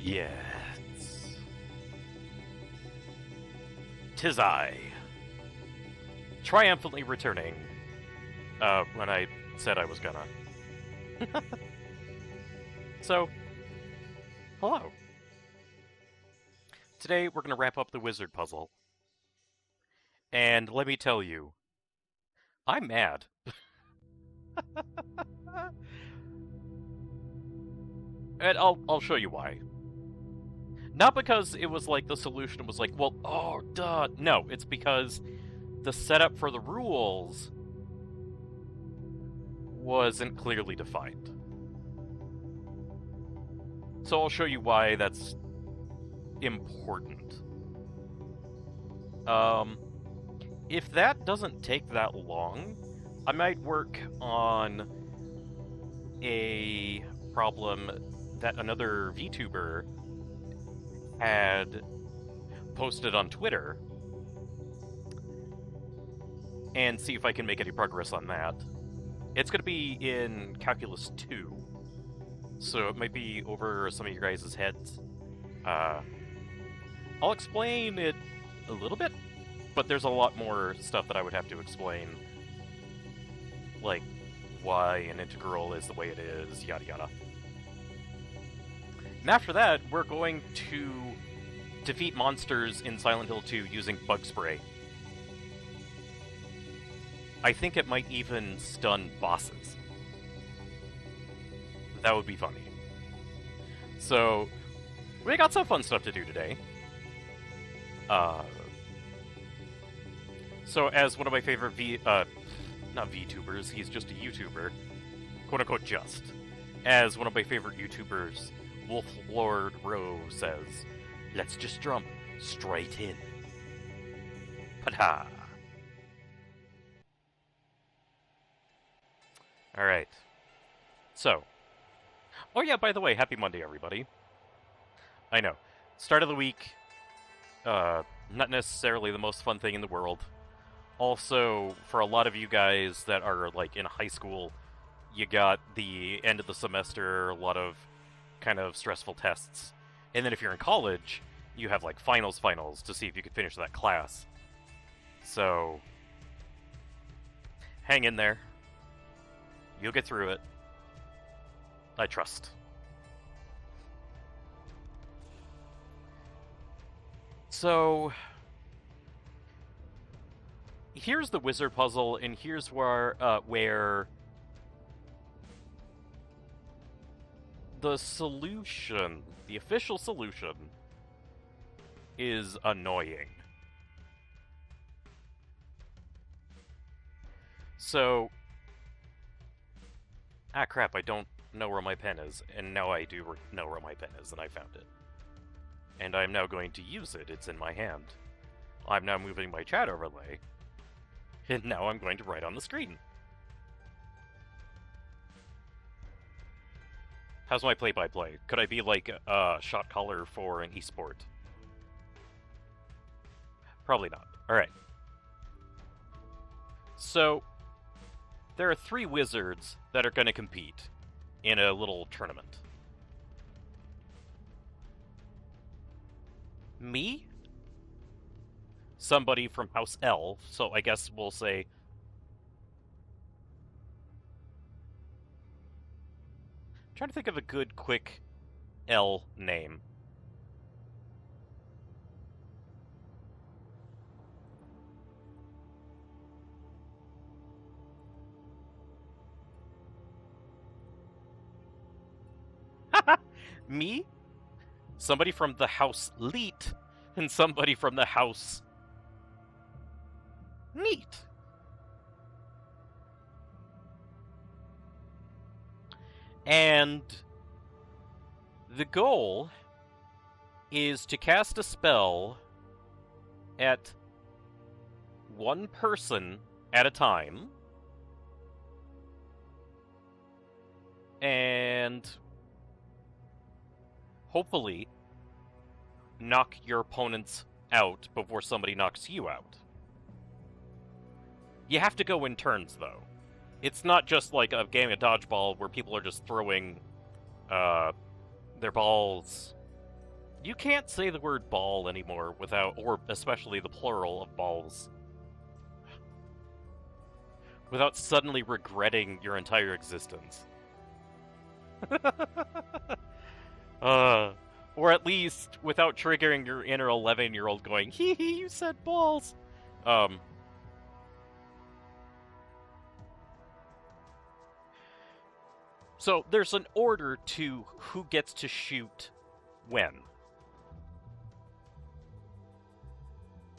Yes. 'Tis I. Triumphantly returning. When I said I was gonna. So, hello. Today we're gonna wrap up the wizard puzzle. And let me tell you, I'm mad. And I'll show you why. Not because it was like the solution was like, well, oh, duh. No, it's because the setup for the rules wasn't clearly defined. So I'll show you why that's important. If that doesn't take that long, I might work on a problem that another VTuber had posted on Twitter and see if I can make any progress on that. It's going to be in Calculus 2, so it might be over some of your guys' heads. I'll explain it a little bit, but there's a lot more stuff that I would have to explain, like why an integral is the way it is, yada yada. And after that, we're going to defeat monsters in Silent Hill 2 using bug spray. I think it might even stun bosses. That would be funny. So, we got some fun stuff to do today. So as one of my favorite not VTubers, he's just a YouTuber, quote-unquote just. As one of my favorite YouTubers, Wolf Lord Rowe says, let's just jump straight in. Pata. Alright. So. Oh yeah, by the way, happy Monday, everybody. I know. Start of the week, not necessarily the most fun thing in the world. Also, for a lot of you guys that are, like, in high school, you got the end of the semester, a lot of kind of stressful tests. And then if you're in college, you have, like, finals to see if you can finish that class. So, hang in there. You'll get through it. I trust. So, here's the wizard puzzle, and here's where the solution, the official solution, is annoying. So, crap, I don't know where my pen is, and now I do know where my pen is, and I found it. And I'm now going to use it, it's in my hand. I'm now moving my chat overlay, and now I'm going to write on the screen. How's my play-by-play? Could I be like a shot caller for an esport? Probably not. Alright. So, there are 3 wizards that are going to compete in a little tournament. Me? Somebody from House L, so I guess we'll say... I'm trying to think of a good, quick L name. Me? Somebody from the House Leet, and somebody from the House Neat. And the goal is to cast a spell at one person at a time, and hopefully knock your opponents out before somebody knocks you out. You have to go in turns, though. It's not just like a game of dodgeball where people are just throwing their balls You can't say the word ball anymore without, or especially the plural of balls, without suddenly regretting your entire existence. Or at least without triggering your inner 11-year-old going, hee hee, you said balls. So there's an order to who gets to shoot when.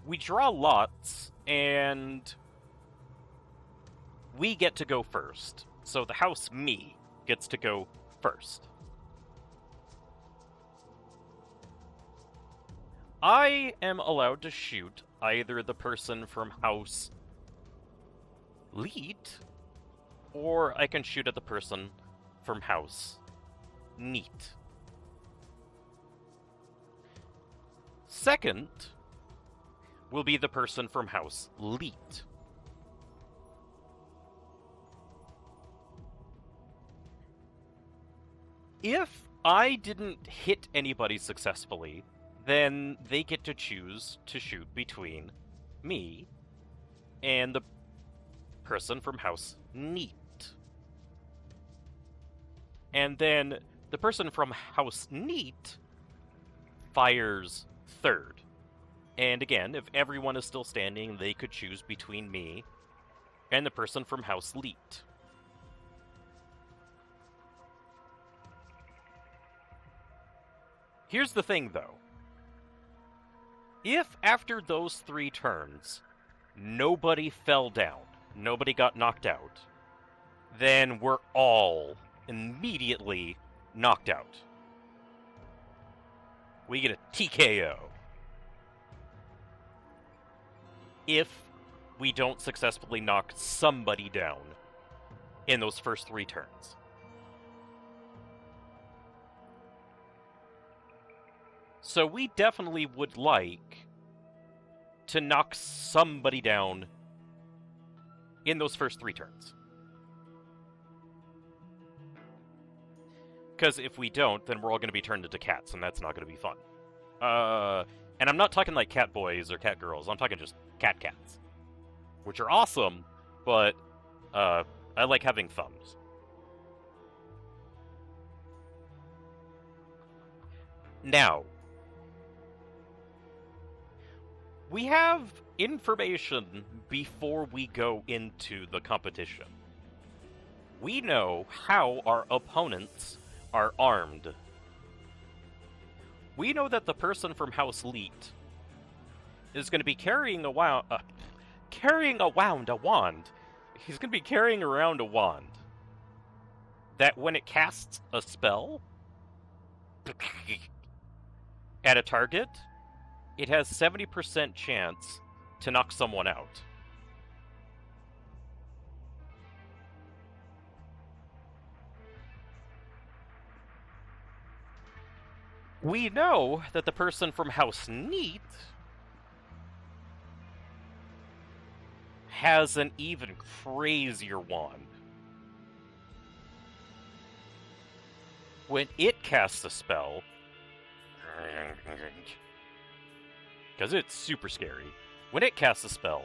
We draw lots, and we get to go first. So the house me gets to go first. I am allowed to shoot either the person from house lead, or I can shoot at the person from house neat. Second will be the person from house leet. If I didn't hit anybody successfully, then they get to choose to shoot between me and the person from house neat. And then the person from house neat fires third. And again, if everyone is still standing, they could choose between me and the person from house leet. Here's the thing, though. If after those 3 turns, nobody fell down, nobody got knocked out, then we're all immediately knocked out. We get a TKO. If we don't successfully knock somebody down in those first 3 turns. So we definitely would like to knock somebody down in those first 3 turns. Because if we don't, then we're all going to be turned into cats, and that's not going to be fun. And I'm not talking like cat boys or cat girls. I'm talking just cats. Which are awesome, but I like having thumbs. Now, we have information before we go into the competition. We know how our opponents are armed. We know that the person from House Leet is going to be carrying a wand. He's going to be carrying around a wand that when it casts a spell at a target, it has 70% chance to knock someone out. We know that the person from House Neat has an even crazier wand. When it casts a spell, because it's super scary, when it casts a spell,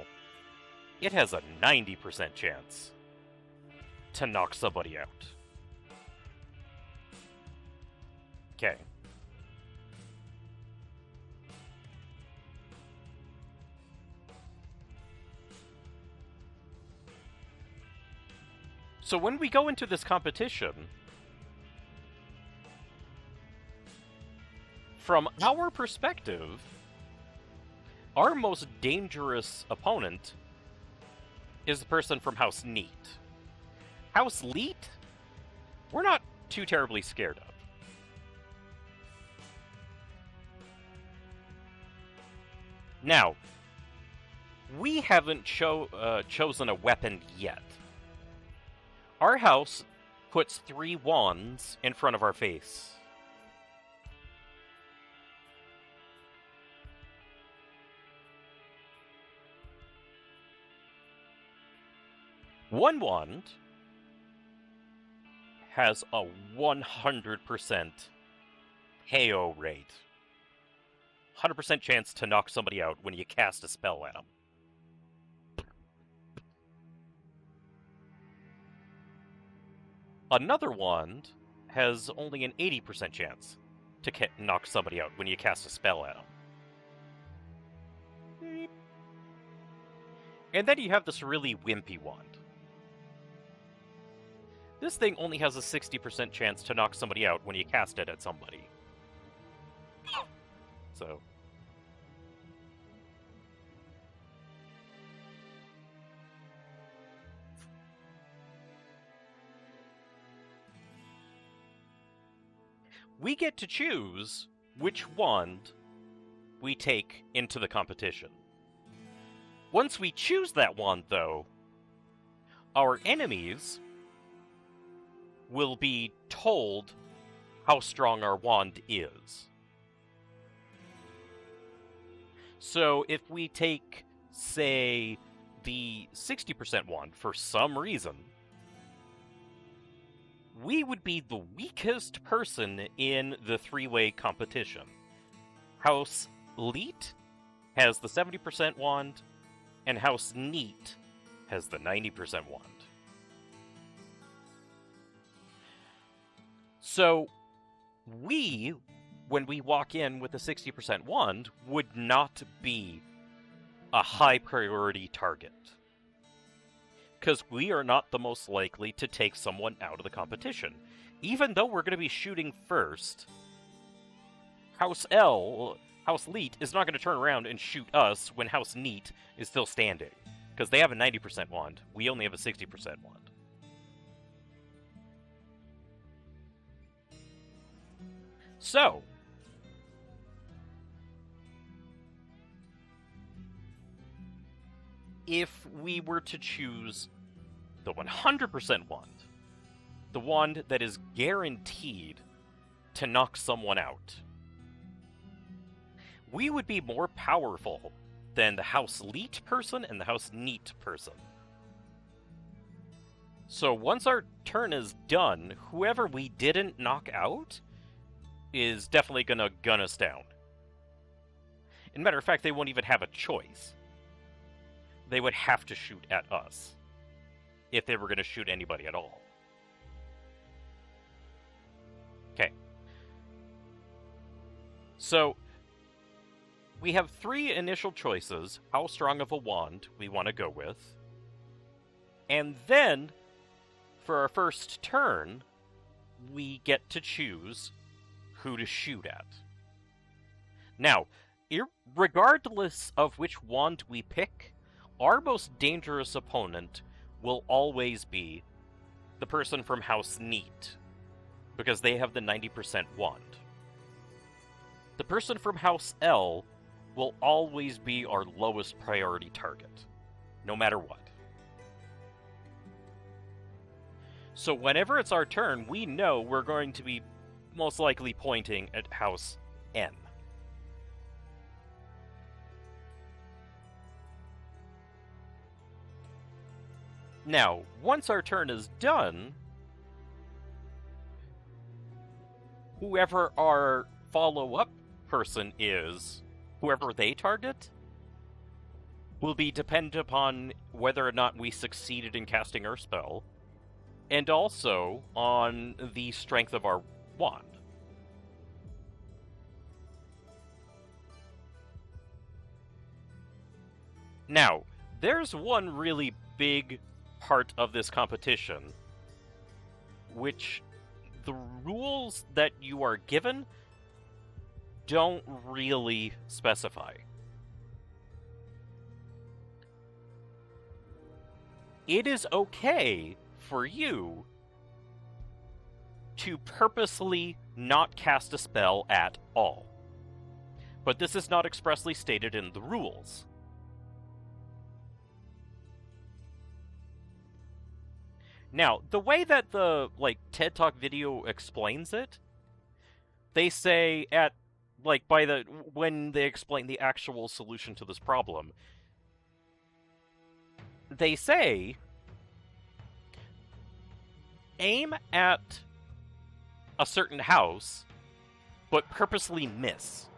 it has a 90% chance to knock somebody out. Okay. So when we go into this competition, from our perspective, our most dangerous opponent is the person from House Neat. House Leet, we're not too terribly scared of. Now, we haven't chosen a weapon yet. Our house puts 3 wands in front of our face. One wand has a 100% KO rate. 100% chance to knock somebody out when you cast a spell at them. Another wand has only an 80% chance to knock somebody out when you cast a spell at them. And then you have this really wimpy wand. This thing only has a 60% chance to knock somebody out when you cast it at somebody. So... we get to choose which wand we take into the competition. Once we choose that wand, though, our enemies will be told how strong our wand is. So if we take, say, the 60% wand for some reason, we would be the weakest person in the three-way competition. House Leet has the 70% wand, and House Neat has the 90% wand. So, we, when we walk in with a 60% wand, would not be a high priority target. Because we are not the most likely to take someone out of the competition. Even though we're going to be shooting first, House Leet is not going to turn around and shoot us when House Neat is still standing. Because they have a 90% wand. We only have a 60% wand. So, if we were to choose the 100% wand, the wand that is guaranteed to knock someone out, we would be more powerful than the House Leet person and the House Neat person. So once our turn is done, whoever we didn't knock out is definitely gonna gun us down. As a matter of fact, they won't even have a choice. They would have to shoot at us if they were going to shoot anybody at all. Okay. So, we have three initial choices, how strong of a wand we want to go with. And then, for our first turn, we get to choose who to shoot at. Now, regardless of which wand we pick, our most dangerous opponent will always be the person from House Neat, because they have the 90% wand. The person from House L will always be our lowest priority target, no matter what. So whenever it's our turn, we know we're going to be most likely pointing at House N. Now, once our turn is done, whoever our follow-up person is, whoever they target, will be dependent upon whether or not we succeeded in casting our spell, and also on the strength of our wand. Now, there's one really big part of this competition, which the rules that you are given don't really specify. It is okay for you to purposely not cast a spell at all, but this is not expressly stated in the rules. Now, the way that the, TED Talk video explains it, they say when they explain the actual solution to this problem, they say, aim at a certain house, but purposely miss.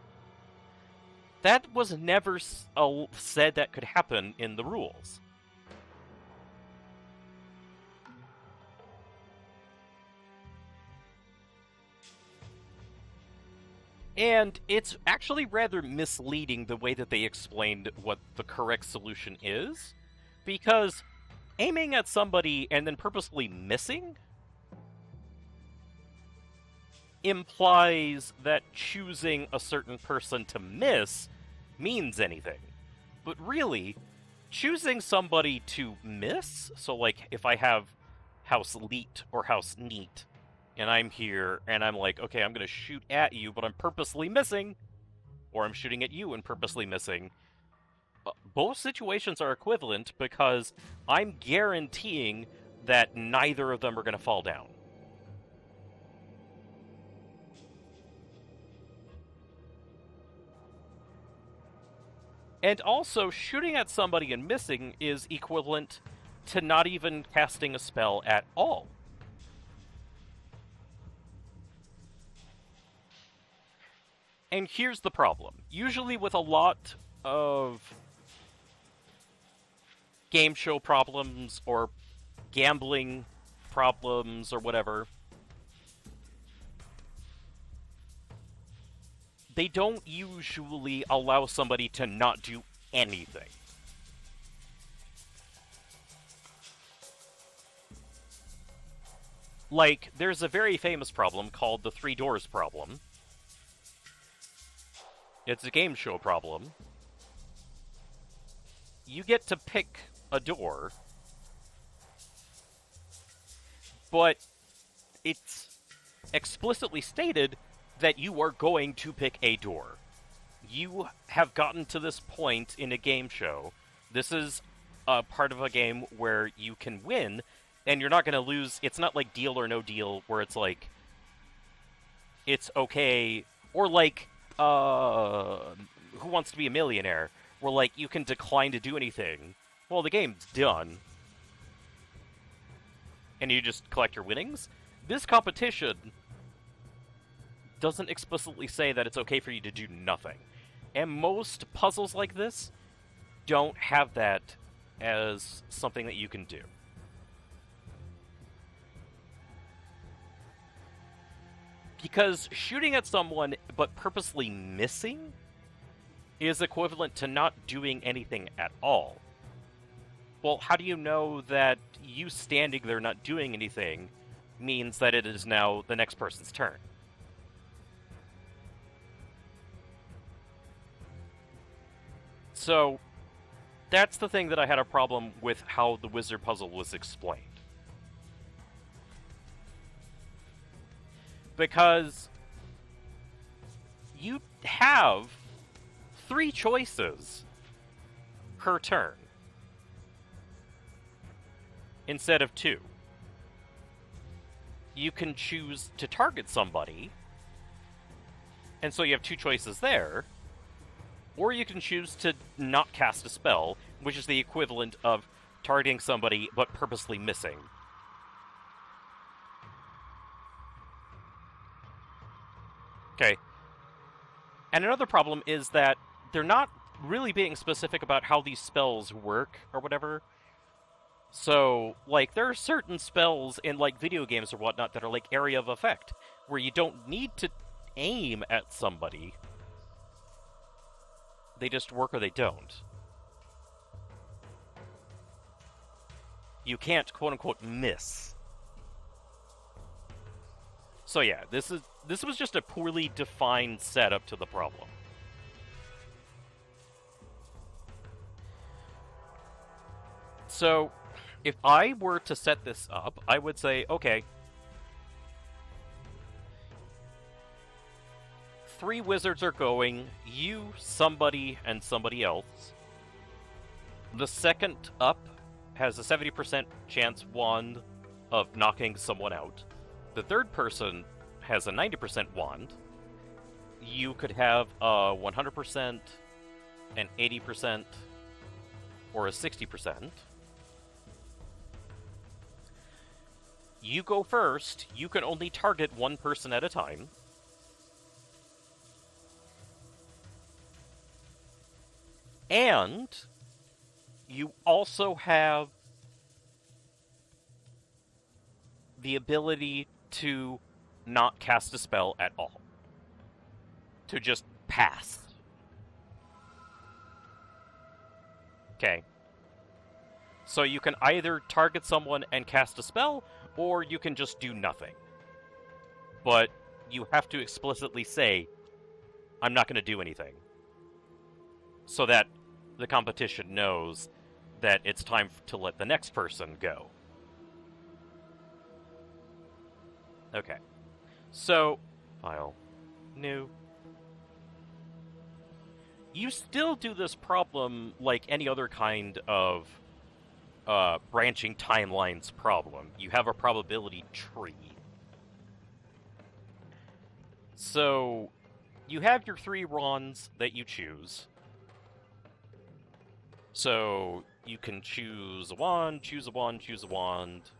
That was never said that could happen in the rules. And it's actually rather misleading the way that they explained what the correct solution is, because aiming at somebody and then purposely missing implies that choosing a certain person to miss means anything. But really, choosing somebody to miss, so like if I have house leet or house neat, and I'm here, and I'm like, okay, I'm going to shoot at you, but I'm purposely missing, or I'm shooting at you and purposely missing. Both situations are equivalent because I'm guaranteeing that neither of them are going to fall down. And also, shooting at somebody and missing is equivalent to not even casting a spell at all. And here's the problem. Usually with a lot of game show problems or gambling problems or whatever, they don't usually allow somebody to not do anything. Like, there's a very famous problem called the three doors problem. It's a game show problem. You get to pick a door, but it's explicitly stated that you are going to pick a door. You have gotten to this point in a game show. This is a part of a game where you can win, and you're not going to lose. It's not like Deal or No Deal, where it's like, it's okay, or like, Who Wants to Be a Millionaire, where, like, you can decline to do anything. Well, the game's done. And you just collect your winnings. This competition doesn't explicitly say that it's okay for you to do nothing. And most puzzles like this don't have that as something that you can do. Because shooting at someone but purposely missing is equivalent to not doing anything at all. Well, how do you know that you standing there not doing anything means that it is now the next person's turn? So, that's the thing that I had a problem with how the wizard puzzle was explained. Because you have 3 choices per turn instead of 2. You can choose to target somebody, and so you have 2 choices there, or you can choose to not cast a spell, which is the equivalent of targeting somebody but purposely missing. Okay. And another problem is that they're not really being specific about how these spells work or whatever. So, like, there are certain spells in, like, video games or whatnot that are like area of effect, where you don't need to aim at somebody. They just work or they don't. You can't, quote-unquote, miss. So yeah, this was just a poorly defined setup to the problem. So, if I were to set this up, I would say, okay, 3 wizards are going, you, somebody, and somebody else. The second up has a 70% chance wand of knocking someone out. The third person has a 90% wand. You could have a 100%, an 80%, or a 60%. You go first. You can only target one person at a time. And you also have the ability to not cast a spell at all. To just pass. Okay. So you can either target someone and cast a spell, or you can just do nothing. But you have to explicitly say, I'm not going to do anything. So that the competition knows that it's time to let the next person go. Okay. So, file, new. You still do this problem like any other kind of branching timelines problem. You have a probability tree. So, you have your 3 wands that you choose. So, you can choose a wand, choose a wand, choose a wand.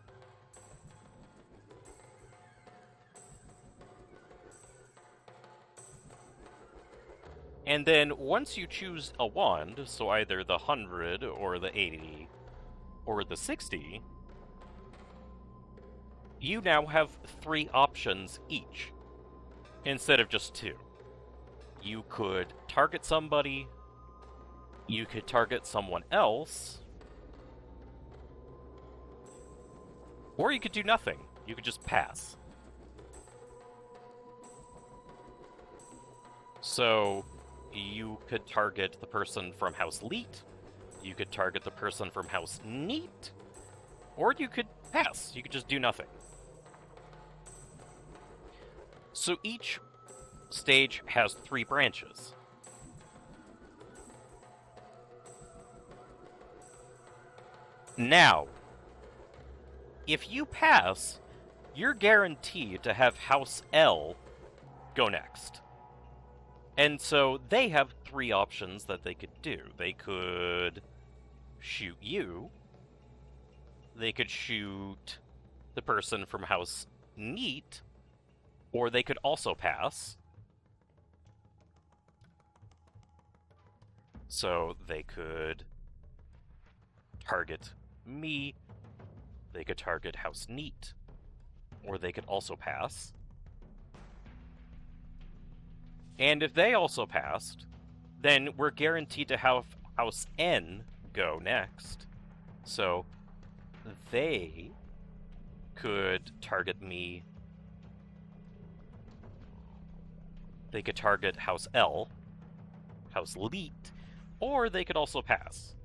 And then once you choose a wand, so either the 100 or the 80 or the 60, you now have 3 options each instead of just 2. You could target somebody, you could target someone else, or you could do nothing. You could just pass. So you could target the person from House Leet, you could target the person from House Neat, or you could pass. You could just do nothing. So each stage has 3 branches. Now, if you pass, you're guaranteed to have House L go next. And so they have 3 options that they could do. They could shoot you. They could shoot the person from House Neat. Or they could also pass. So they could target me. They could target House Neat. Or they could also pass. And if they also passed, then we're guaranteed to have House N go next. So they could target me. They could target House L, House Leet, or they could also pass.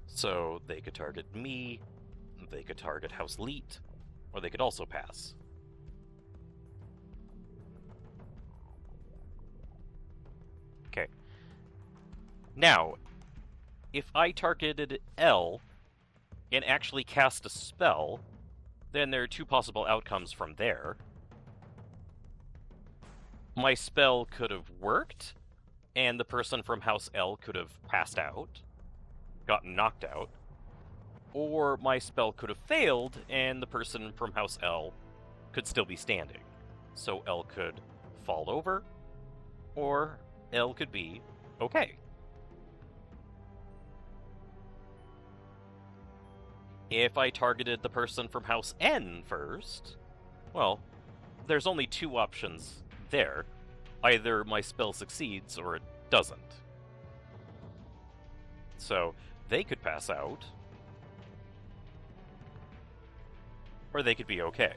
So they could target me, they could target House Leet, or they could also pass. Okay. Now, if I targeted L and actually cast a spell, then there are 2 possible outcomes from there. My spell could have worked, and the person from House L could have passed out, gotten knocked out. Or my spell could have failed, and the person from House L could still be standing. So L could fall over, or L could be okay. If I targeted the person from House N first, well, there's only 2 options there. Either my spell succeeds, or it doesn't. So they could pass out, or they could be okay.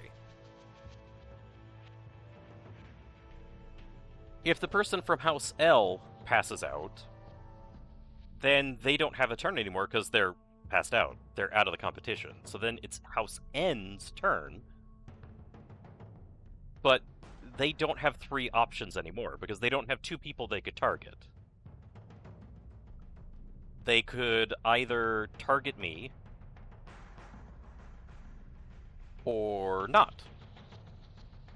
If the person from House L passes out, then they don't have a turn anymore because they're passed out. They're out of the competition. So then it's House N's turn. But they don't have 3 options anymore because they don't have 2 people they could target. They could either target me or not.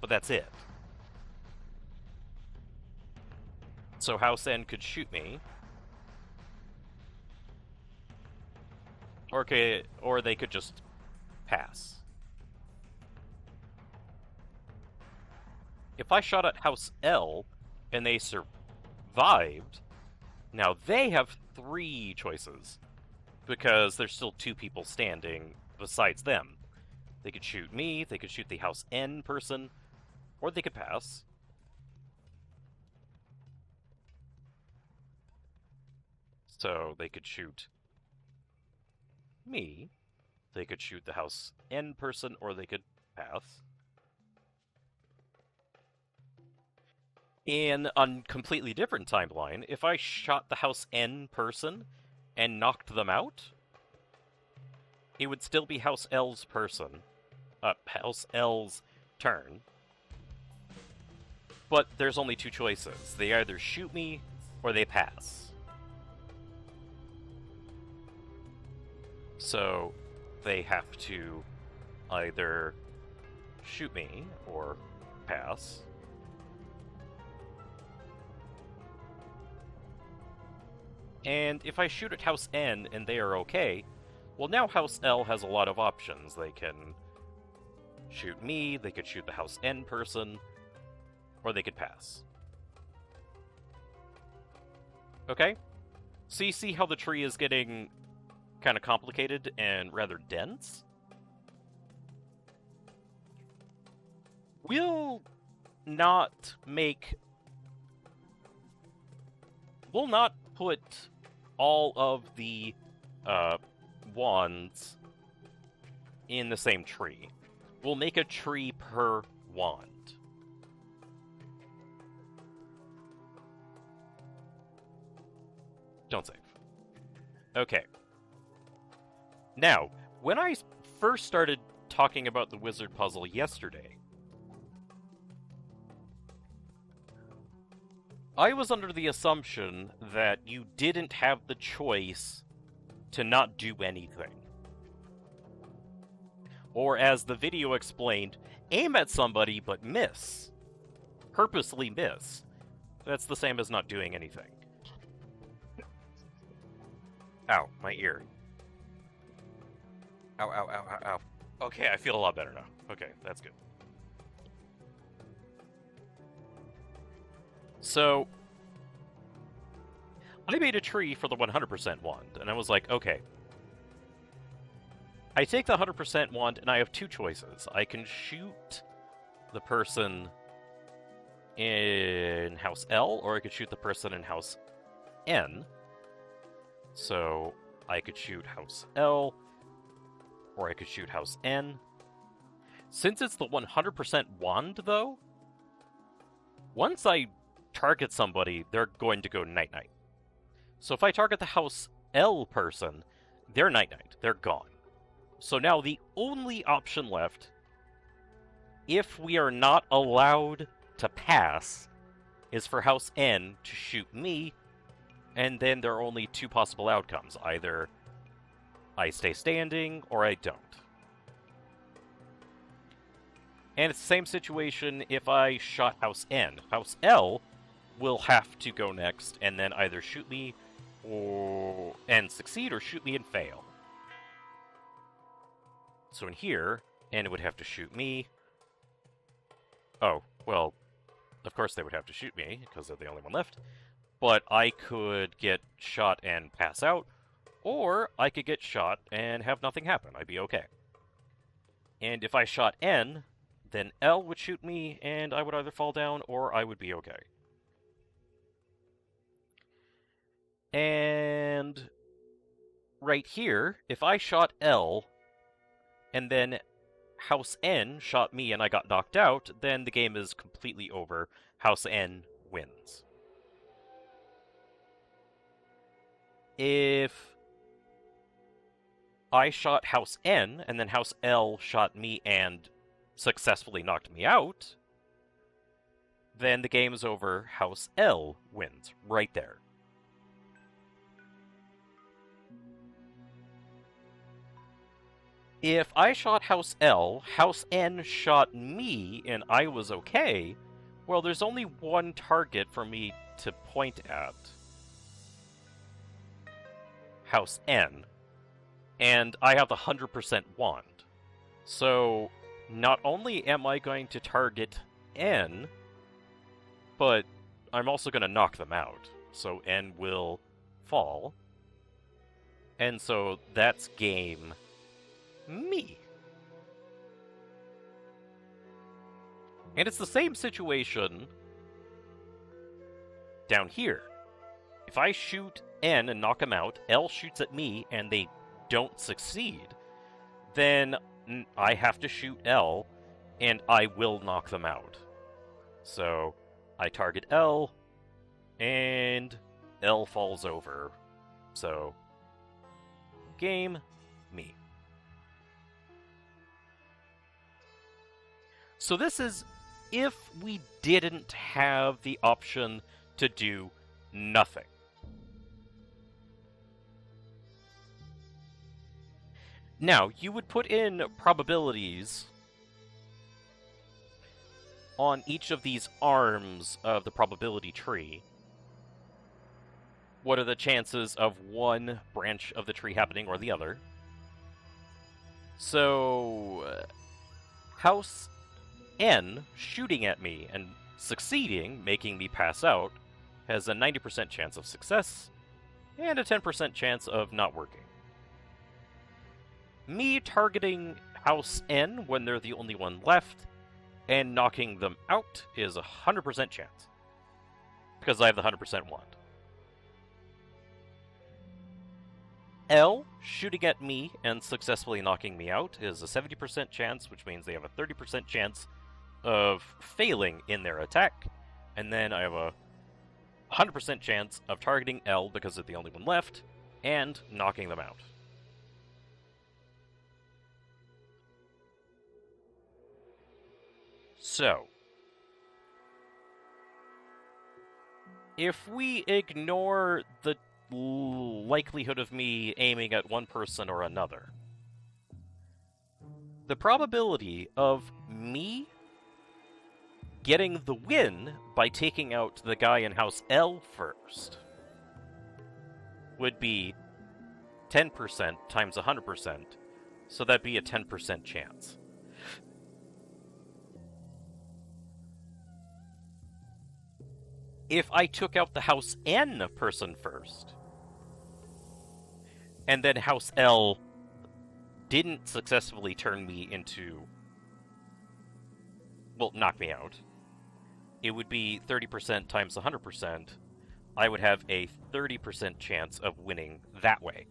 But that's it. So House N could shoot me. Or they could just pass. If I shot at house L and they survived, now they have 3 choices, because there's still 2 people standing besides them. They could shoot me, they could shoot the house N person, or they could pass. So they could shoot me, they could shoot the house N person, or they could pass. In a completely different timeline, if I shot the house N person and knocked them out, it would still be house L's house L's turn. But there's only 2 choices. They either shoot me or they pass. So they have to either shoot me or pass. And if I shoot at house N and they are okay, well, now house L has a lot of options. They can shoot me, they could shoot the house N person, or they could pass. Okay? So you see how the tree is getting kind of complicated and rather dense? We'll not put all of the wands in the same tree. We'll make a tree per wand. Don't save. Okay. Now, when I first started talking about the wizard puzzle yesterday, I was under the assumption that you didn't have the choice to not do anything. Or as the video explained, aim at somebody but miss. Purposely miss. That's the same as not doing anything. Ow, my ear. Ow, ow, ow, ow, ow. Okay, I feel a lot better now. Okay, that's good. So, I made a tree for the 100% wand, and I was like, okay. I take the 100% wand, and I have 2 choices. I can shoot the person in house L, or I could shoot the person in house N. So, I could shoot house L, or I could shoot house N. Since it's the 100% wand, though, once I target somebody, they're going to go night-night. So if I target the house L person, they're night-night. They're gone. So now the only option left, if we are not allowed to pass, is for house N to shoot me, and then there are only 2 possible outcomes. Either I stay standing, or I don't. And it's the same situation if I shot house N. House L will have to go next, and then either shoot me and succeed, or shoot me and fail. So in here, N would have to shoot me. Oh, well, of course they would have to shoot me, because they're the only one left. But I could get shot and pass out, or I could get shot and have nothing happen. I'd be okay. And if I shot N, then L would shoot me, and I would either fall down, or I would be okay. And right here, if I shot L, and then House N shot me and I got knocked out, then the game is completely over. House N wins. If I shot House N, and then House L shot me and successfully knocked me out, then the game is over. House L wins. Right there. If I shot House L, House N shot me, and I was okay, well, there's only one target for me to point at. House N. And I have the 100% wand. So, not only am I going to target N, but I'm also going to knock them out. So N will fall. And so that's game me. And it's the same situation down here. If I shoot N and knock him out, L shoots at me and they don't succeed, then I have to shoot L and I will knock them out. So I target L and L falls over. So game me. So this is if we didn't have the option to do nothing. Now, you would put in probabilities on each of these arms of the probability tree. What are the chances of one branch of the tree happening or the other? So, House N shooting at me and succeeding, making me pass out, has a 90% chance of success and a 10% chance of not working. Me targeting House N when they're the only one left and knocking them out is a 100% chance, because I have the 100% wand. L shooting at me and successfully knocking me out is a 70% chance, which means they have a 30% chance of failing in their attack. And then I have a 100% chance of targeting L because they're the only one left and knocking them out. So, if we ignore the likelihood of me aiming at one person or another, the probability of me getting the win by taking out the guy in House L first would be 10% times 100%, so that'd be a 10% chance. If I took out the House N person first, and then House L didn't successfully turn me into, well, knock me out, it would be 30% times 100%. I would have a 30% chance of winning that way.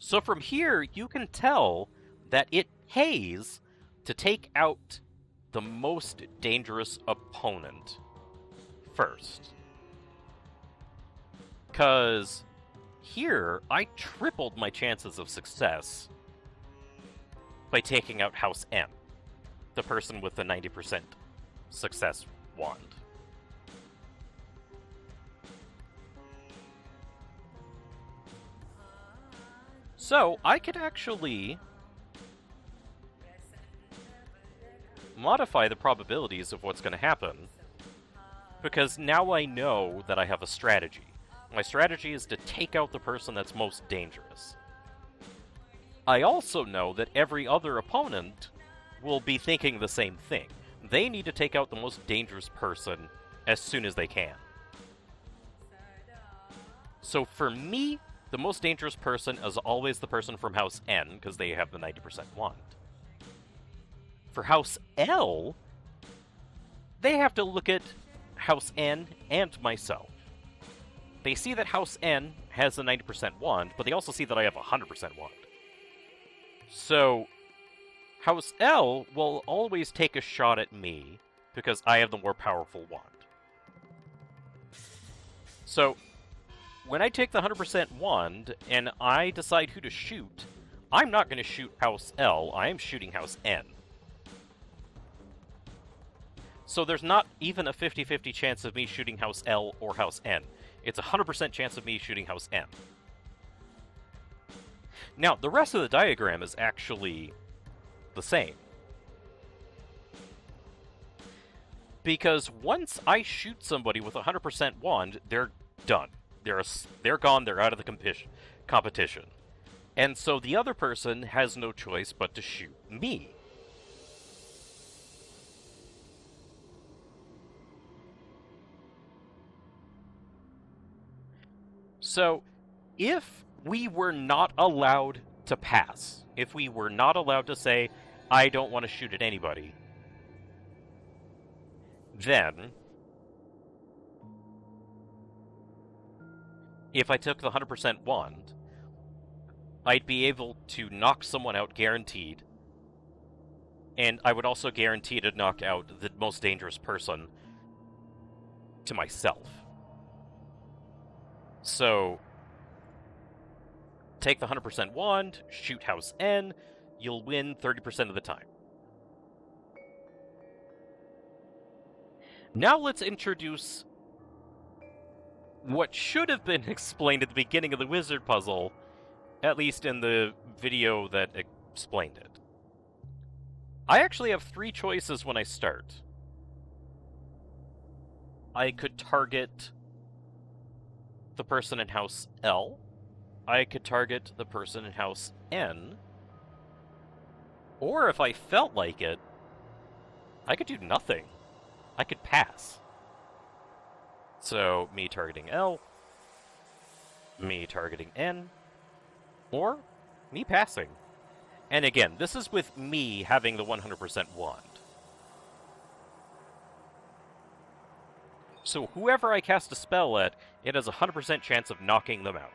So from here, you can tell that it pays to take out the most dangerous opponent first. Because here, I tripled my chances of success by taking out House M, the person with the 90% success wand. So, I could actually modify the probabilities of what's going to happen, because now I know that I have a strategy. My strategy is to take out the person that's most dangerous. I also know that every other opponent will be thinking the same thing. They need to take out the most dangerous person as soon as they can. So for me, the most dangerous person is always the person from House N, because they have the 90% wand. For House L, they have to look at House N and myself. They see that House N has the 90% wand, but they also see that I have a 100% wand. So, House L will always take a shot at me, because I have the more powerful wand. So, when I take the 100% wand, and I decide who to shoot, I'm not going to shoot House L, I am shooting House N. So there's not even a 50-50 chance of me shooting House L or House N. It's a 100% chance of me shooting House M. Now, the rest of the diagram is actually the same. Because once I shoot somebody with a 100% wand, they're done. They're gone, they're out of the competition. And so the other person has no choice but to shoot me. So, if we were not allowed to pass, if we were not allowed to say, I don't want to shoot at anybody, then if I took the 100% wand, I'd be able to knock someone out guaranteed, and I would also guarantee to knock out the most dangerous person to myself. So, take the 100% wand, shoot house N, you'll win 30% of the time. Now let's introduce what should have been explained at the beginning of the wizard puzzle, at least in the video that explained it. I actually have 3 choices when I start. I could target the person in house L. I could target the person in house N. Or if I felt like it, I could do nothing. I could pass. So, me targeting L, me targeting N, or me passing. And again, this is with me having the 100% wand. So whoever I cast a spell at, it has a 100% chance of knocking them out.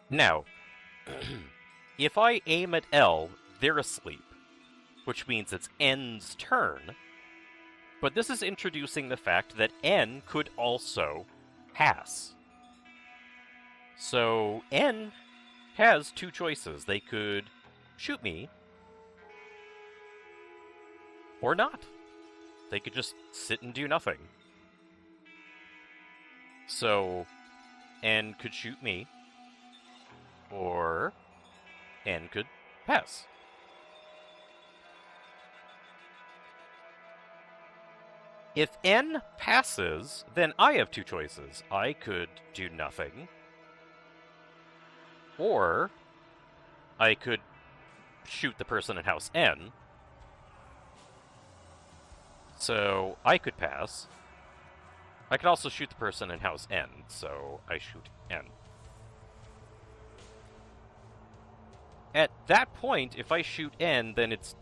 Now, if I aim at L, they're asleep, which means it's N's turn, but this is introducing the fact that N could also pass. So, N has 2 choices. They could shoot me, or not. They could just sit and do nothing. So, N could shoot me, or N could pass. If N passes, then I have 2 choices. I could do nothing, or I could shoot the person in house N. So I could pass. I could also shoot the person in house N, so I shoot N. At that point, if I shoot N, then it's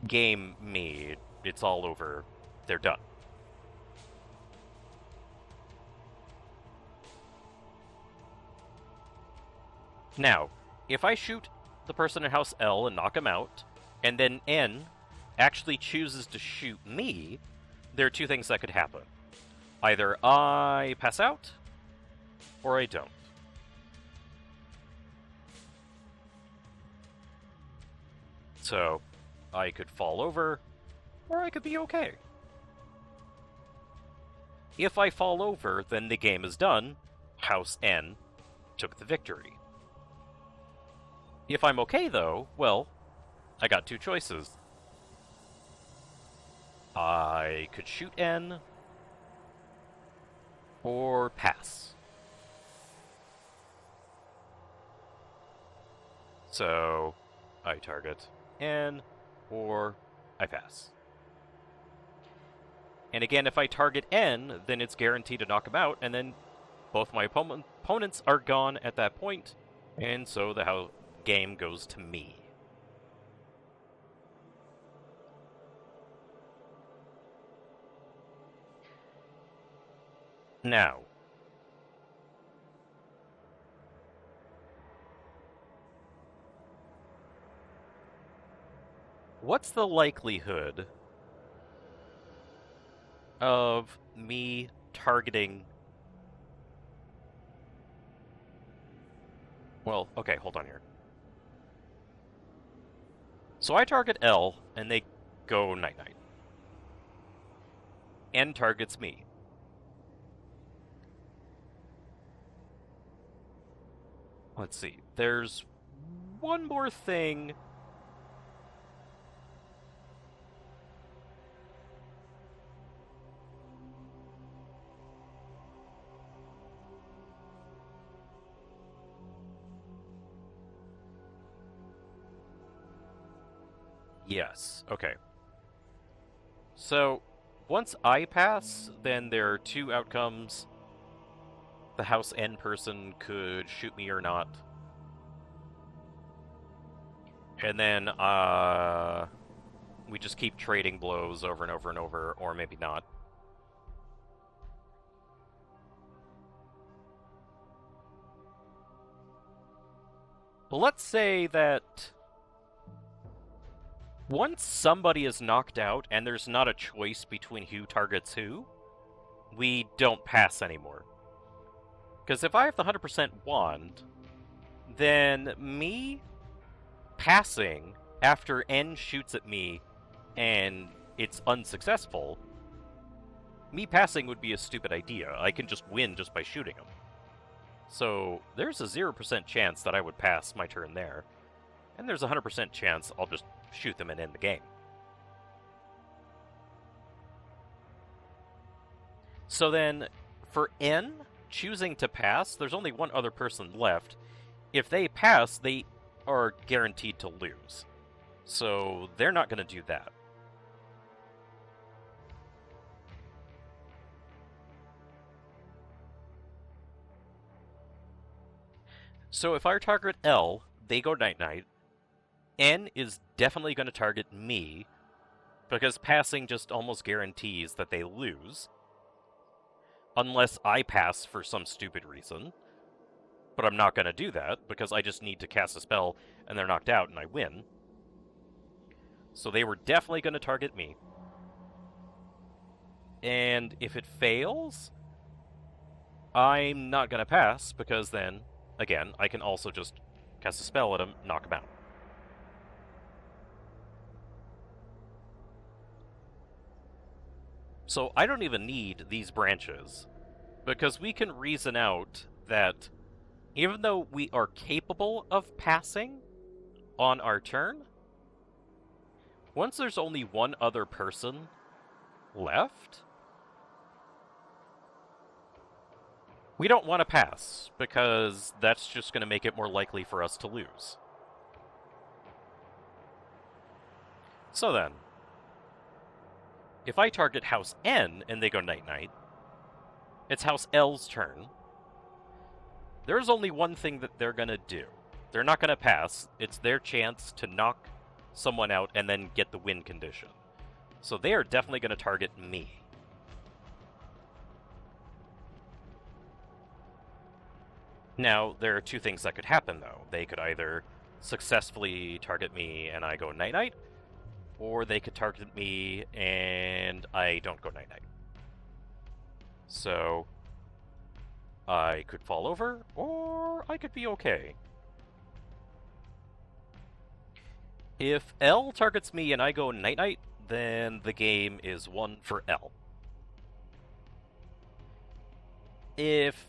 game me. It's all over. They're done. Now, if I shoot the person in house L and knock him out, and then N actually chooses to shoot me, there are 2 things that could happen. Either I pass out, or I don't. So, I could fall over, or I could be okay. If I fall over, then the game is done. House N took the victory. If I'm okay, though, well, I got 2 choices. I could shoot N, or pass. So, I target N, or I pass. And again, if I target N, then it's guaranteed to knock him out, and then both my opponents are gone at that point, and so the game goes to me. Now, what's the likelihood of me targeting... Well, okay, hold on here. So I target L, and they go night-night. N targets me. Let's see. There's one more thing. Yes, okay. So, Once I pass, then there are two outcomes. The house N person could shoot me or not. And then, we just keep trading blows over and over and over, or maybe not. But let's say that once somebody is knocked out and there's not a choice between who targets who, we don't pass anymore. Because if I have the 100% wand, then me passing after N shoots at me and it's unsuccessful, me passing would be a stupid idea. I can just win just by shooting him. So there's a 0% chance that I would pass my turn there, and there's a 100% chance I'll just shoot them and end the game. So then, for N choosing to pass, there's only one other person left. If they pass, they are guaranteed to lose. So they're not going to do that. So if I target L, they go night-night. N is definitely going to target me, because passing just almost guarantees that they lose. Unless I pass for some stupid reason. But I'm not going to do that, because I just need to cast a spell, and they're knocked out, and I win. So they were definitely going to target me. And if it fails, I'm not going to pass, because then, again, I can also just cast a spell at him, knock him out. So I don't even need these branches, because we can reason out that even though we are capable of passing on our turn, once there's only one other person left, we don't want to pass, because that's just going to make it more likely for us to lose. So then, if I target House N and they go night-night, it's House L's turn. There's only one thing that they're going to do. They're not going to pass. It's their chance to knock someone out and then get the win condition. So they are definitely going to target me. Now, there are two things that could happen, though. They could either successfully target me and I go night-night, or they could target me and I don't go night-night. So I could fall over, or I could be okay. If L targets me and I go night-night, then the game is won for L. If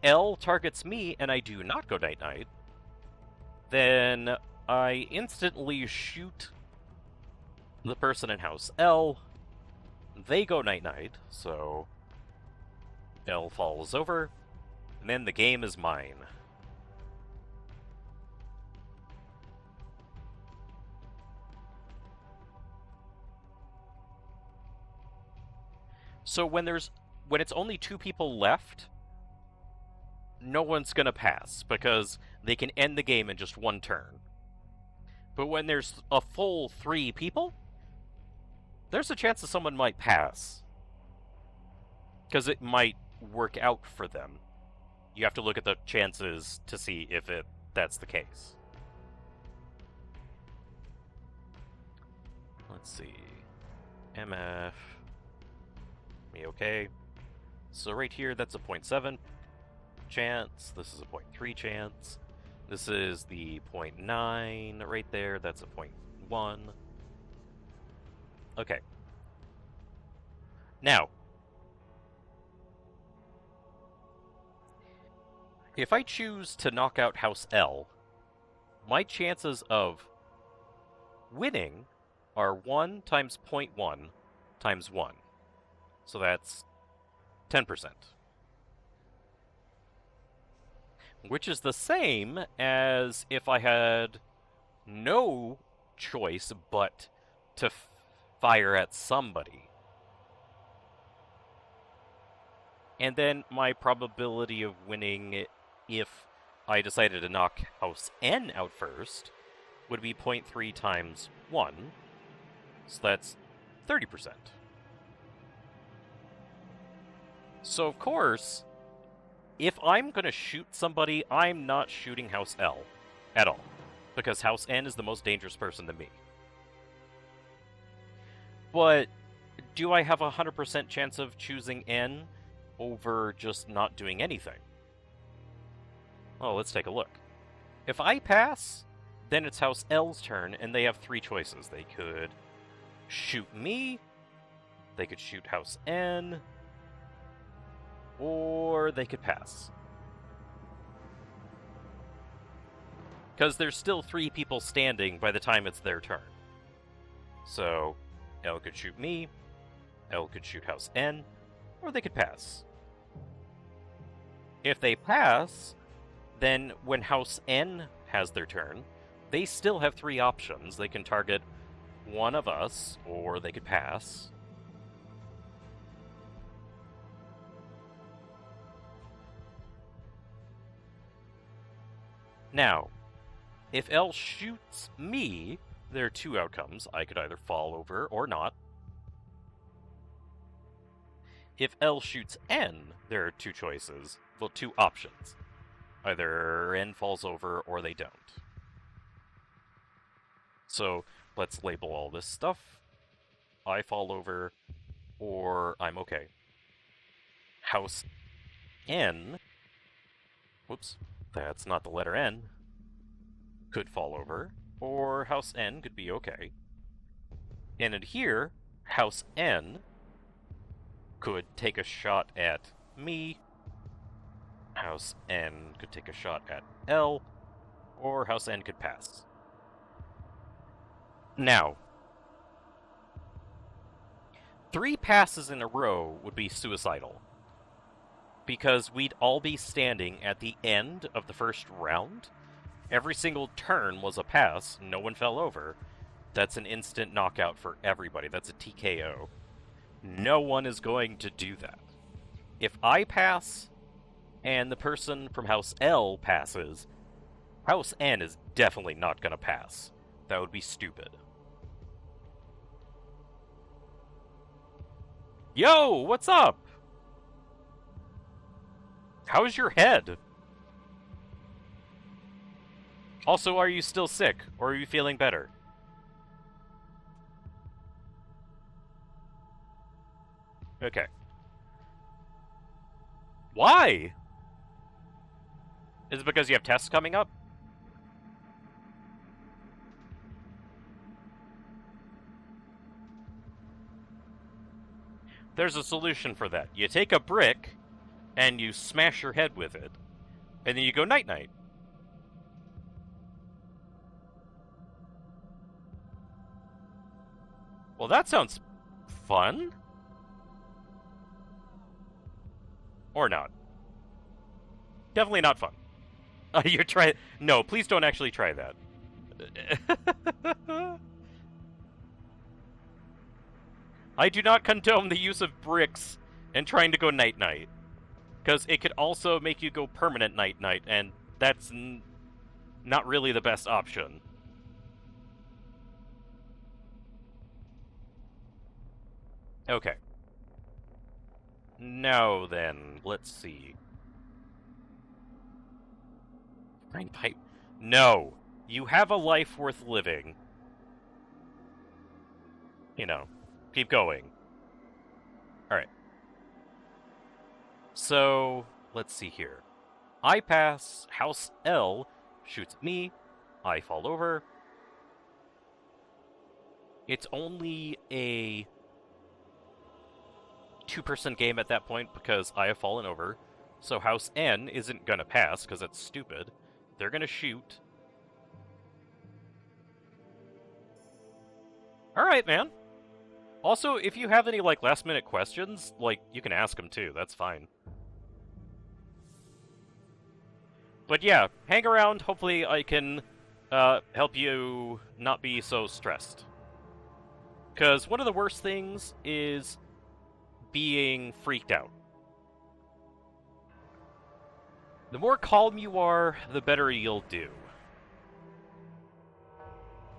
L targets me and I do not go night-night, then I instantly shoot the person in House L. They go night-night, so L falls over, and then the game is mine. So when it's only two people left, no one's gonna pass, because they can end the game in just one turn. But when there's a full 3 people, there's a chance that someone might pass, because it might work out for them. You have to look at the chances to see if that's the case. Let's see. MF. Me okay. So right here, that's a 0.7 chance. This is a 0.3 chance. This is the 0.9 right there. That's a 0.1. Okay. Now, if I choose to knock out House L, my chances of winning are 1 times 0.1 times 1. So that's 10%. Which is the same as if I had no choice but to fire at somebody. And then my probability of winning if I decided to knock house N out first would be 0.3 times 1. So that's 30%. So, of course, if I'm going to shoot somebody, I'm not shooting house L at all. Because house N is the most dangerous person to me. But do I have a 100% chance of choosing N over just not doing anything? Well, let's take a look. If I pass, then it's house L's turn, and they have 3 choices. They could shoot me, they could shoot house N, or they could pass. Because there's still 3 people standing by the time it's their turn. So, L could shoot me, L could shoot house N, or they could pass. If they pass, then when house N has their turn, they still have 3 options. They can target one of us, or they could pass. Now, if L shoots me, there are 2 outcomes. I could either fall over or not. If L shoots N, there are 2 choices. Well, 2 options. Either N falls over or they don't. So, let's label all this stuff. I fall over, or I'm okay. House N, whoops, that's not the letter N, could fall over, or house N could be okay. And in here, house N could take a shot at me, house N could take a shot at L, or house N could pass. Now, 3 passes in a row would be suicidal, because we'd all be standing at the end of the first round. Every single turn was a pass, no one fell over. That's an instant knockout for everybody. That's a TKO. No one is going to do that. If I pass, and the person from House L passes, House N is definitely not going to pass. That would be stupid. Yo, what's up? How's your head? Also, are you still sick, or are you feeling better? Okay. Why? Is it because you have tests coming up? There's a solution for that. You take a brick, and you smash your head with it, and then you go night-night. Well, that sounds fun. Or not. Definitely not fun. You're trying... No, please don't actually try that. I do not condone the use of bricks and trying to go night-night. Because it could also make you go permanent night-night, and that's not really the best option. Okay. Now then, let's see. Grind pipe. No! You have a life worth living. You know, keep going. Alright. So, let's see here. I pass, House L shoots me, I fall over. It's only a 2-person game at that point because I have fallen over. So House N isn't gonna pass because that's stupid. They're gonna shoot. Alright, man. Also, if you have any, like, last-minute questions, like, you can ask them too. That's fine. But yeah, hang around. Hopefully I can help you not be so stressed. Because one of the worst things is being freaked out. The more calm you are, the better you'll do.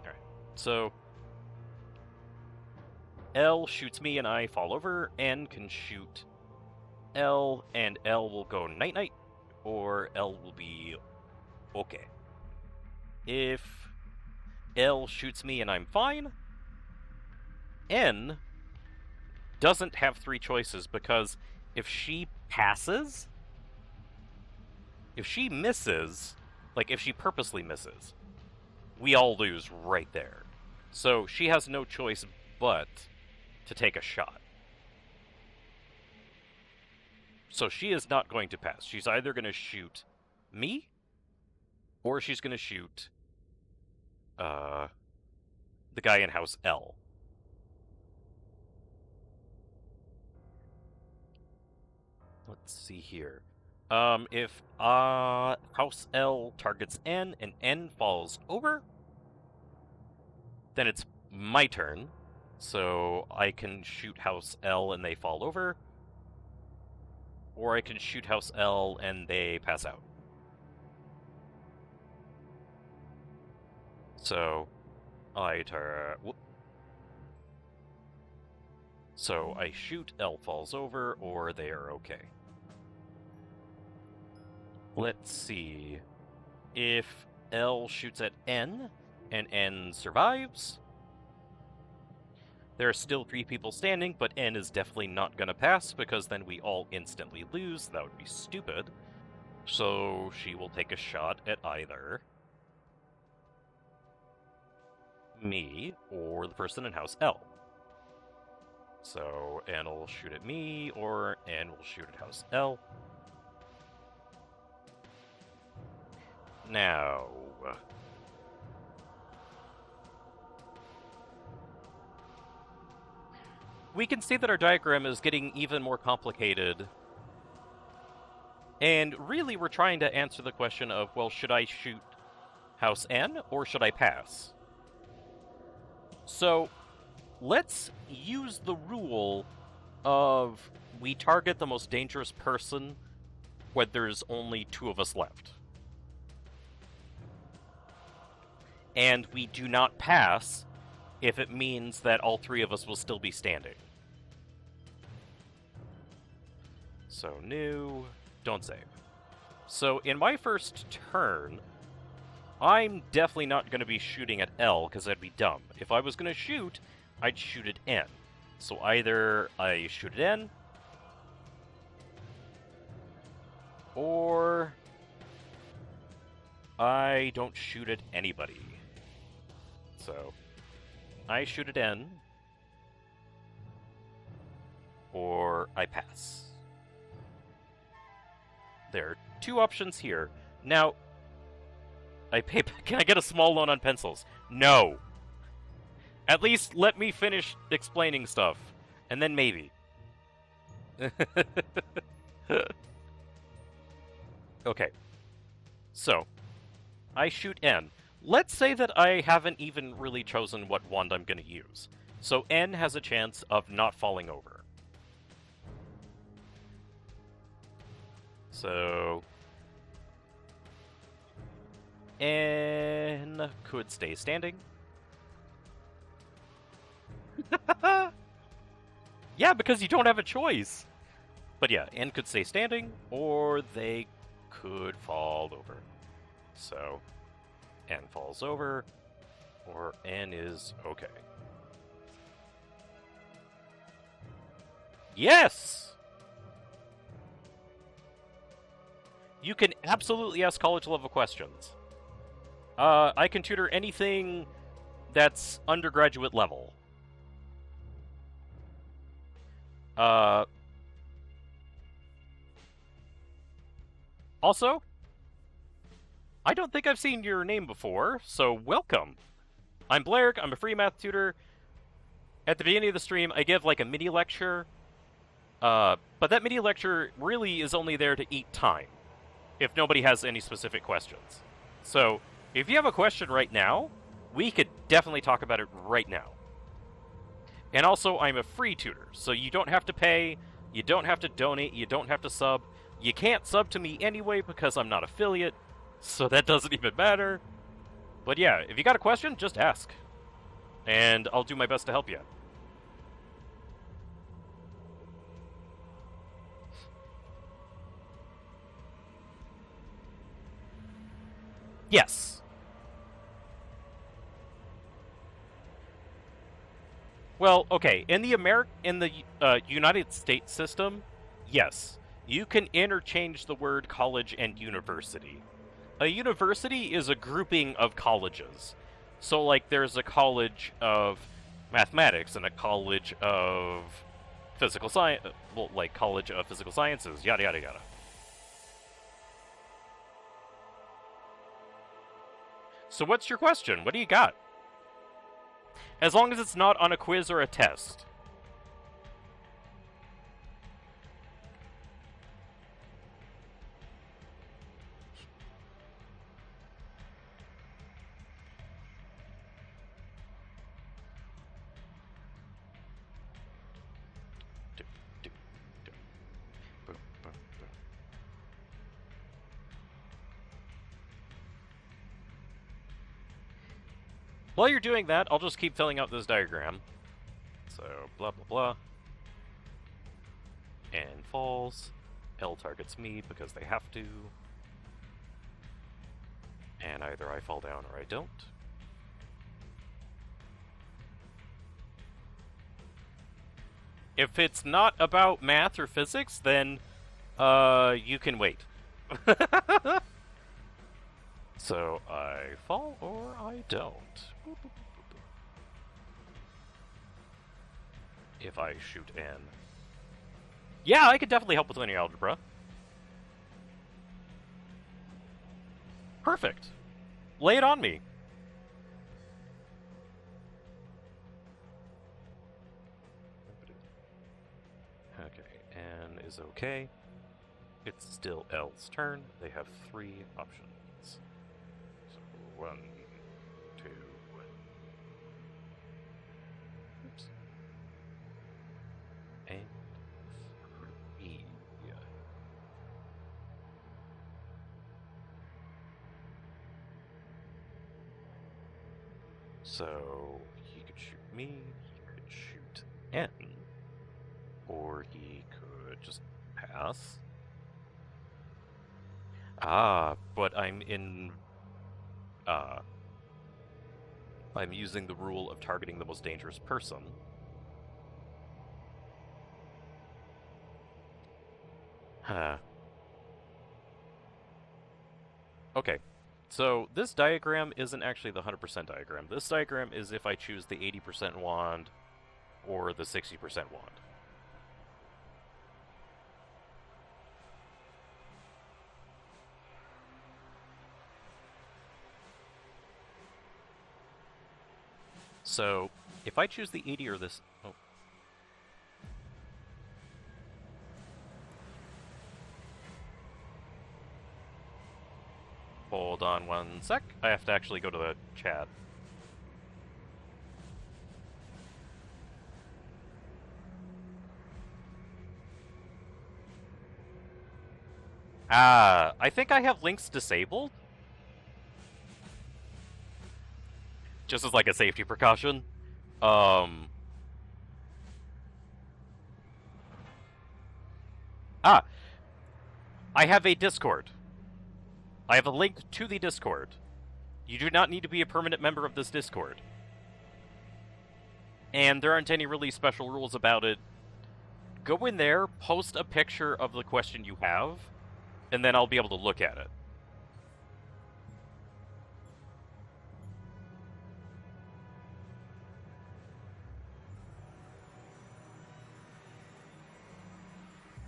Alright, so L shoots me and I fall over. N can shoot L, and L will go night-night, or L will be okay. If L shoots me and I'm fine, N doesn't have three choices, because if she passes, if she misses, like if she purposely misses, we all lose right there. So she has no choice but to take a shot. So she is not going to pass. She's either going to shoot me, or she's going to shoot the guy in house L. Let's see here. If house L targets N and N falls over, then it's my turn. So I can shoot house L and they fall over, or I can shoot house L and they pass out. So I shoot, L falls over, or they are okay. Let's see. If L shoots at N and N survives, there are still 3 people standing, but N is definitely not going to pass, because then we all instantly lose. That would be stupid. So she will take a shot at either me or the person in house L. So N will shoot at me, or N will shoot at house L. Now, we can see that our diagram is getting even more complicated. And really, we're trying to answer the question of, well, should I shoot house N, or should I pass? So, let's use the rule of we target the most dangerous person when there's only 2 of us left. And we do not pass if it means that all 3 of us will still be standing. So new, don't save. So in my first turn, I'm definitely not going to be shooting at L, because that'd be dumb. If I was going to shoot, I'd shoot at N. So either I shoot at N, or I don't shoot at anybody. So I shoot at N, or I pass. There are 2 options here. Now, can I get a small loan on pencils? No. At least let me finish explaining stuff, and then maybe. Okay. So, I shoot N. Let's say that I haven't even really chosen what wand I'm going to use. So N has a chance of not falling over. So N could stay standing. Yeah, because you don't have a choice. But yeah, N could stay standing, or they could fall over. So N falls over, or N is okay. Yes! You can absolutely ask college-level questions. I can tutor anything that's undergraduate level. Also, I don't think I've seen your name before, so welcome. I'm Blair, I'm a free math tutor. At the beginning of the stream, I give like a mini lecture, but that mini lecture really is only there to eat time, if nobody has any specific questions. So, if you have a question right now, we could definitely talk about it right now. And also, I'm a free tutor, so you don't have to pay, you don't have to donate, you don't have to sub. You can't sub to me anyway because I'm not affiliate, so that doesn't even matter. But yeah, if you got a question, just ask. And I'll do my best to help you. Yes. Well, okay. In the United States system, yes, you can interchange the word college and university. A university is a grouping of colleges. So, like, there's a college of mathematics and a college of physical science, well, like college of physical sciences, yada yada yada. So, what's your question? What do you got? As long as it's not on a quiz or a test. While you're doing that, I'll just keep filling out this diagram. So, blah blah blah. And falls. L targets me because they have to. And either I fall down or I don't. If it's not about math or physics, then you can wait. So I fall or I don't. If I shoot in. Yeah, I could definitely help with linear algebra. Perfect. Lay it on me. Okay, N is okay. It's still L's turn. They have 3 options. So 1, 2. Oops. And 3. So he could shoot me, he could shoot N, or he could just pass. But I'm using the rule of targeting the most dangerous person. Okay, so this diagram isn't actually the 100% diagram. This diagram is if I choose the 80% wand or the 60% wand. So, if I choose the 80 or this... Oh. Hold on one sec. I have to actually go to the chat. I think I have links disabled. Just as like a safety precaution. I have a Discord. I have a link to the Discord. You do not need to be a permanent member of this Discord. And there aren't any really special rules about it. Go in there, post a picture of the question you have, and then I'll be able to look at it.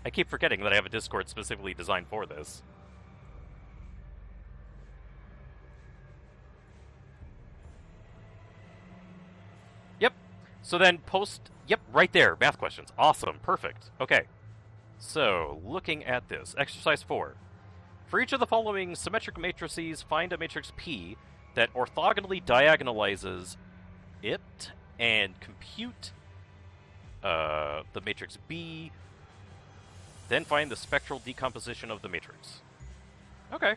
I keep forgetting that I have a Discord specifically designed for this. Yep. So then post... Yep, right there. Math questions. Awesome. Perfect. Okay. So, looking at this. Exercise 4. For each of the following symmetric matrices, find a matrix P that orthogonally diagonalizes it and compute the matrix B Then find the spectral decomposition of the matrix. Okay.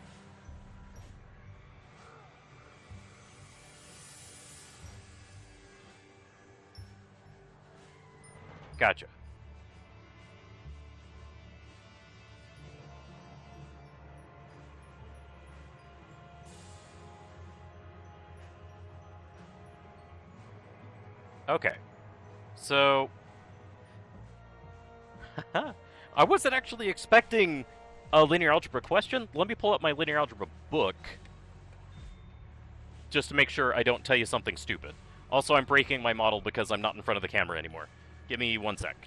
Gotcha. Okay. So... I wasn't actually expecting a linear algebra question. Let me pull up my linear algebra book just to make sure I don't tell you something stupid. Also, I'm breaking my model because I'm not in front of the camera anymore. Give me 1 sec.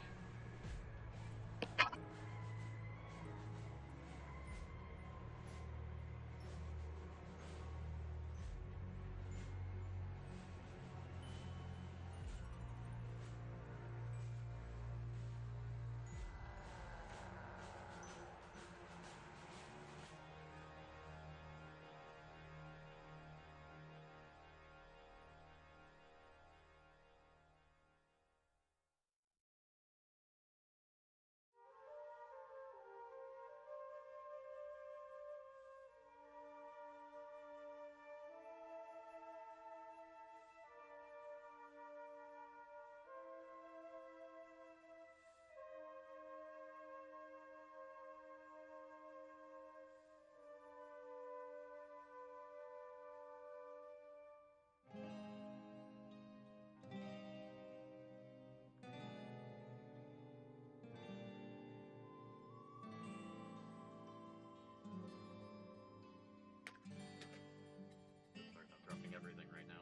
I'm dropping everything right now.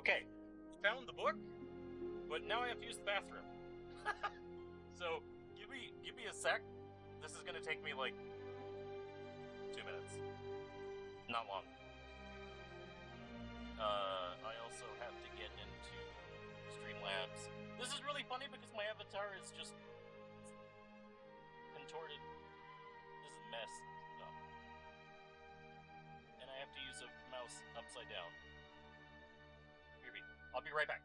Okay, found the book, but now I have to use the bathroom. So give me a sec. This is gonna take me like 2 minutes. Not long. I also have to get into Streamlabs. This is really funny because my avatar is just contorted. This is a mess. Stuff. And I have to use a mouse upside down. I'll be right back.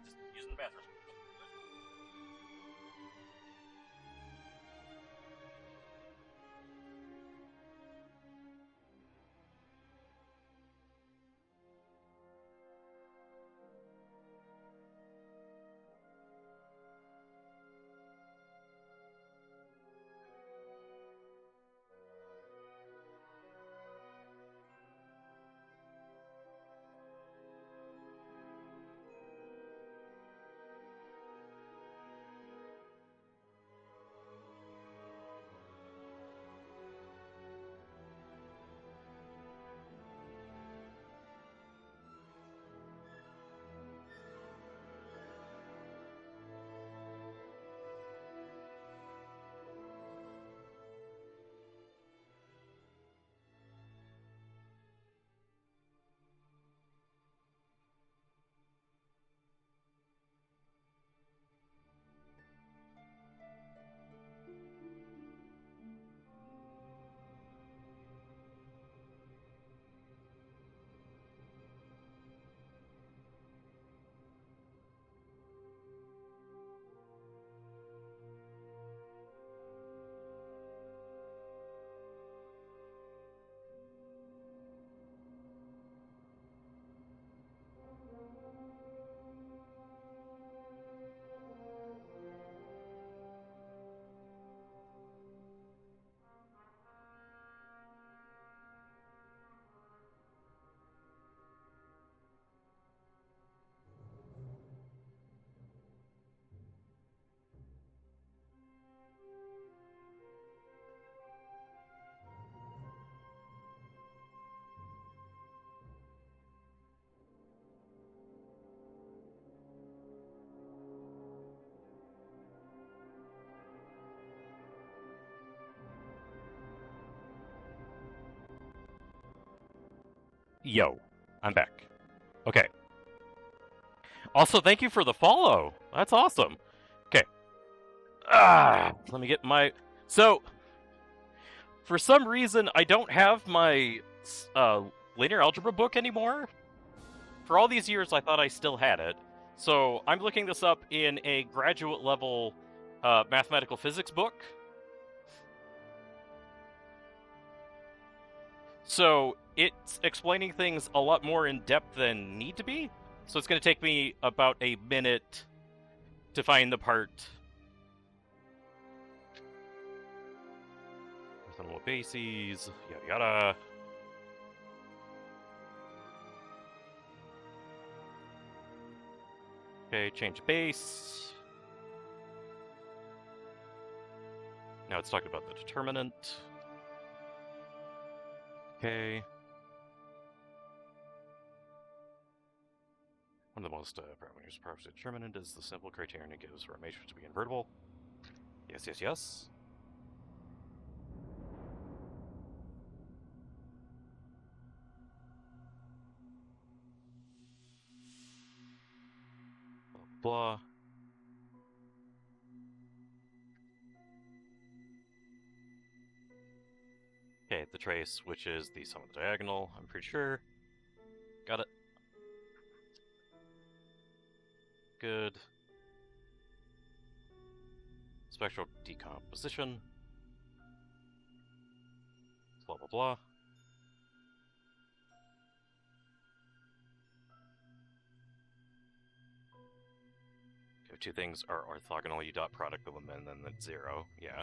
Just using the bathroom. Yo, I'm back. Okay. Also, thank you for the follow. That's awesome. Okay. Let me get my... So, for some reason, I don't have my linear algebra book anymore. For all these years, I thought I still had it. So, I'm looking this up in a graduate level mathematical physics book. So, it's explaining things a lot more in depth than need to be. So, it's going to take me about a minute to find the part. Orthogonal bases, yada yada. Okay, change base. Now it's talking about the determinant. Okay. One of the most properties of the determinant is the simple criterion it gives for a matrix to be invertible. Yes, yes, yes. Blah. Okay, the trace, which is the sum of the diagonal, I'm pretty sure. Got it. Good. Spectral decomposition. Blah, blah, blah. If two things are orthogonal, you dot product them and then it's 0. Yeah.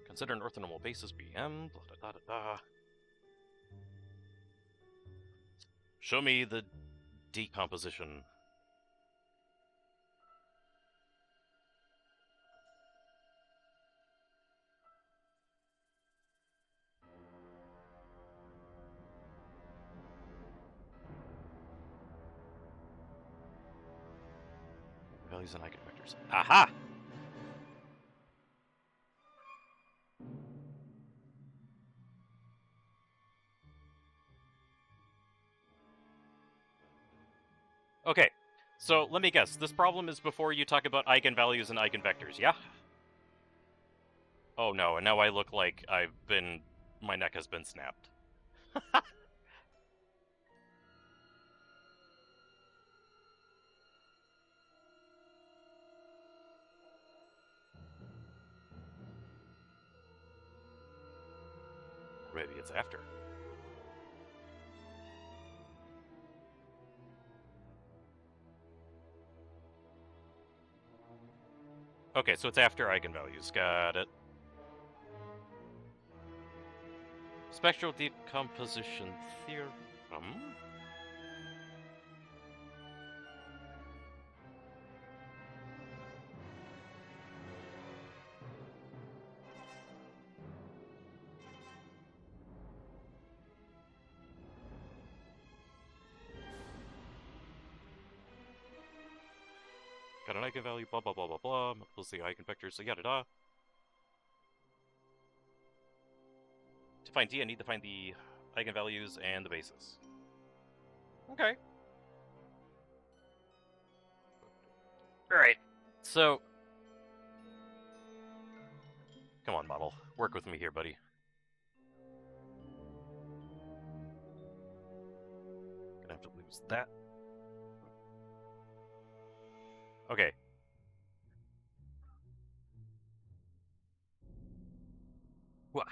Consider an orthonormal basis BM. Blah, da, da, da, da. Show me the decomposition. Values and eigenvectors. Aha! Okay, so let me guess. This problem is before you talk about eigenvalues and eigenvectors, yeah? Oh no, and now I look like my neck has been snapped. Maybe it's after. Okay, so it's after eigenvalues. Got it. Spectral decomposition theorem. Got an eigenvalue, blah blah blah blah blah, multiples the eigenvectors, so yada da. To find D, I need to find the eigenvalues and the basis. Okay. Alright, so... Come on, model. Work with me here, buddy. Gonna have to lose that. Okay. Wah.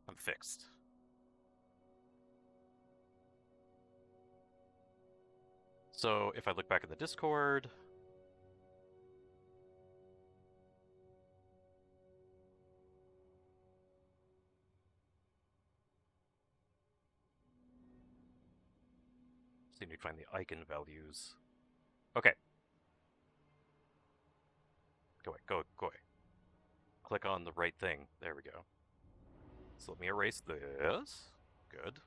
I'm fixed. So, if I look back at the Discord... So you need to find the eigenvalues. Okay. Go away, go away. Click on the right thing. There we go. So let me erase this. Good.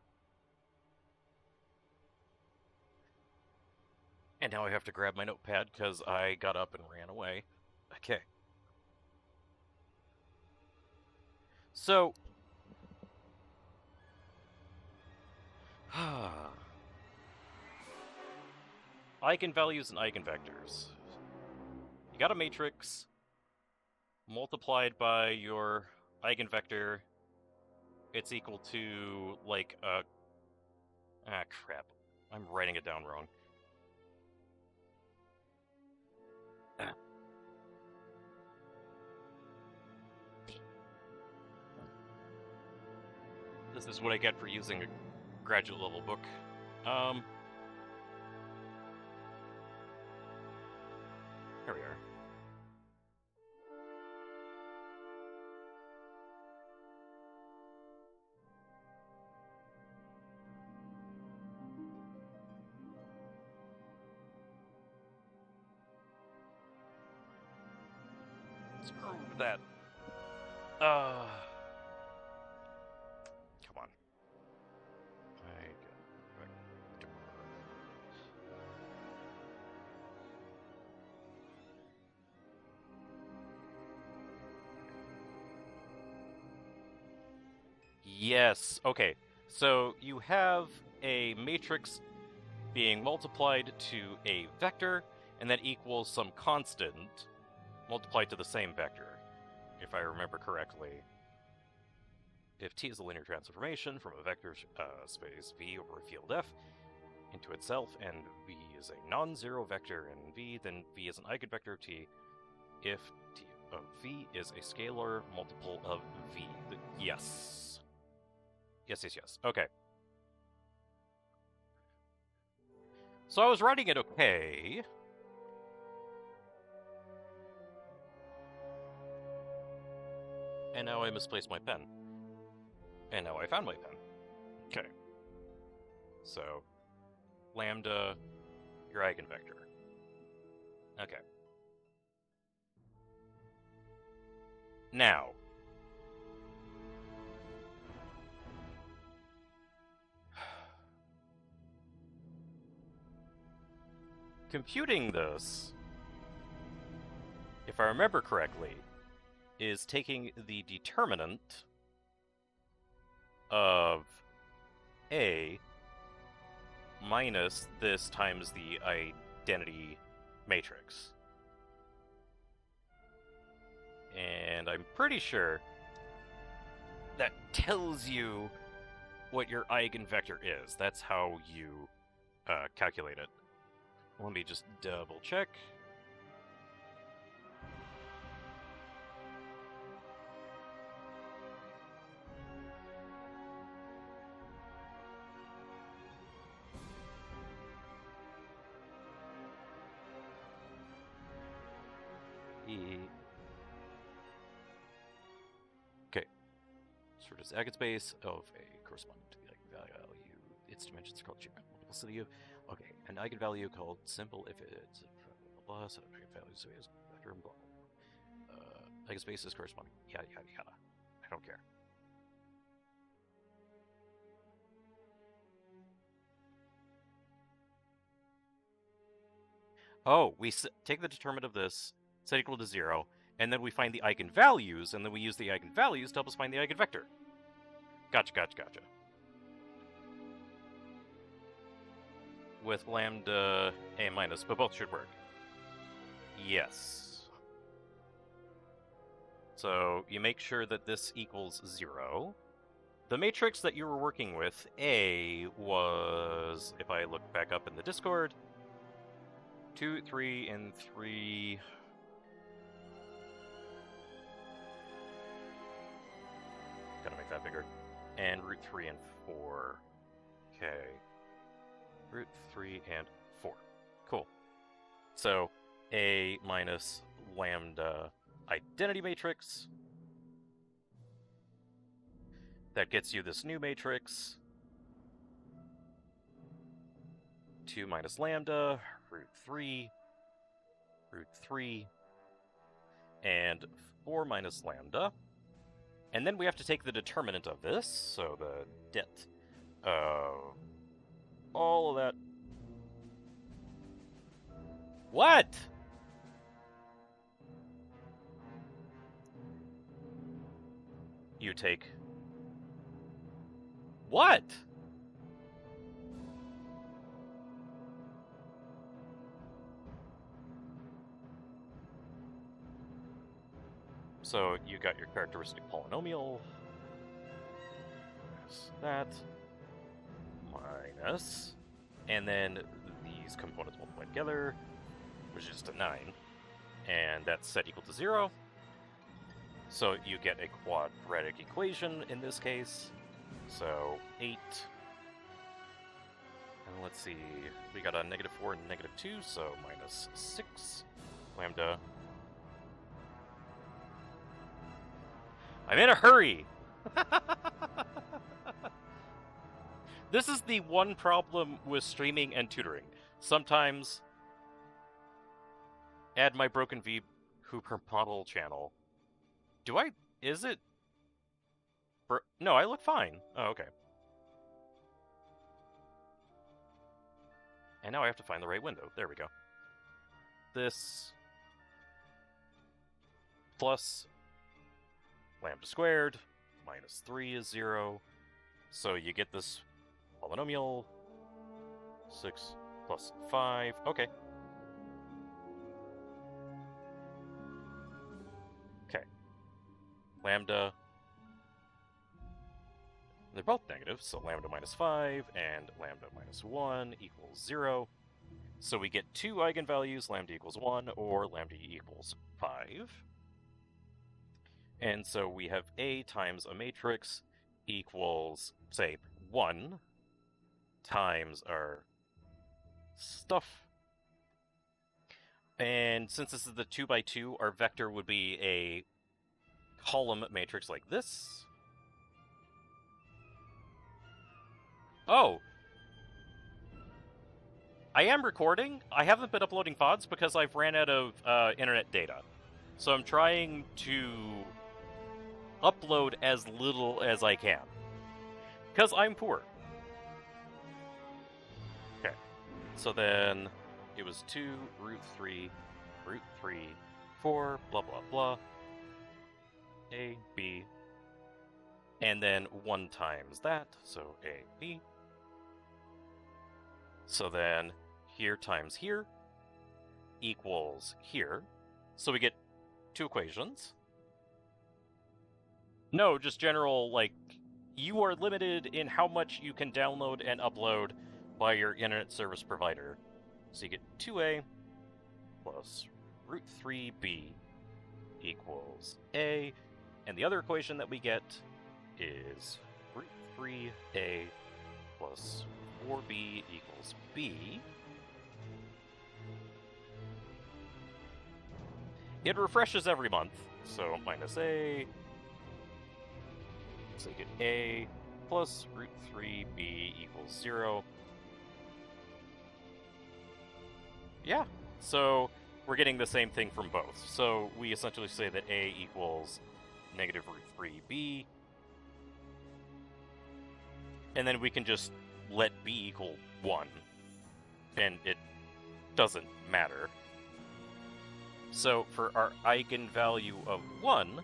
And now I have to grab my notepad because I got up and ran away. Okay. So, eigenvalues and eigenvectors. You got a matrix multiplied by your eigenvector. It's equal to, like, crap. I'm writing it down wrong. This is what I get for using a graduate level book. Here we are. Screw that. Come on. Yes. Okay. So you have a matrix being multiplied to a vector, and that equals some constant multiplied to the same vector, if I remember correctly. If T is a linear transformation from a vector space V over a field F into itself, and V is a non-zero vector in V, then V is an eigenvector of T. If T of V is a scalar multiple of V. Yes. Yes. Okay. So I was writing it okay. And now I misplaced my pen. And now I found my pen. Okay. So, lambda, your eigenvector. Okay. Now, computing this, if I remember correctly, is taking the determinant of A minus this times the identity matrix. And I'm pretty sure that tells you what your eigenvector is. That's how you calculate it. Let me just double check. Okay. Sort of eigenspace of a corresponding to the eigenvalue. Its dimensions are called geometric multiplicity of. Okay, an eigenvalue called simple if it's blah blah set of eigenvalues so is vector and blah blah. Eigenspace is corresponding. Yada yada yada. I don't care. Oh, we take the determinant of this, set equal to 0, and then we find the eigenvalues, and then we use the eigenvalues to help us find the eigenvector. Gotcha. With lambda a minus, but both should work. Yes. So you make sure that this equals 0. The matrix that you were working with, A, was, if I look back up in the Discord, 2, 3, and 3. Gotta make that bigger. And root 3 and 4. Okay. Root 3 and 4. Cool. So, A minus lambda identity matrix. That gets you this new matrix. 2 minus lambda, root 3, and 4 minus lambda. And then we have to take the determinant of this, so the det of all of that. What? you take... What? So you got your characteristic polynomial. That. Minus. And then these components multiply together, which is just a 9. And that's set equal to 0. So you get a quadratic equation in this case. So 8. And let's see, we got a -4 and -2, so minus 6. Lambda. I'm in a hurry! This is the one problem with streaming and tutoring. Sometimes, add my broken V Hooper model channel. Is it? No, I look fine. Oh, okay. And now I have to find the right window. There we go. This plus lambda squared minus 3 is 0. So you get this polynomial. 6 plus 5. Okay. Okay. Lambda. They're both negative, so lambda minus 5 and lambda minus 1 equals 0. So we get 2 eigenvalues, lambda equals 1, or lambda equals 5. And so we have A times a matrix equals, say, 1 times our stuff. And since this is the 2 by 2, our vector would be a column matrix like this. Oh! I am recording. I haven't been uploading VODs because I've ran out of internet data. So I'm trying to upload as little as I can. Because I'm poor. Okay. So then it was 2 root 3, 4, blah, blah, blah. A, B. And then 1 times that, so A, B. So then here times here equals here. So we get 2 equations. No, just general, like, you are limited in how much you can download and upload by your internet service provider. So you get 2A plus root 3B equals A. And the other equation that we get is root 3A plus 4B equals B. It refreshes every month, so minus A. So you get A plus root 3B equals 0. Yeah, so we're getting the same thing from both. So we essentially say that A equals negative root 3B. And then we can just let B equal 1. And it doesn't matter. So for our eigenvalue of 1,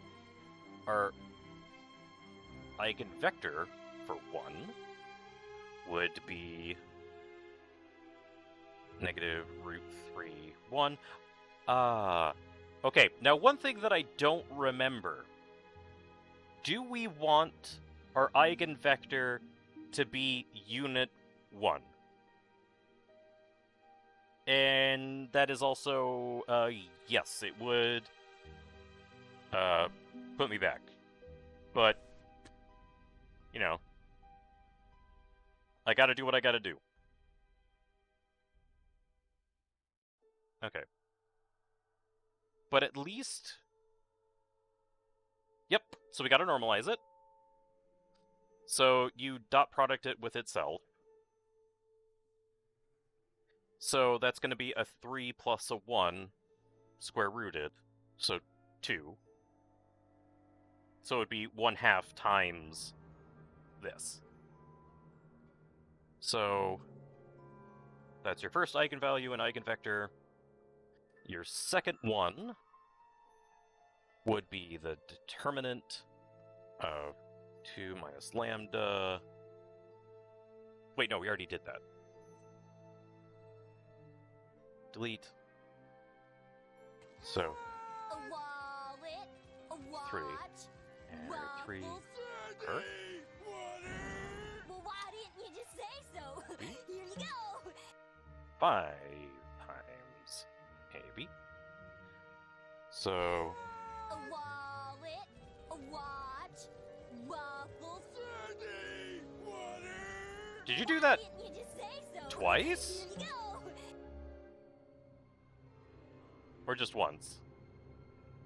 our eigenvector for 1 would be negative root 3, 1. Okay, now one thing that I don't remember. Do we want our eigenvector to be unit 1? And that is also, yes, it would put me back. But, you know, I gotta do what I gotta do. Okay. But at least... Yep, so we gotta normalize it. So you dot product it with itself. So that's going to be a 3 plus a 1 square rooted, so 2. So it would be 1/2 times this. So that's your first eigenvalue and eigenvector. Your second one would be the determinant 2 minus lambda. Wait, no, we already did that. Delete. So, 3 and 3. Her? Well, why didn't you just say so? Here you go. 5 times AB. So, A wallet, a watch, waffles, candy, water. did you do that Why didn't you just say so? twice? Here you go. Or just once?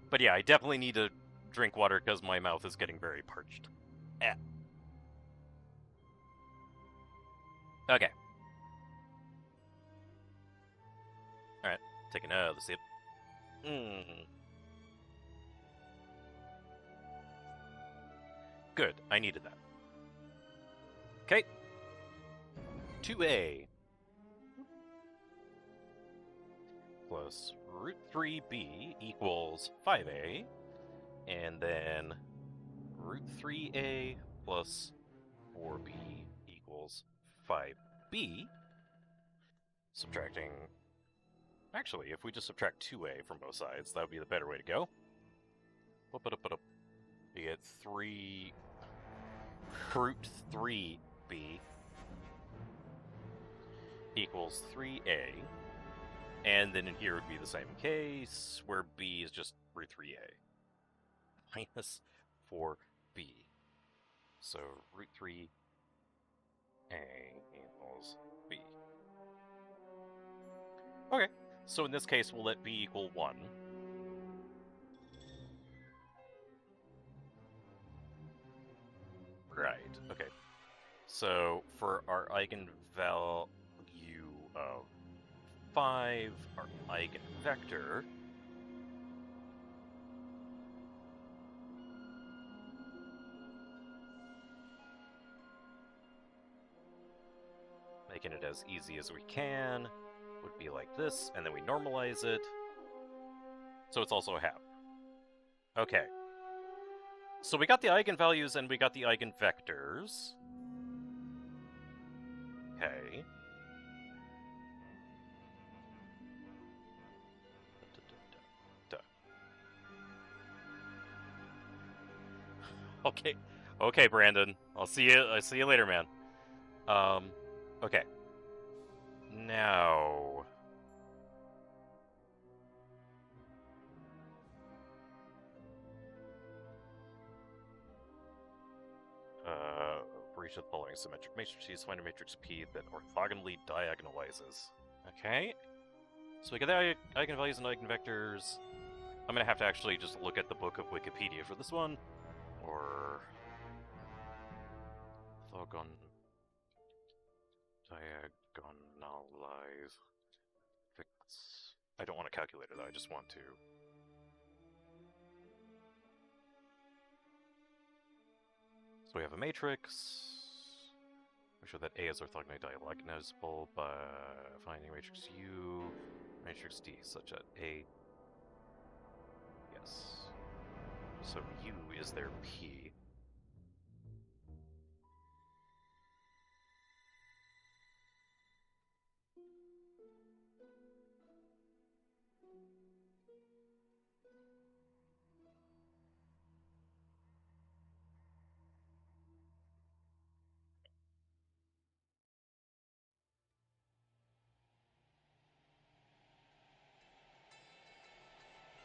But yeah, I definitely need to drink water because my mouth is getting very parched. Okay. Alright, take another sip. Good, I needed that. Okay. 2a plus root 3b equals 5a, and then root 3a plus 4b equals 5b. Subtracting... Actually, if we just subtract 2a from both sides, that would be the better way to go. You get 3... root 3b equals 3a. And then in here would be the same case, where b is just root 3a. Minus 4b. So root 3a equals b. Okay, so in this case, we'll let b equal 1. Right, okay. So for our eigenvalue of 5, our eigenvector, making it as easy as we can, would be like this, and then we normalize it, so it's also a half. Okay. So we got the eigenvalues and we got the eigenvectors. Okay. Okay. Okay, Brandon. I'll see you later, man. Okay. Now... for each of the following symmetric matrices, find a matrix P that orthogonally diagonalizes. Okay. So we got the eigenvalues and eigenvectors. I'm gonna have to actually just look at the book of Wikipedia for this one. Or... orthogon... diagonalize... fix... I don't want a calculator though, I just want to... So we have a matrix. We show that A is orthogonally diagonalizable by finding matrix U, matrix D, such that A... Yes. So U is their P.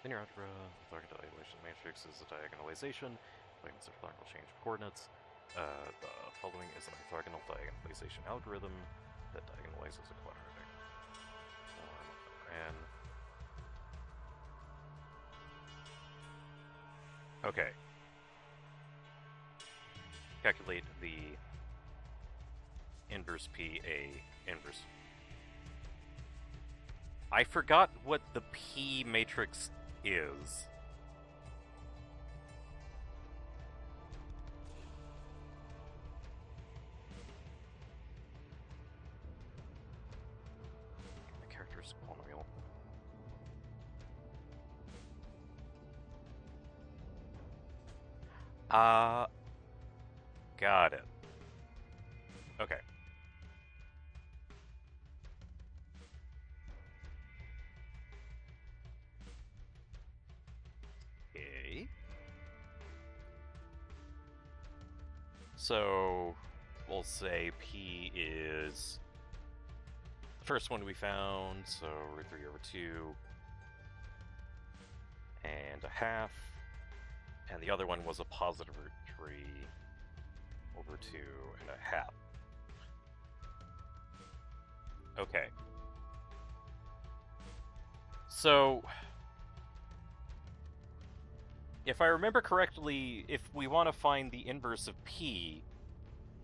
Linear algebra, orthogonal diagonalization matrix is a diagonalization. Elements of orthogonal change of coordinates. The following is an orthogonal diagonalization algorithm that diagonalizes a quadratic form. Okay. Calculate the inverse PA inverse. I forgot what the P matrix is. The character's polynomial. Got it. Okay. Okay. So we'll say P is the first one we found, so root 3 over 2 and a half. And the other one was a positive root 3 over 2 and a half. Okay. So, if I remember correctly, if we want to find the inverse of P,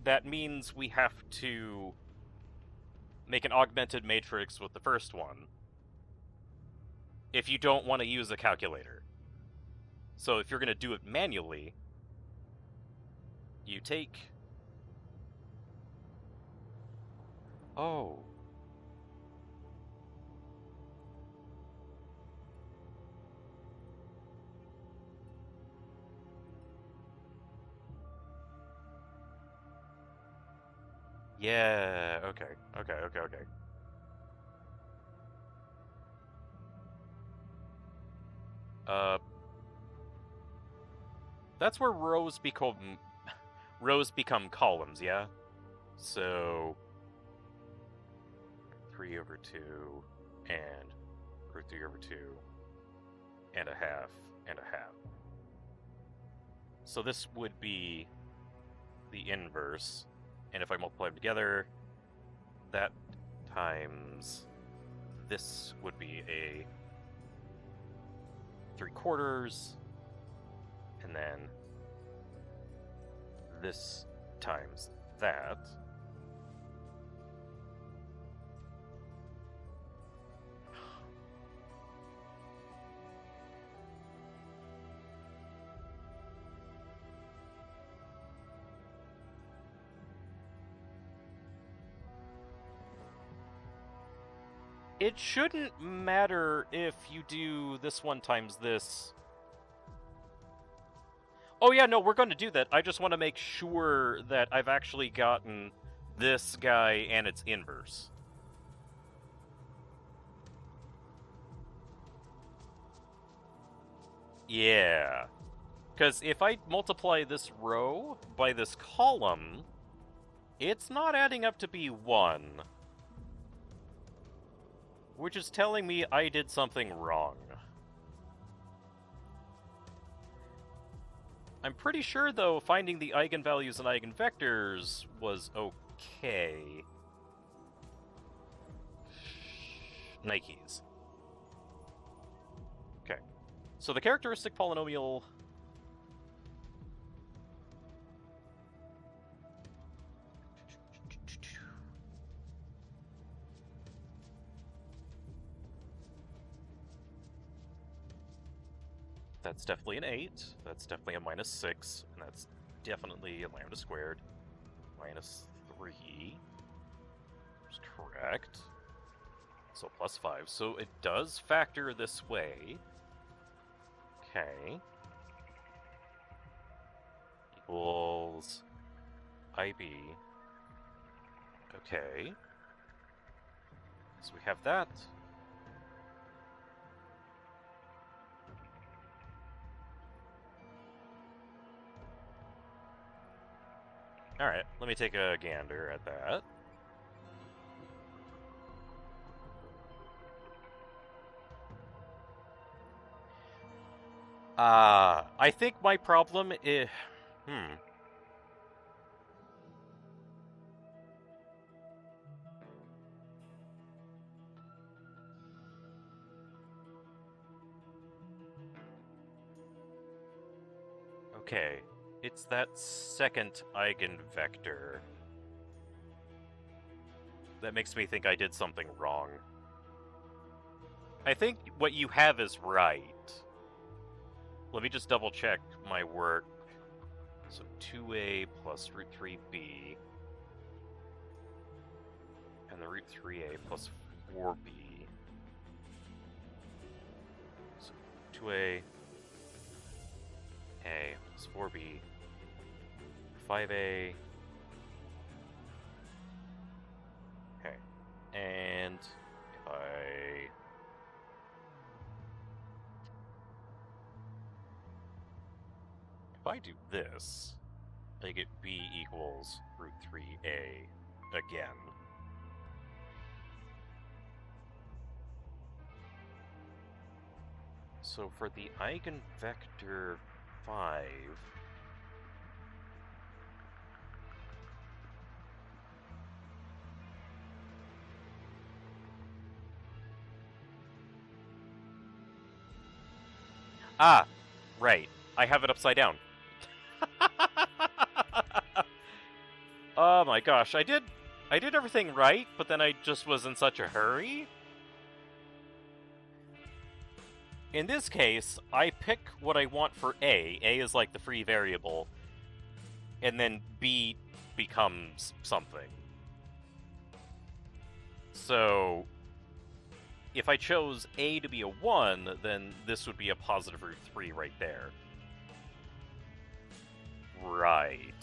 that means we have to make an augmented matrix with the first one if you don't want to use a calculator. So if you're going to do it manually, you take... Oh. Yeah, okay. That's where rows become columns, yeah? So 3 over 2 and root 3 over 2 and a half and a half. So this would be the inverse, and if I multiply them together, that times this would be a 3/4, and then this times that. It shouldn't matter if you do this one times this. Oh yeah, no, we're going to do that. I just want to make sure that I've actually gotten this guy and its inverse. Yeah. Because if I multiply this row by this column, it's not adding up to be 1. Which is telling me I did something wrong. I'm pretty sure, though, finding the eigenvalues and eigenvectors was okay. Nikes. Okay. So the characteristic polynomial... That's definitely an 8, that's definitely a -6, and that's definitely a lambda squared. -3 is correct. So +5. So it does factor this way. Okay. Equals IB. Okay. So we have that. Alright, let me take a gander at that. I think my problem is... Okay, it's that second eigenvector that makes me think I did something wrong. I think what you have is right. Let me just double check my work. So 2a plus root 3b, and the root 3a plus 4b. So 2a, a plus 4b, 5a. Okay. And if I do this, I get b equals root 3a again. So for the eigenvector 5, ah, right. I have it upside down. Oh my gosh, I did everything right, but then I just was in such a hurry. In this case, I pick what I want for A. A is like the free variable, and then B becomes something. So if I chose A to be a 1, then this would be a positive root 3 right there. Right.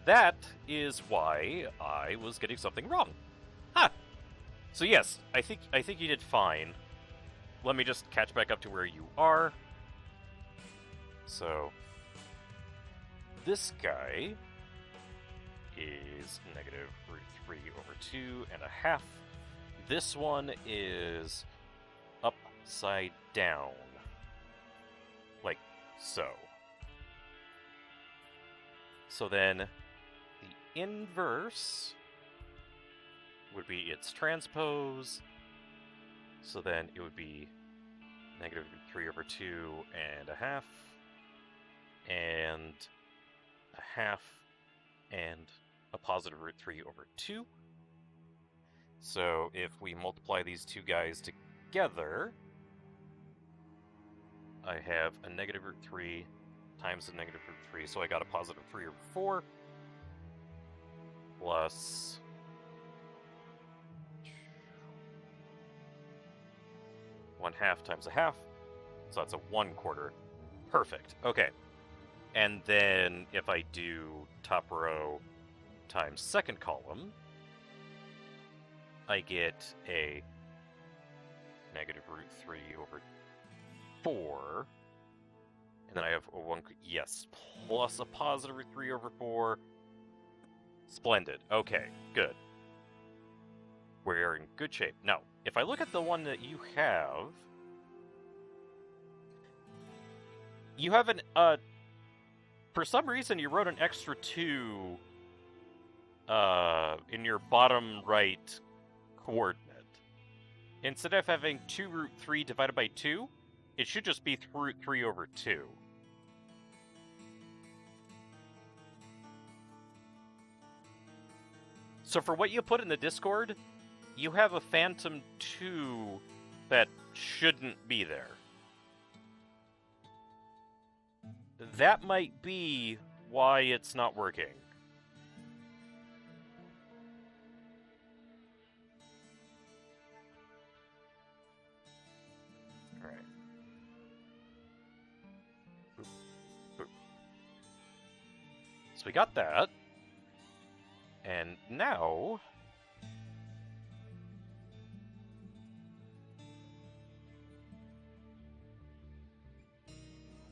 That is why I was getting something wrong. Huh. So yes, I think you did fine. Let me just catch back up to where you are. So this guy is negative root 3 over 2.5. This one is upside down. Like so. So then the inverse would be its transpose. So then it would be negative 3 over 2.5 and a half and a positive root 3 over 2. So if we multiply these two guys together, I have a negative root 3 times a negative root 3, so I got a positive 3 over 4 plus 1/2 times a half, so that's a 1/4. Perfect. Okay. And then if I do top row times second column, I get a negative root 3 over 4. And then I have a 1, yes, plus a positive root 3 over 4. Splendid. Okay, good. We're in good shape. Now, if I look at the one that you have an, for some reason you wrote an extra 2, in your bottom right coordinate. Instead of having 2 root 3 divided by 2, it should just be root 3 over 2. So for what you put in the Discord, you have a phantom 2 that shouldn't be there. That might be why it's not working. Alright. Boop, boop. So we got that. And now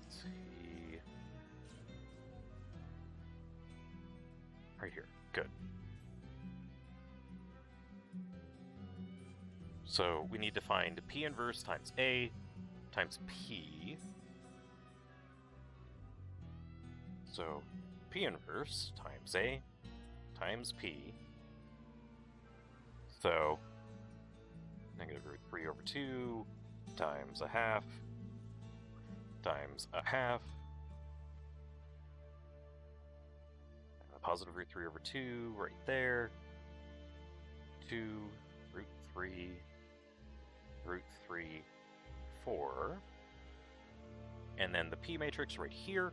let's see. Right here. Good. So we need to find P inverse times A times P. So P inverse times A times P. So negative root 3 over 2 times a half times a half. And a positive root 3 over 2 right there. 2 root 3 root 3 4. And then the P matrix right here.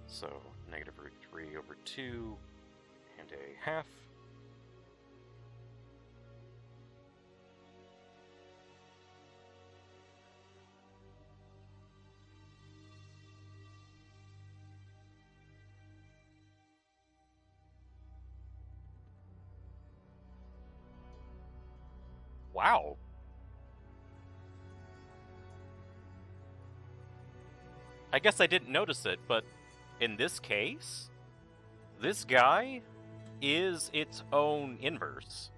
So negative root 3 over 2 and a half. Wow. I guess I didn't notice it, but in this case, this guy is its own inverse.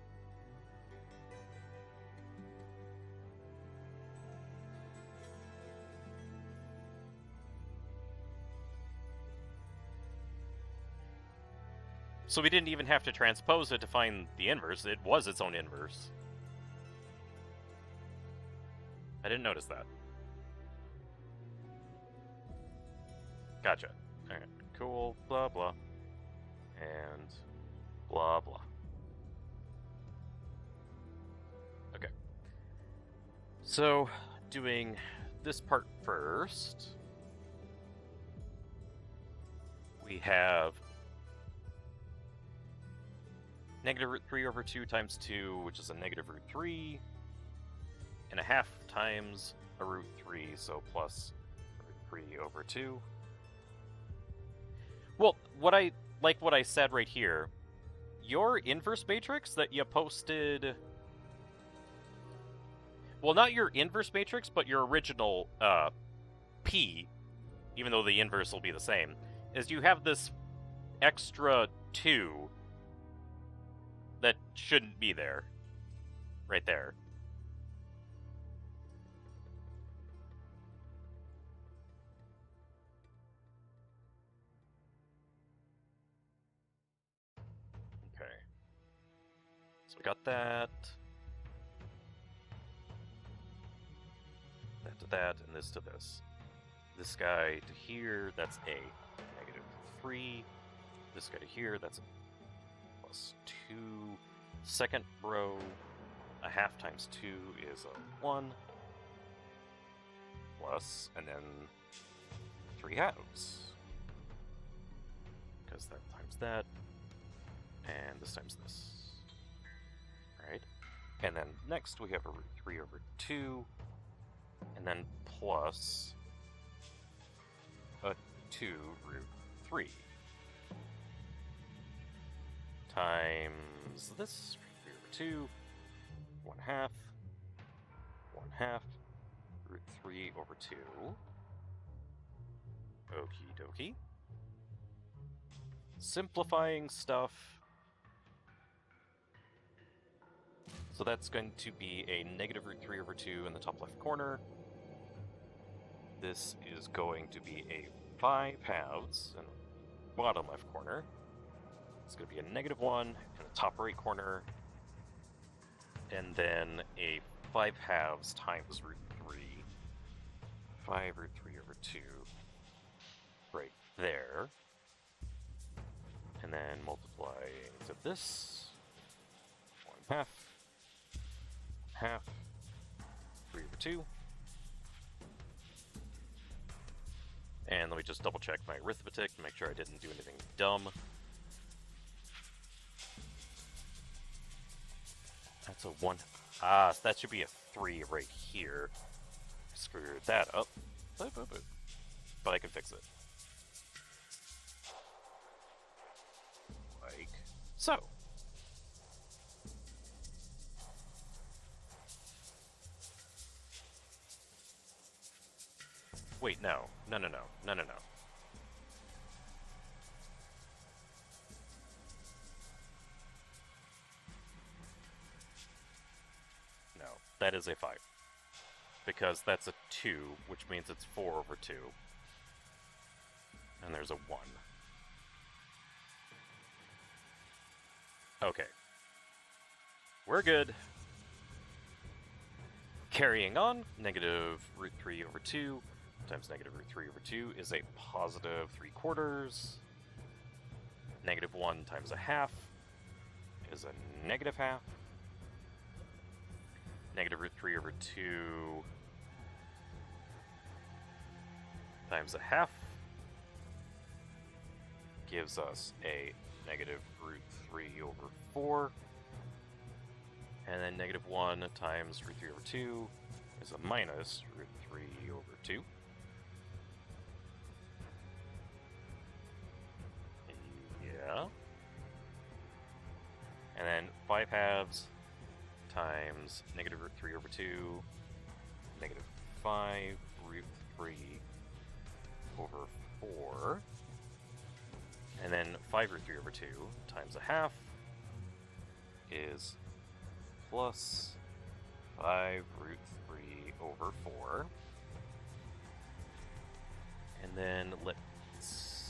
So we didn't even have to transpose it to find the inverse. It was its own inverse. I didn't notice that. Gotcha. Alright, cool, blah, blah. And blah, blah. Okay. So, doing this part first, we have negative root 3 over 2 times 2, which is a negative root 3, and a half times a root 3, so plus root 3 over 2. Well, what I said right here, your inverse matrix that you posted... Well, not your inverse matrix, but your original P, even though the inverse will be the same, is you have this extra 2 that shouldn't be there. Right there. Okay. So we got that. That to that, and this to this. This guy to here, that's a negative 3. This guy to here, that's a plus 2. Second row, a half times 2 is a 1. Plus, and then 3 halves. Because that times that, and this times this. Right? And then next we have a root 3 over 2, and then plus a 2 root 3 times this, 3 over 2, 1 half, root 3 over 2. Okie dokie. Simplifying stuff. So that's going to be a negative root 3 over 2 in the top left corner. This is going to be a 5 halves in the bottom left corner. It's going to be a negative 1 in the top right corner. And then a 5 halves times root 3. 5 root 3 over 2. Right there. And then multiplying to this. 1 half. Half. 3 over 2. And let me just double check my arithmetic to make sure I didn't do anything dumb. That's a 1. Ah, so that should be a 3 right here. Screwed that up. But I can fix it. Like so. Wait, no. No. No. No, that is a 5. Because that's a 2, which means it's 4 over 2. And there's a 1. Okay. We're good. Carrying on, negative root 3 over 2 times negative root 3 over 2 is a positive 3/4. Negative 1 times a half is a negative half. Negative root 3 over 2 times a half gives us a negative root 3 over 4. And then negative 1 times root 3 over 2 is a minus root 3 over 2. Yeah. And then 5 halves times negative root 3 over 2, negative 5 root 3 over 4, and then 5 root 3 over 2 times a half is plus 5 root 3 over 4. And then let's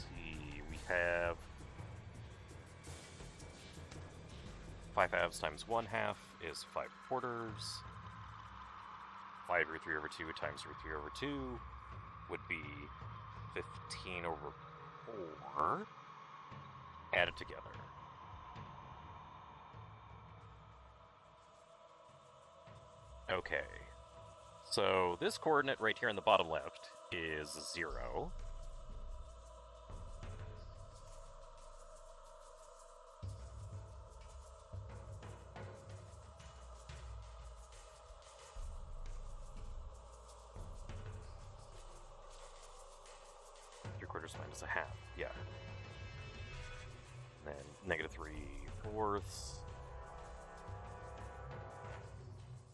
see, we have 5 halves times 1 half is 5 quarters. 5 root 3 over 2 times root 3 over 2 would be 15 over 4 added together. Okay, so this coordinate right here in the bottom left is 0. Minus a half, yeah. And then negative 3/4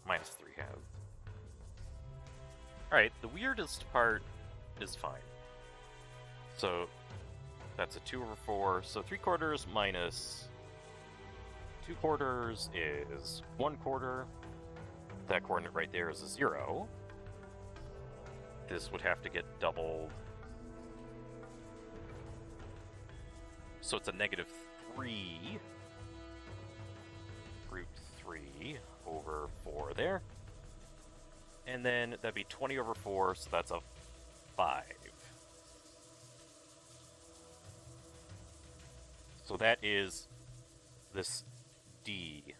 minus 3 halves. Alright, the weirdest part is fine. So that's a 2 over 4. So 3/4 minus 2/4 is 1/4. That coordinate right there is a 0. This would have to get doubled. So it's a negative 3 root 3 over 4 there. And then that'd be 20 over 4, so that's a 5. So that is this D.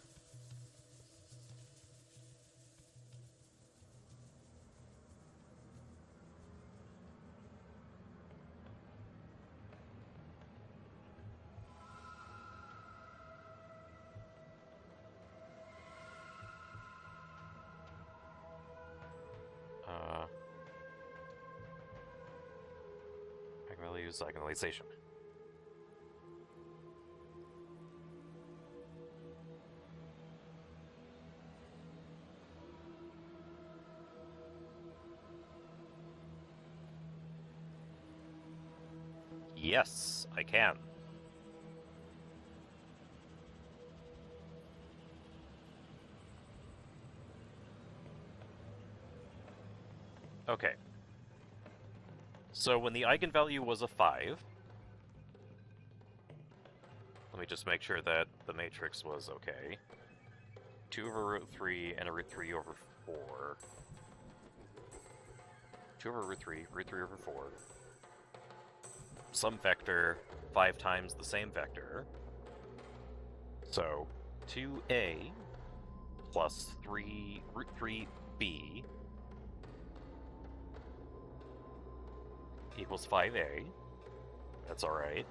Eigenvalues, diagonalization. Yes, I can. Okay. So when the eigenvalue was a 5, let me just make sure that the matrix was okay. 2 over root 3 and a root 3 over 4. 2 over root 3 over 4. Some vector 5 times the same vector. So 2a plus 3 root 3b equals 5a. That's alright.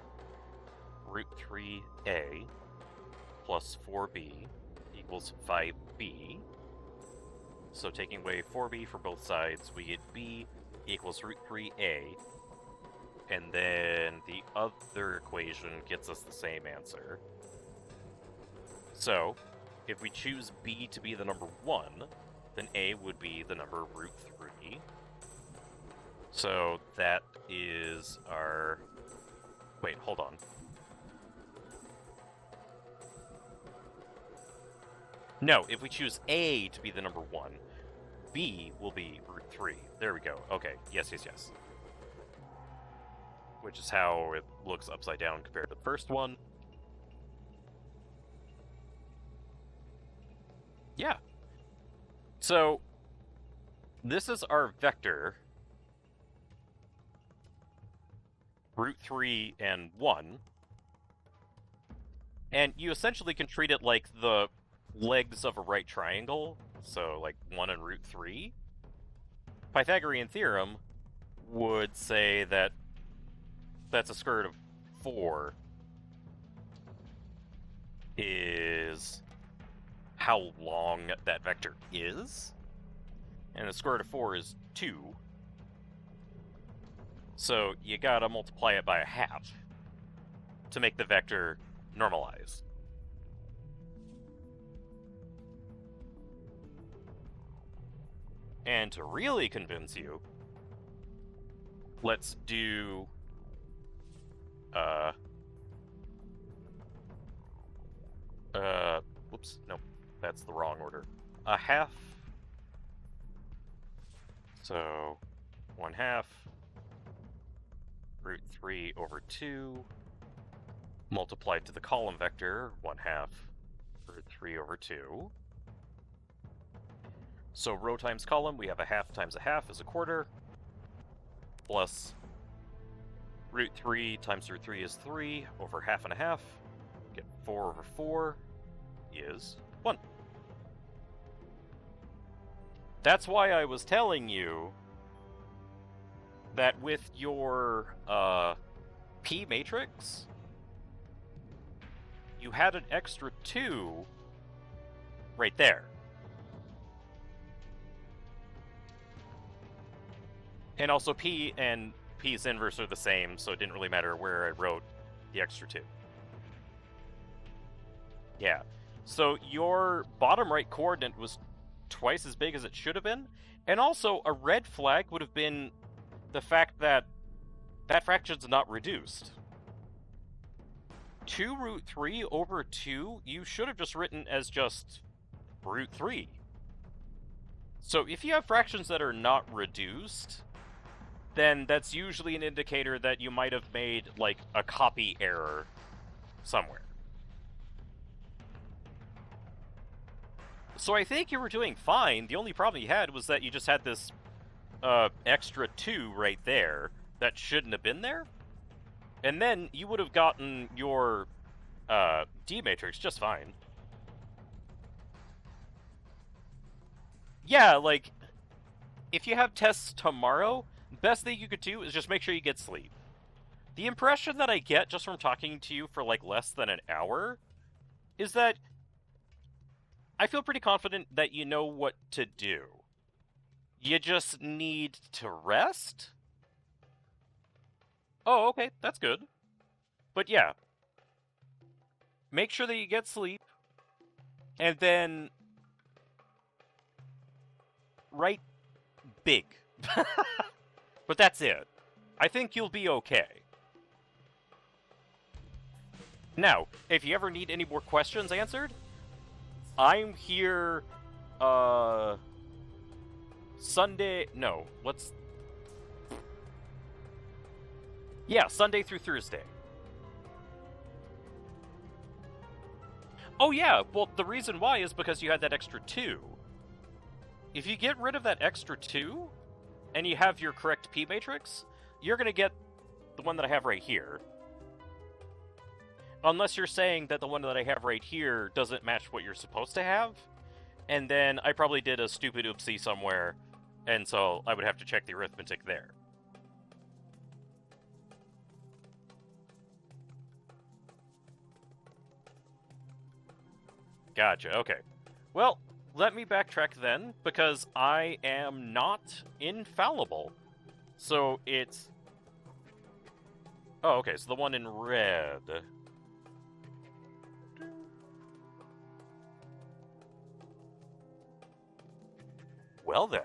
Root 3a plus 4b equals 5b. So taking away 4b from both sides, we get b equals root 3a. And then the other equation gets us the same answer. So, if we choose b to be the number 1, then a would be the number root 3. So that is our... Wait, hold on. No, if we choose a to be the number 1, b will be root 3. There we go. Okay, yes. Which is how it looks upside down compared to the first one. Yeah. So, this is our vector, root 3 and 1, and you essentially can treat it like the legs of a right triangle, so like 1 and root 3. Pythagorean theorem would say that that's a square root of 4 is how long that vector is, and the square root of 4 is 2. So you gotta multiply it by a half to make the vector normalize. And to really convince you, let's do... whoops, no, that's the wrong order. A half. So, 1/2 root 3 over 2 multiplied to the column vector, 1/2 root 3 over 2. So row times column, we have a half times a half is a quarter, plus root 3 times root 3 is 3 over half and a half. Get 4 over 4 is 1. That's why I was telling you that with your P matrix, you had an extra 2 right there. And also P and P's inverse are the same, so it didn't really matter where I wrote the extra 2. Yeah. So your bottom right coordinate was twice as big as it should have been, and also a red flag would have been the fact that that fraction's not reduced. 2 root 3 over 2, you should have just written as just root 3. So if you have fractions that are not reduced, then that's usually an indicator that you might have made, like, a copy error somewhere. So I think you were doing fine. The only problem you had was that you just had this extra 2 right there that shouldn't have been there. And then you would have gotten your D matrix just fine. Yeah, like, if you have tests tomorrow, the best thing you could do is just make sure you get sleep. The impression that I get just from talking to you for, like, less than an hour is that I feel pretty confident that you know what to do. You just need to rest? Oh, okay, that's good. But yeah, make sure that you get sleep, and then write big. But that's it. I think you'll be okay. Now, if you ever need any more questions answered, I'm here, Sunday, no, Sunday through Thursday. Oh yeah, well, the reason why is because you had that extra 2. If you get rid of that extra 2, and you have your correct P matrix, you're gonna get the one that I have right here. Unless you're saying that the one that I have right here doesn't match what you're supposed to have, and then I probably did a stupid oopsie somewhere, and so I would have to check the arithmetic there. Gotcha, okay. Well, let me backtrack then, because I am not infallible. So it's... Oh, okay, so the one in red... Well then.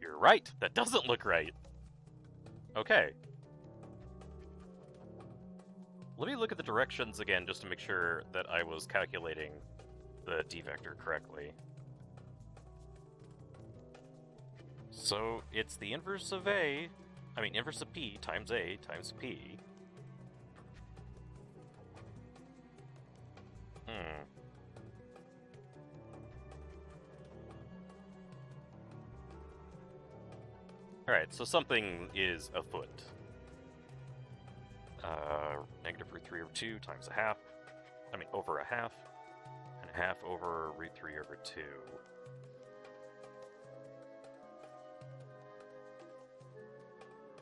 You're right. That doesn't look right. Okay. Let me look at the directions again just to make sure that I was calculating the D vector correctly. So it's the inverse of inverse of P times A times P. Alright, so something is afoot. Negative root 3 over 2 times a half. Over a half. And a half over root 3 over 2.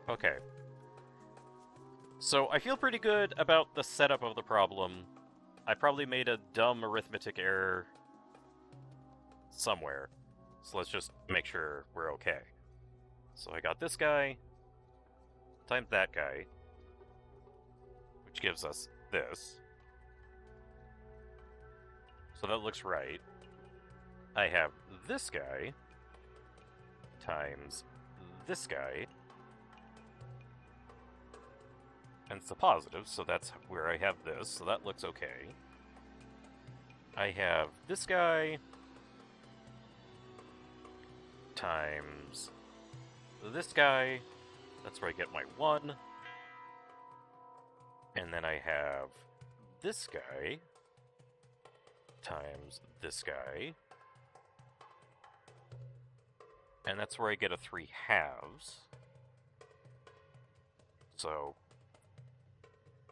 Okay. So I feel pretty good about the setup of the problem. I probably made a dumb arithmetic error somewhere. So let's just make sure we're okay. So I got this guy. times that guy, which gives us this. So that looks right. I have this guy times this guy. And it's a positive, so that's where I have this, so that looks okay. I have this guy times this guy. That's where I get my 1. And then I have this guy times this guy. And that's where I get a 3/2. So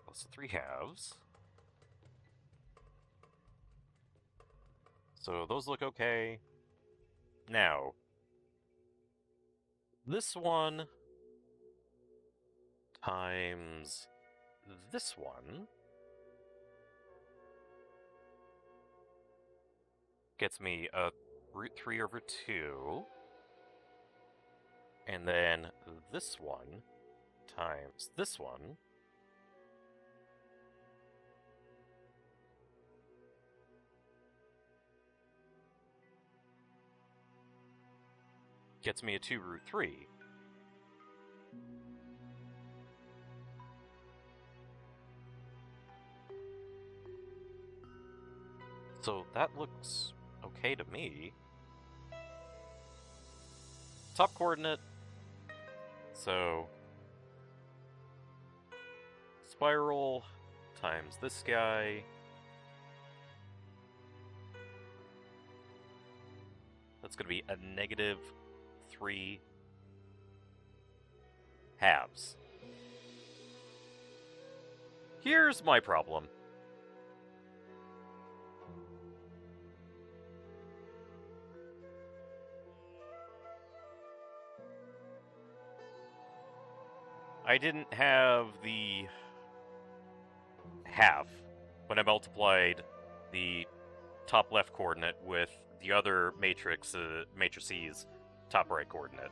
that's the 3/2. So those look okay. Now, this one times this one gets me a √3/2. And then this one times this one gets me a 2√3. So that looks okay to me. Top coordinate. So spiral times this guy. That's going to be a -3/2. Here's my problem. I didn't have the half when I multiplied the top left coordinate with the other matrices top right coordinate.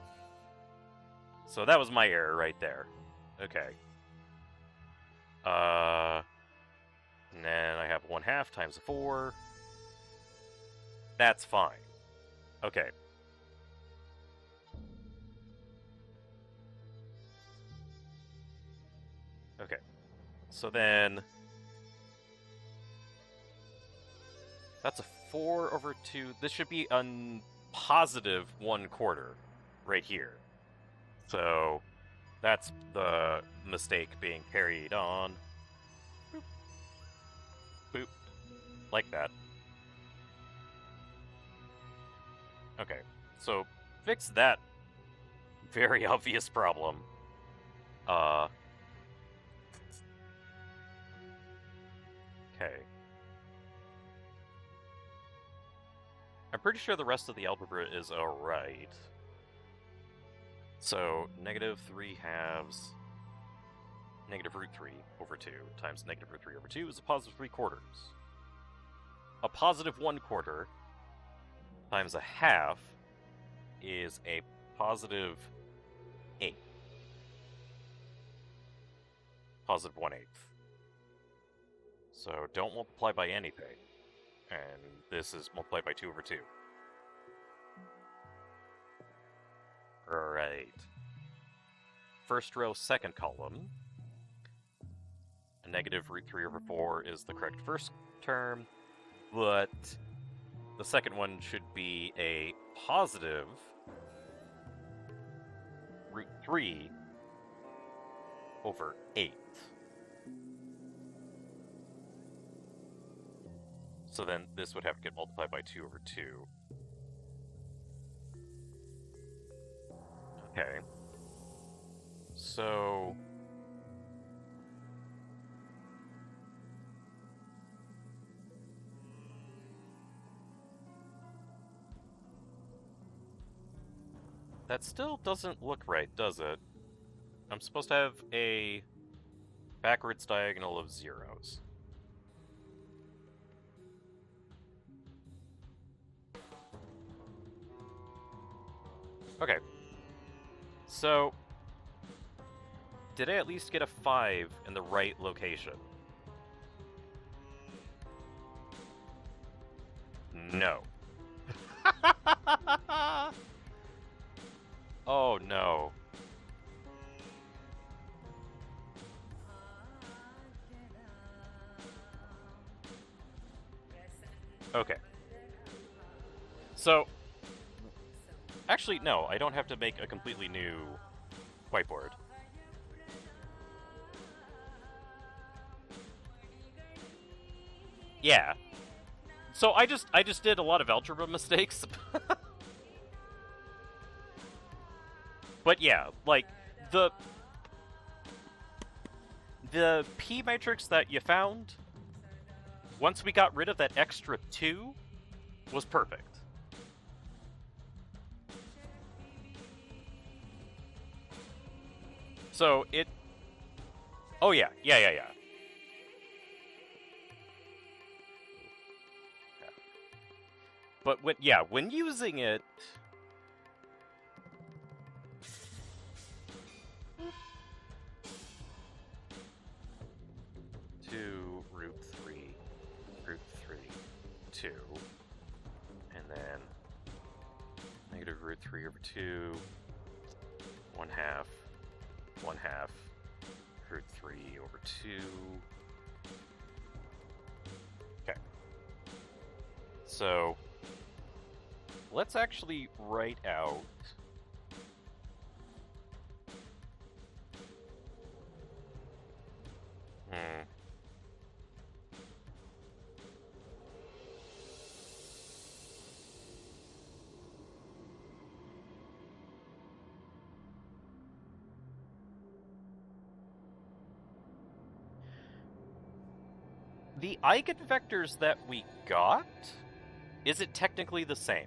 So that was my error right there. Okay. And then I have 1/2 times 4. That's fine. Okay. Okay. So then that's a 4/2. This should be a positive 1/4 right here. So that's the mistake being carried on. Boop. Boop. Like that. Okay. So fix that very obvious problem. Okay. I'm pretty sure the rest of the algebra is alright. So, -3/2 (-√3/2) times -√3/2 is a positive 3/4. A positive 1/4 times a half is a positive 8. Positive 1/8. So don't multiply by anything. And this is multiplied by 2/2. Right. First row, second column. A -√3/4 is the correct first term, but the second one should be a positive √3/8. So then this would have to get multiplied by 2/2. Okay. So that still doesn't look right, does it? I'm supposed to have a backwards diagonal of zeros. Okay. So Did I at least get a 5 in the right location? No. Oh no. Okay. So, actually, no, I don't have to make a completely new whiteboard. Yeah. So I just did a lot of algebra mistakes. But yeah, like the P matrix that you found, once we got rid of that extra 2, was perfect. So it... Oh yeah. But when using it... root 3, 2, and then negative root 3 over 2, 1/2, root 3 over 2. Okay. So, let's actually write out the eigenvectors that we got, is it technically the same?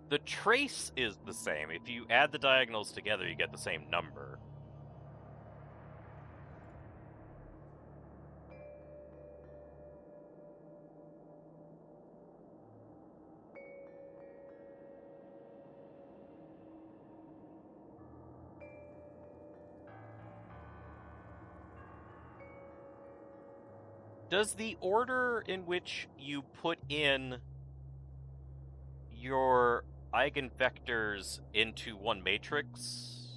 The trace is the same. If you add the diagonals together, you get the same number. Does the order in which you put in your eigenvectors into one matrix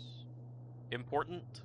important?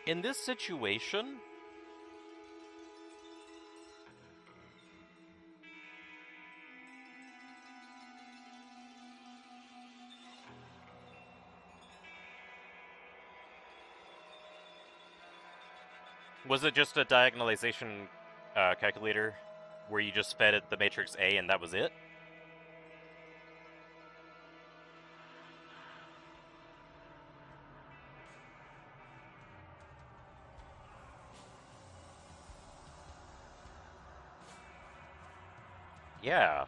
In this situation, was it just a diagonalization calculator where you just fed it the matrix A and that was it? Yeah.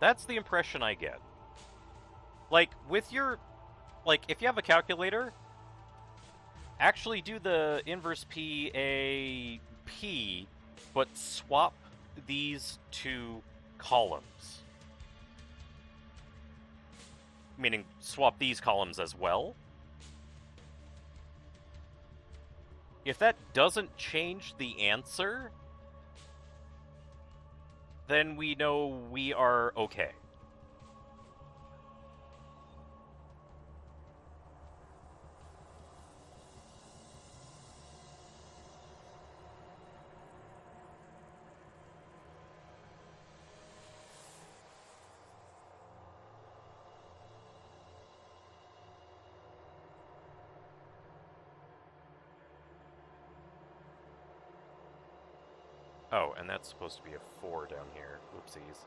That's the impression I get. Like, with your... Like, if you have a calculator, actually do the inverse P, A, P, but swap these two columns, meaning swap these columns as well, if that doesn't change the answer, then we know we are okay. Oh, and that's supposed to be a 4 down here. Oopsies.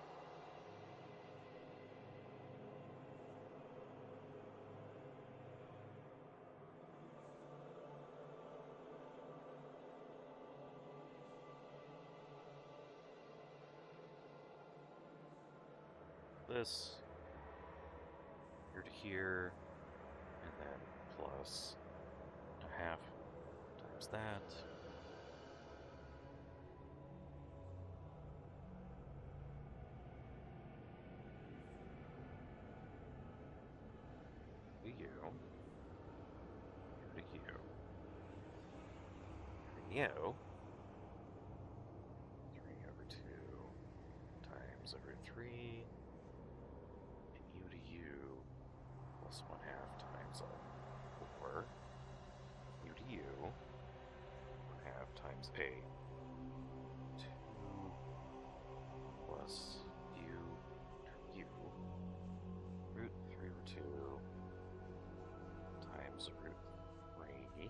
This here to here, and then plus a half times that. To you. Here to you. And you. 3 over 2 times over 3. And to you plus 1/2 times 4. To you 1/2 times a 2 plus you root 3 over 2 times root 3.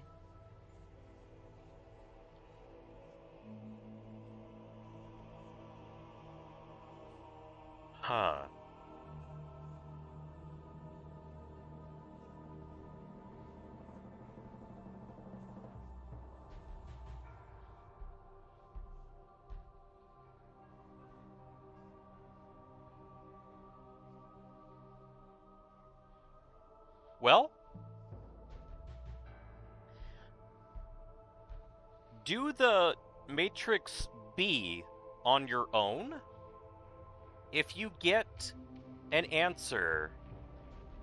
Huh. Well, do the matrix B on your own. If you get an answer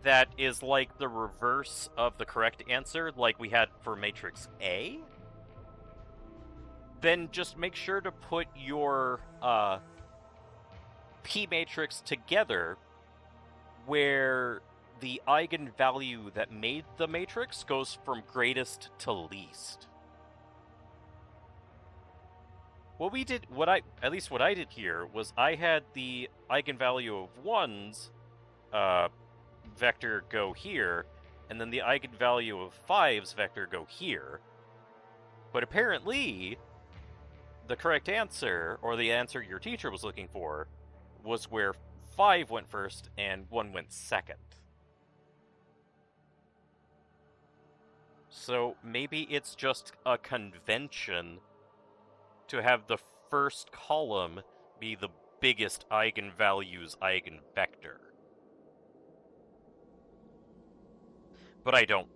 that is like the reverse of the correct answer, like we had for matrix A, then just make sure to put your P matrix together where the eigenvalue that made the matrix goes from greatest to least. What I did here was I had the eigenvalue of 1's vector go here, and then the eigenvalue of 5's vector go here. But apparently, the correct answer, or the answer your teacher was looking for, was where 5 went first and 1 went second. So maybe it's just a convention to have the first column be the biggest eigenvalues eigenvector. But I don't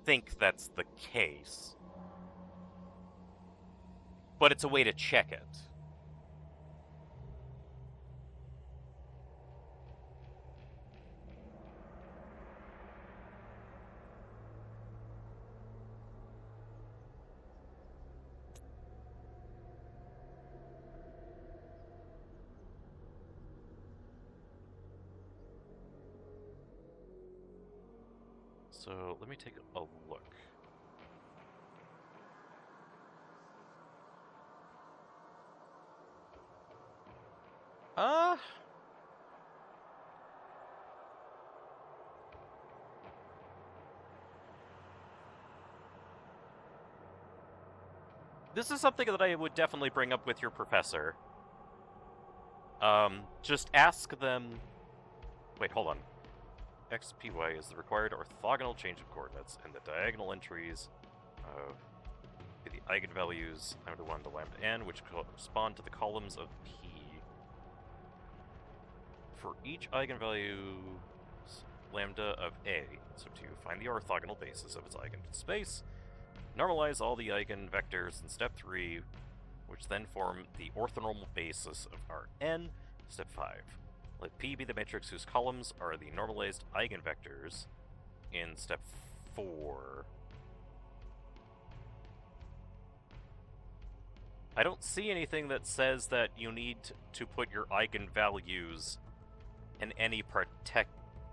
think that's the case. But it's a way to check it. So let me take a look. This is something that I would definitely bring up with your professor. Just ask them... Wait, hold on. XPY is the required orthogonal change of coordinates, and the diagonal entries of the eigenvalues lambda 1 to lambda n, which correspond to the columns of P. For each eigenvalue lambda of A, so to find the orthogonal basis of its eigenspace, normalize all the eigenvectors in step 3 which then form the orthonormal basis of Rn. Step 5. Let P be the matrix whose columns are the normalized eigenvectors in step 4. I don't see anything that says that you need to put your eigenvalues in any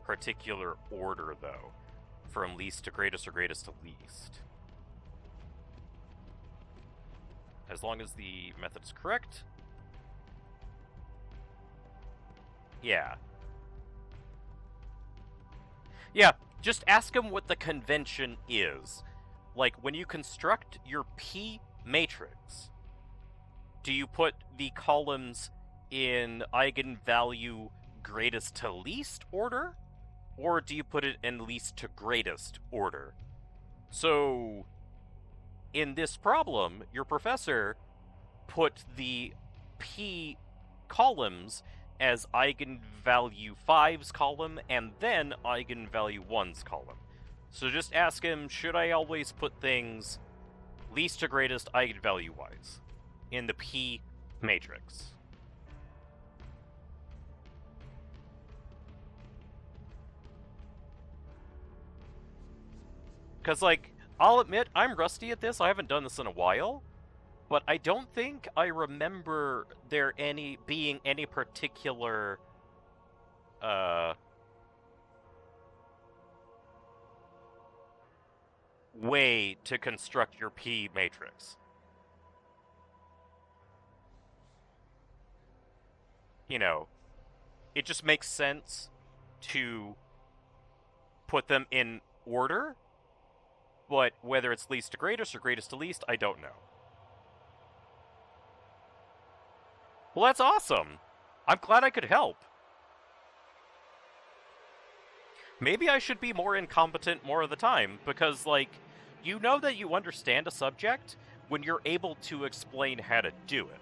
particular order, though, from least to greatest or greatest to least. As long as the method is correct. Yeah. Yeah, just ask him what the convention is. Like, when you construct your P matrix, do you put the columns in eigenvalue greatest to least order? Or do you put it in least to greatest order? So, in this problem, your professor put the P columns as eigenvalue 5's column and then eigenvalue 1's column. So just ask him, should I always put things least to greatest eigenvalue-wise in the P matrix? Because, like, I'll admit, I'm rusty at this. I haven't done this in a while. But I don't think I remember there being any particular way to construct your P matrix. You know, it just makes sense to put them in order, but whether it's least to greatest or greatest to least, I don't know. Well, that's awesome. I'm glad I could help. Maybe I should be more incompetent more of the time, because, like, you know that you understand a subject when you're able to explain how to do it.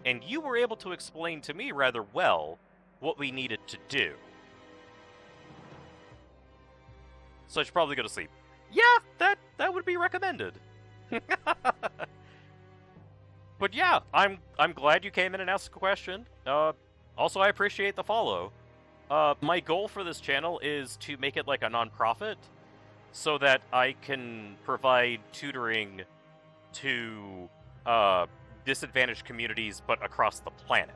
And you were able to explain to me rather well what we needed to do. So I should probably go to sleep. Yeah, that would be recommended. But yeah, I'm glad you came in and asked a question. Also, I appreciate the follow. My goal for this channel is to make it like a non-profit, so that I can provide tutoring to disadvantaged communities, but across the planet.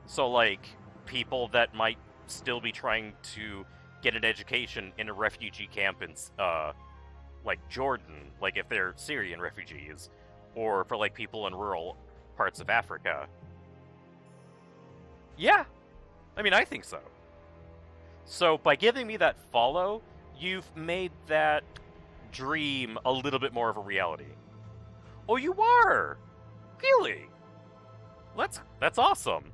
So, like, people that might still be trying to get an education in a refugee camp in, like, Jordan, like if they're Syrian refugees, or for, like, people in rural parts of Africa. Yeah, I mean, I think so. So, by giving me that follow, you've made that dream a little bit more of a reality. Oh, you are? Really? That's awesome.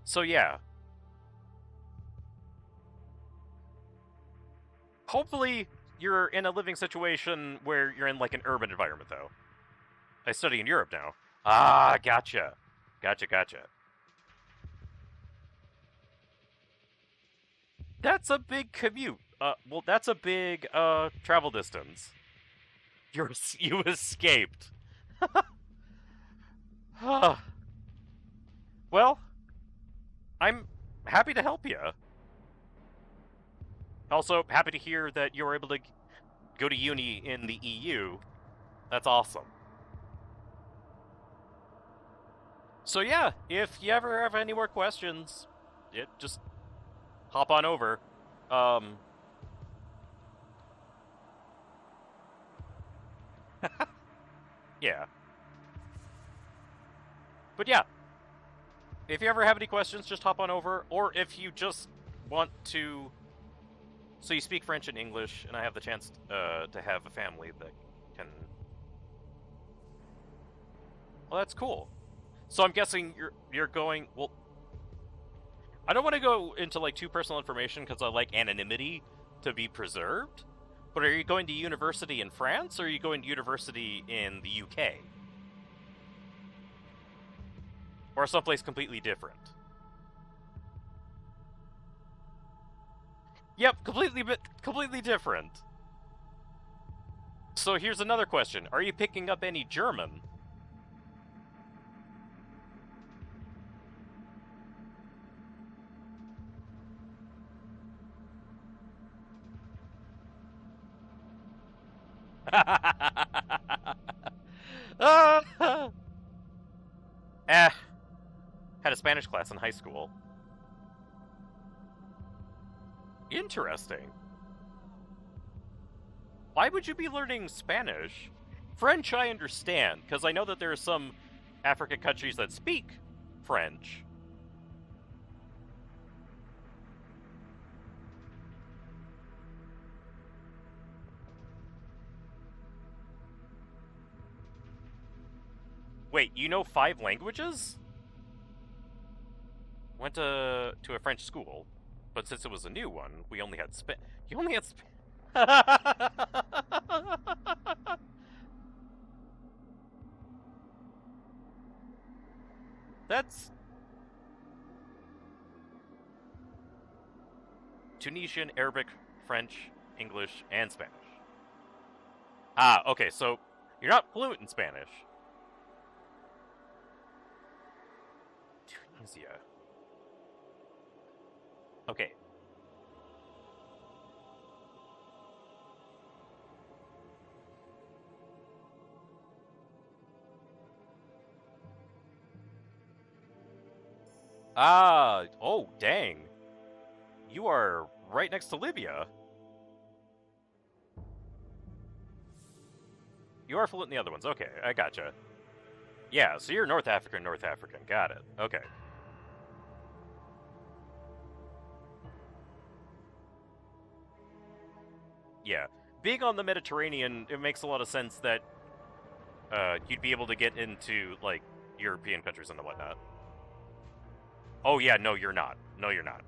So, yeah. Hopefully, you're in a living situation where you're in, like, an urban environment, though. I study in Europe now. Ah, gotcha. Gotcha. That's a big commute. Well, that's a big, travel distance. You escaped. Well, I'm happy to help you. Also, happy to hear that you were able to go to uni in the EU. That's awesome. So yeah, if you ever have any more questions, just hop on over. Yeah. But yeah, if you ever have any questions, just hop on over. Or if you just want to... So you speak French and English, and I have the chance to have a family that can... Well, that's cool. So I'm guessing you're going... Well, I don't want to go into, like, too personal information because I like anonymity to be preserved. But are you going to university in France, or are you going to university in the UK? Or someplace completely different? Yep, completely different. So here's another question. Are you picking up any German? Eh, had a Spanish class in high school. Interesting. Why would you be learning Spanish? French I understand, because I know that there are some African countries that speak French. Wait, you know 5 languages? Went to a French school, but since it was a new one, we only had You only had That's Tunisian, Arabic, French, English, and Spanish. Ah, okay, so you're not fluent in Spanish. Tunisia. Okay. Ah, oh, dang. You are right next to Libya. You are fluent in the other ones. Okay, I gotcha. Yeah, so you're North African. Got it. Okay. Yeah. Being on the Mediterranean, it makes a lot of sense that you'd be able to get into, like, European countries and whatnot. Oh, yeah, no, you're not. No, you're not.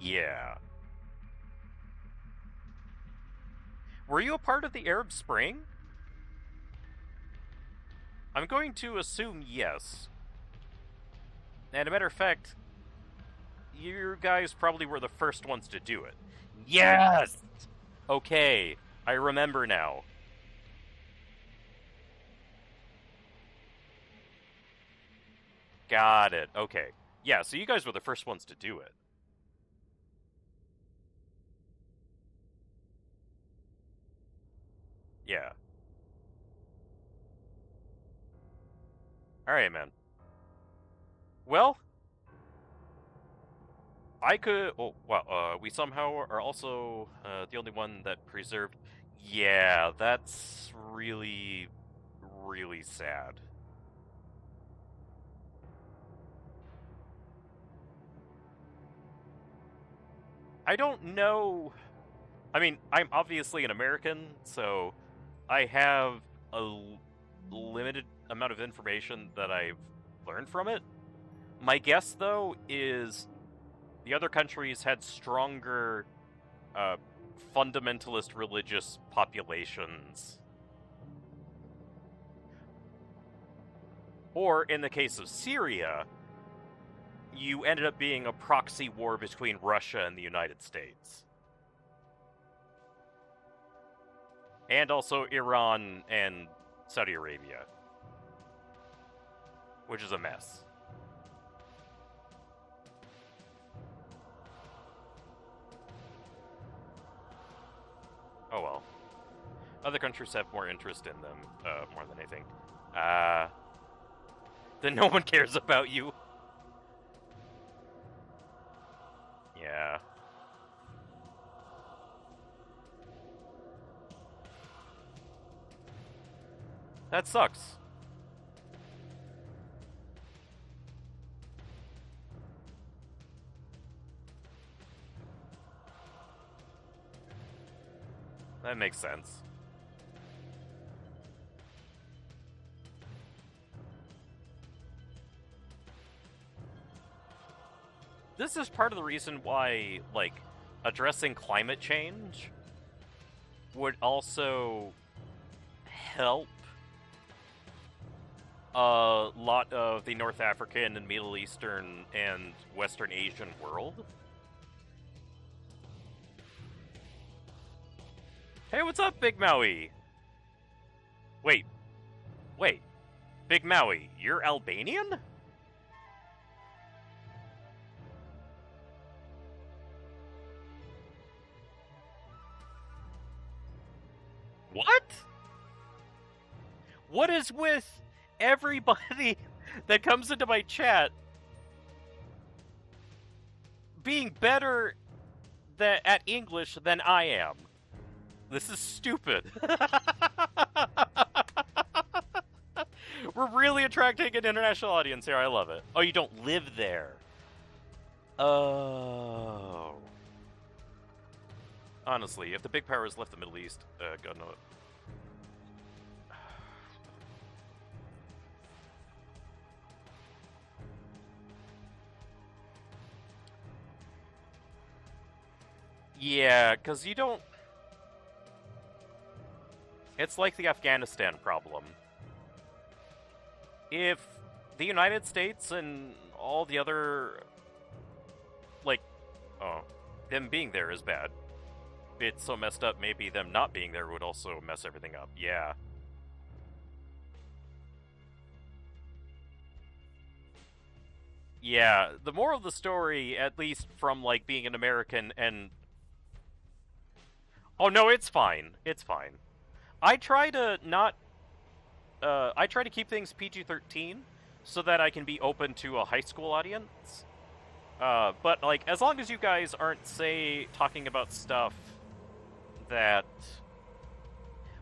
Yeah. Were you a part of the Arab Spring? I'm going to assume yes. And a matter of fact, you guys probably were the first ones to do it. Yes! Okay, I remember now. Got it. Okay. Yeah, so you guys were the first ones to do it. Yeah. Alright, man. Well, I could. Oh, wow. We somehow are also the only one that preserved. Yeah, that's really, really sad. I don't know. I mean, I'm obviously an American, so I have a limited amount of information that I've learned from it. My guess, though, is the other countries had stronger uh, fundamentalist religious populations. Or, in the case of Syria, you ended up being a proxy war between Russia and the United States. And also Iran and Saudi Arabia. Which is a mess. Oh well. Other countries have more interest in them, more than anything. Then no one cares about you. Yeah. That sucks. That makes sense. This is part of the reason why, like, addressing climate change would also help a lot of the North African and Middle Eastern and Western Asian world. Hey, what's up, Big Maui? Wait, wait. Big Maui, you're Albanian? What? What is with everybody that comes into my chat being better at English than I am? This is stupid. We're really attracting an international audience here. I love it. Oh, you don't live there. Oh. Honestly, if the big powers left the Middle East, God knows. Yeah, because you don't... It's like the Afghanistan problem. If the United States and all the other... Like, oh, them being there is bad. It's so messed up, maybe them not being there would also mess everything up. Yeah. Yeah, the moral of the story, at least from, like, being an American and... Oh, no, it's fine. It's fine. I try to not... I try to keep things PG-13 so that I can be open to a high school audience. But, like, as long as you guys aren't, say, talking about stuff that...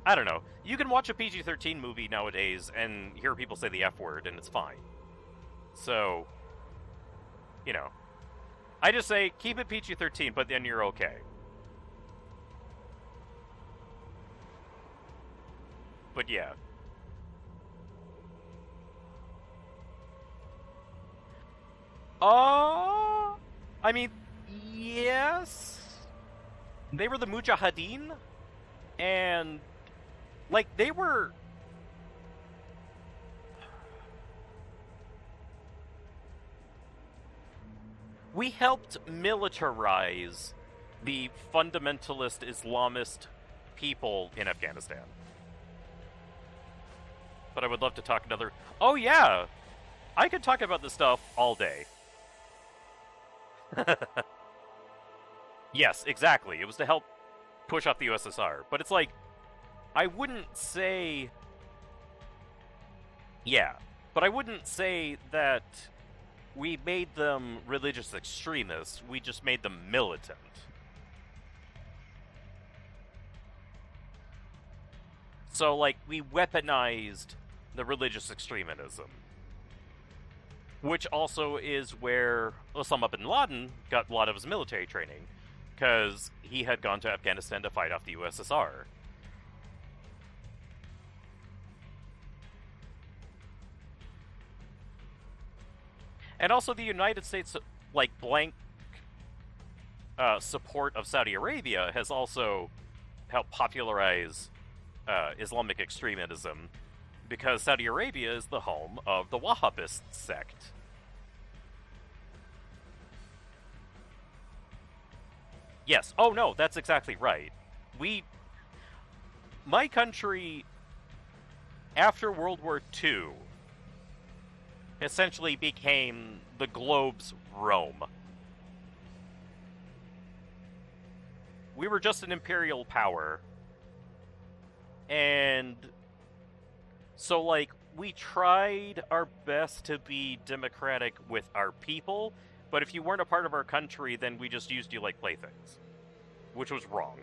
I don't know. You can watch a PG-13 movie nowadays and hear people say the F word, and it's fine. So, you know. I just say, keep it PG-13, but then you're okay. But yeah. I mean, yes. They were the Mujahideen, and, like, they were... We helped militarize the fundamentalist Islamist people in Afghanistan. But I would love to talk another... Oh, yeah! I could talk about this stuff all day. Yes, exactly. It was to help push off the USSR. But it's like, I wouldn't say... Yeah, but I wouldn't say that we made them religious extremists. We just made them militant. So, like, we weaponized the religious extremism. Which also is where Osama bin Laden got a lot of his military training, because he had gone to Afghanistan to fight off the USSR. And also the United States, like, blank support of Saudi Arabia has also helped popularize Islamic extremism, because Saudi Arabia is the home of the Wahhabist sect. Yes. Oh, no, that's exactly right. My country, after World War II, essentially became the globe's Rome. We were just an imperial power. And so, like, we tried our best to be democratic with our people, but if you weren't a part of our country, then we just used you like playthings. Which was wrong.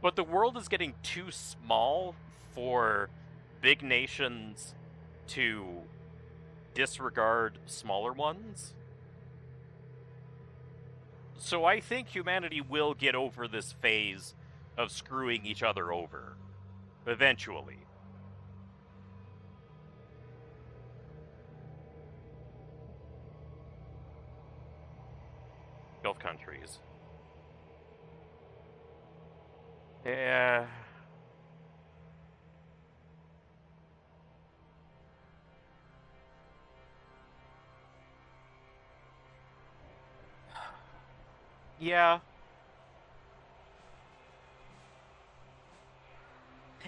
But the world is getting too small for big nations to disregard smaller ones. So I think humanity will get over this phase of screwing each other over. Eventually. Gulf countries. Yeah. Yeah.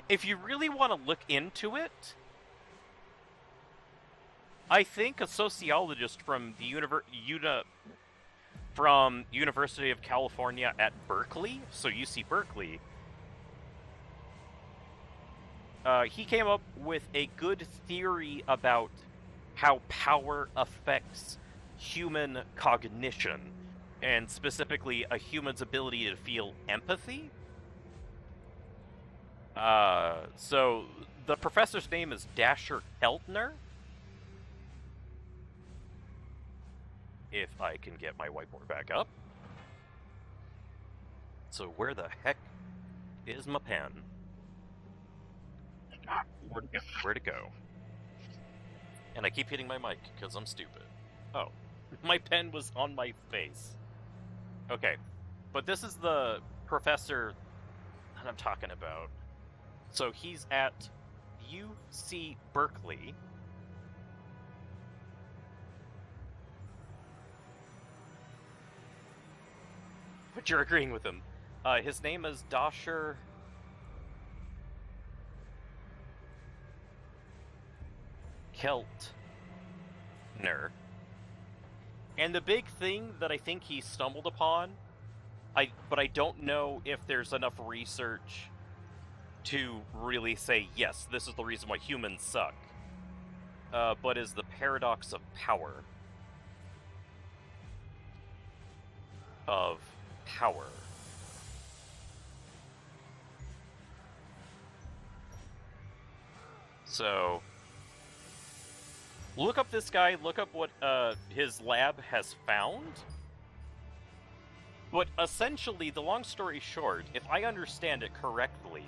If you really want to look into it, I think a sociologist from the from University of California at Berkeley, so UC Berkeley, he came up with a good theory about how power affects human cognition, and specifically a human's ability to feel empathy. So the professor's name is Dasher Keltner. If I can get my whiteboard back up. So where the heck is my pen? Where'd it go? And I keep hitting my mic because I'm stupid. Oh, my pen was on my face. Okay, but this is the professor that I'm talking about. So he's at UC Berkeley. But you're agreeing with him. His name is Dasher Keltner. And the big thing that I think he stumbled upon, but I don't know if there's enough research to really say, yes, this is the reason why humans suck, but is the paradox of power. Of power. So, look up this guy, look up what his lab has found. But essentially, the long story short, if I understand it correctly,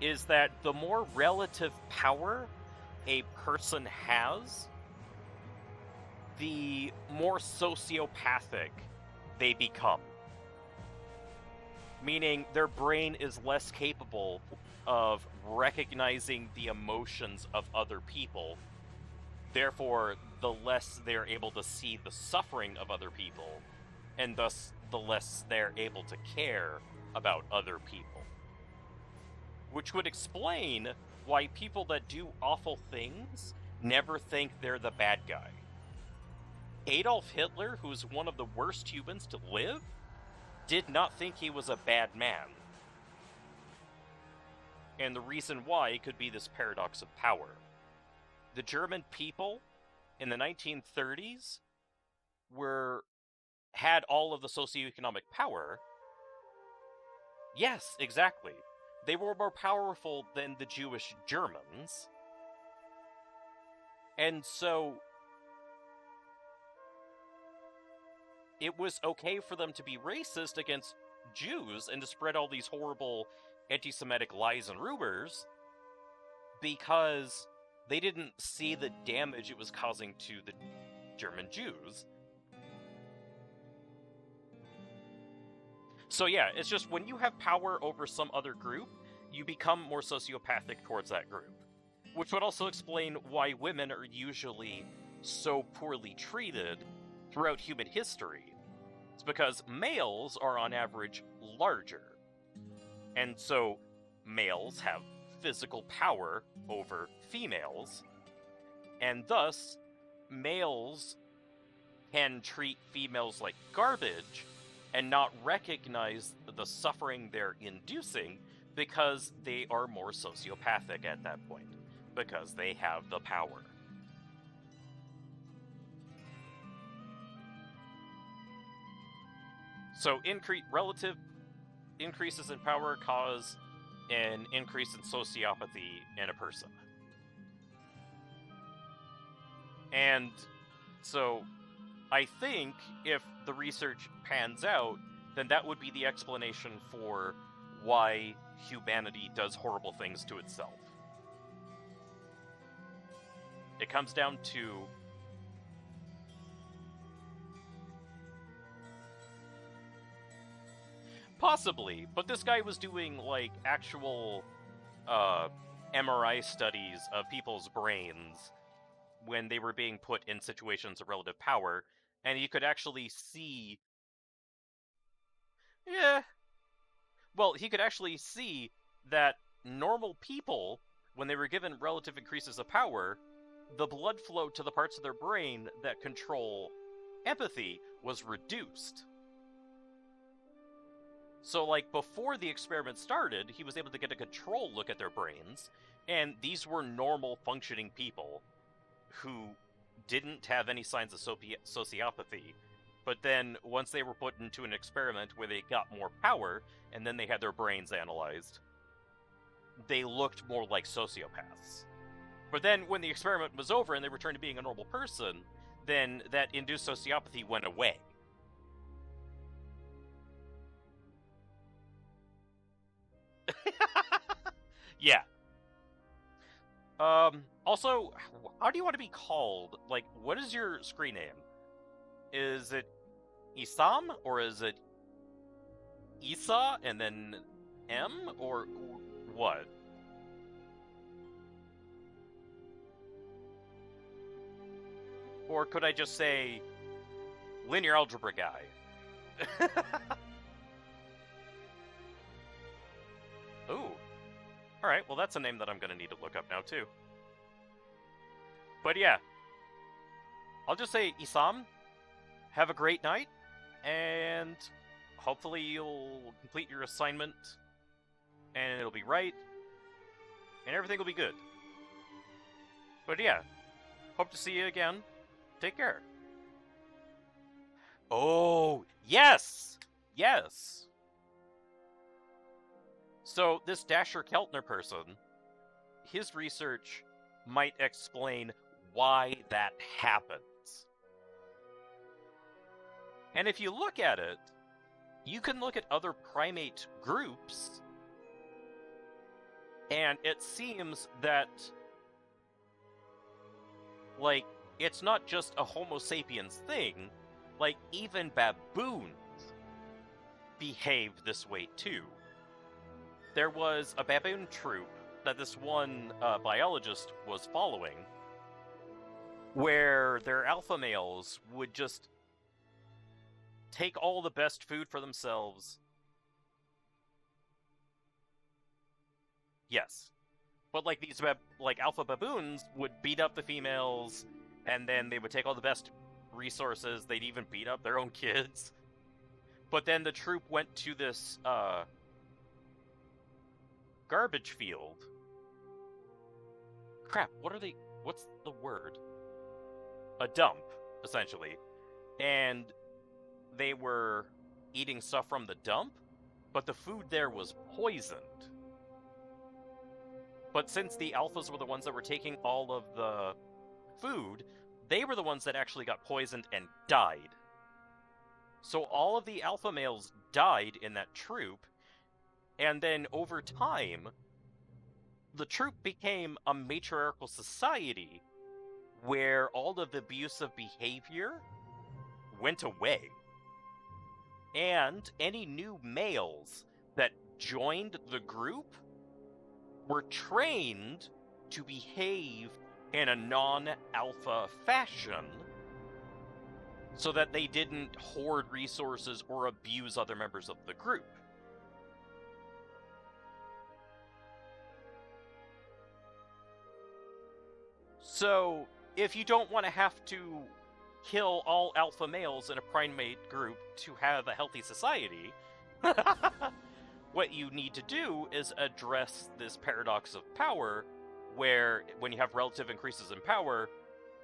is that the more relative power a person has, the more sociopathic they become. Meaning their brain is less capable of recognizing the emotions of other people. Therefore, the less they're able to see the suffering of other people, and thus the less they're able to care about other people. Which would explain why people that do awful things never think they're the bad guy. Adolf Hitler, who's one of the worst humans to live, did not think he was a bad man. And the reason why could be this paradox of power. The German people in the 1930s had all of the socioeconomic power. Yes, exactly. They were more powerful than the Jewish Germans. And so it was okay for them to be racist against Jews and to spread all these horrible anti-Semitic lies and rumors because they didn't see the damage it was causing to the German Jews. So yeah, it's just when you have power over some other group, you become more sociopathic towards that group. Which would also explain why women are usually so poorly treated throughout human history. It's because males are on average larger. And so males have physical power over females, and thus males can treat females like garbage and not recognize the suffering they're inducing because they are more sociopathic at that point, because they have the power. So relative increases in power cause an increase in sociopathy in a person. And so I think if the research pans out, then that would be the explanation for why humanity does horrible things to itself. It comes down to Possibly, but this guy was doing, like, actual MRI studies of people's brains when they were being put in situations of relative power, and you could actually see... Yeah. Well, he could actually see that normal people, when they were given relative increases of power, the blood flow to the parts of their brain that control empathy was reduced. So, like, before the experiment started, he was able to get a control look at their brains, and these were normal functioning people who didn't have any signs of sociopathy. But then, once they were put into an experiment where they got more power, and then they had their brains analyzed, they looked more like sociopaths. But then, when the experiment was over and they returned to being a normal person, then that induced sociopathy went away. Yeah. Also, how do you want to be called? Like, what is your screen name? Is it Isam, or is it Isa and then M, or what? Or could I just say linear algebra guy? Ooh. Alright, well that's a name that I'm gonna need to look up now too. But yeah. I'll just say, Isam, have a great night, and hopefully you'll complete your assignment, and it'll be right, and everything will be good. But yeah, hope to see you again. Take care. Oh, yes! Yes! So, this Dasher Keltner person, his research might explain why that happens. And if you look at it, you can look at other primate groups, and it seems that, like, it's not just a Homo sapiens thing, like, even baboons behave this way too. There was a baboon troop that this one biologist was following, where their alpha males would just take all the best food for themselves. Yes. But, like, these alpha baboons would beat up the females, and then they would take all the best resources. They'd even beat up their own kids. But then the troop went to this garbage field. Crap, what's the word? A dump, essentially. And they were eating stuff from the dump, but the food there was poisoned. But since the alphas were the ones that were taking all of the food, they were the ones that actually got poisoned and died. So all of the alpha males died in that troop, and then over time, the troop became a matriarchal society where all of the abusive behavior went away. And any new males that joined the group were trained to behave in a non-alpha fashion so that they didn't hoard resources or abuse other members of the group. So, if you don't want to have to kill all alpha males in a primate group to have a healthy society, what you need to do is address this paradox of power, where when you have relative increases in power,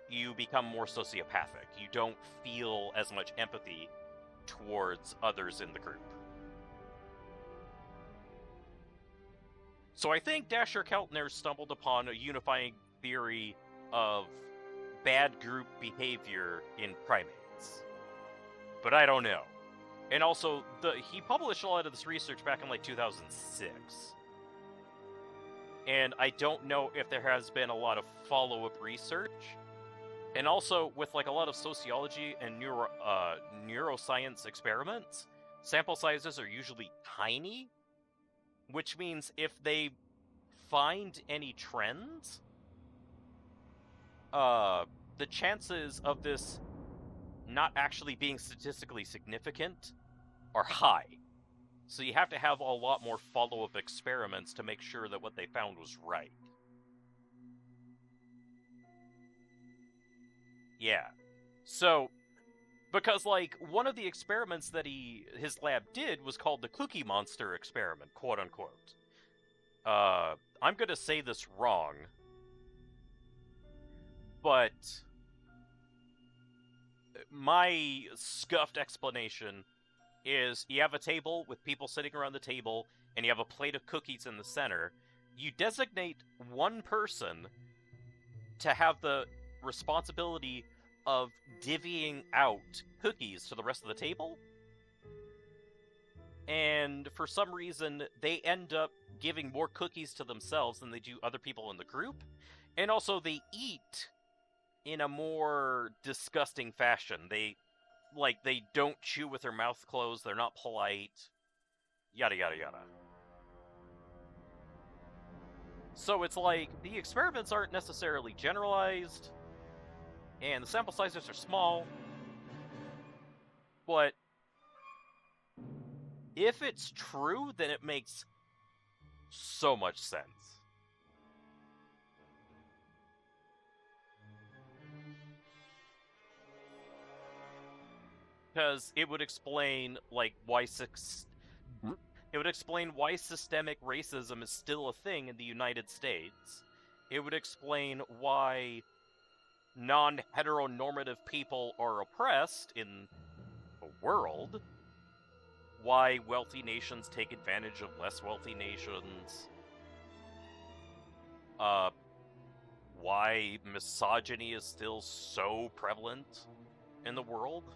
you become more sociopathic. You don't feel as much empathy towards others in the group. So I think Dasher Keltner stumbled upon a unifying theory of bad group behavior in primates. But I don't know. And also, he published a lot of this research back in, like, 2006. And I don't know if there has been a lot of follow-up research. And also, with, like, a lot of sociology and neuroscience experiments, sample sizes are usually tiny, which means if they find any trends, the chances of this not actually being statistically significant are high. So you have to have a lot more follow-up experiments to make sure that what they found was right. Yeah. So, because, like, one of the experiments that his lab did was called the Cookie Monster experiment, quote-unquote. I'm gonna say this wrong, but my scuffed explanation is you have a table with people sitting around the table, and you have a plate of cookies in the center. You designate one person to have the responsibility of divvying out cookies to the rest of the table, and for some reason, they end up giving more cookies to themselves than they do other people in the group, and also they eat in a more disgusting fashion. They don't chew with their mouth closed, they're not polite, yada yada yada. So it's like, the experiments aren't necessarily generalized, and the sample sizes are small, but if it's true, then it makes so much sense. Because it would explain, like, why systemic racism is still a thing in the United States. It would explain why non-heteronormative people are oppressed in the world. Why wealthy nations take advantage of less wealthy nations. Why misogyny is still so prevalent in the world.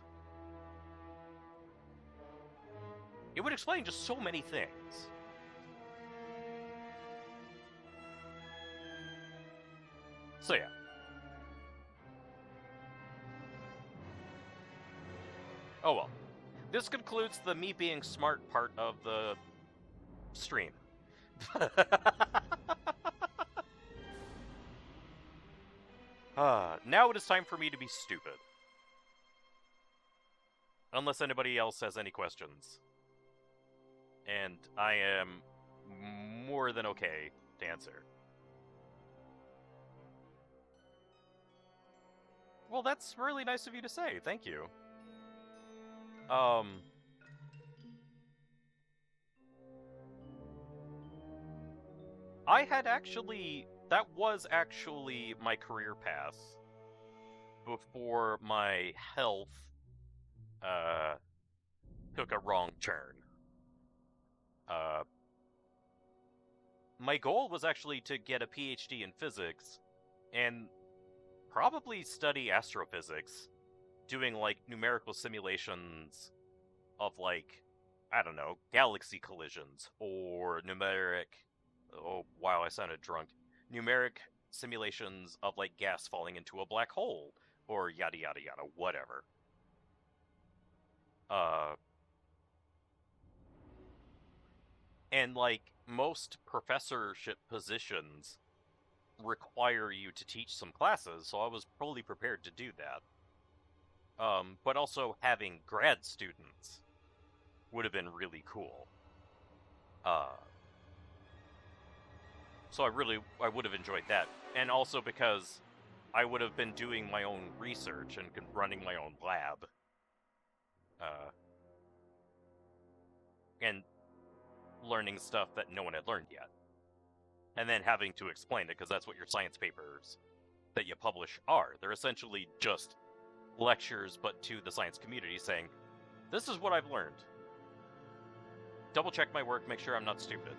It would explain just so many things. So yeah. Oh well. This concludes the me being smart part of the stream. Now it is time for me to be stupid. Unless anybody else has any questions. And I am more than okay to answer. Well, that's really nice of you to say. Thank you. That was actually my career path before my health took a wrong turn. My goal was actually to get a PhD in physics and probably study astrophysics, doing, like, numerical simulations of, like, I don't know, galaxy collisions, or oh wow, I sounded drunk. Numeric simulations of, like, gas falling into a black hole, or yada yada yada, whatever. And, like, most professorship positions require you to teach some classes, so I was fully prepared to do that. But also having grad students would have been really cool. So I would have enjoyed that. And also because I would have been doing my own research and running my own lab. And learning stuff that no one had learned yet. And then having to explain it, because that's what your science papers that you publish are. They're essentially just lectures, but to the science community, saying, this is what I've learned. Double check my work, make sure I'm not stupid.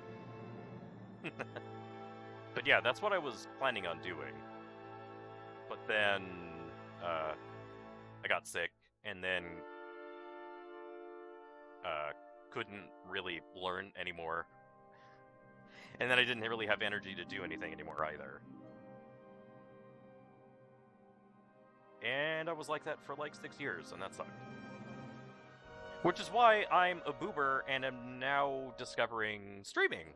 But yeah, that's what I was planning on doing. But then, I got sick, and then, couldn't really learn anymore. And then I didn't really have energy to do anything anymore either. And I was like that for like 6 years, and that sucked. Which is why I'm a boober and am now discovering streaming.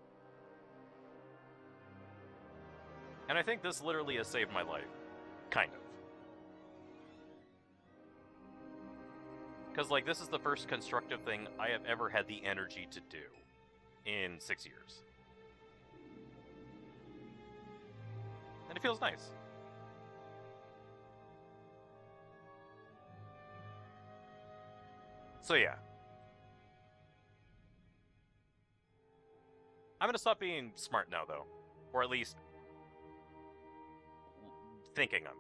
And I think this literally has saved my life. Kind of. Because, like, this is the first constructive thing I have ever had the energy to do in 6 years. And it feels nice. So yeah. I'm gonna stop being smart now, though. Or at least... thinking I'm...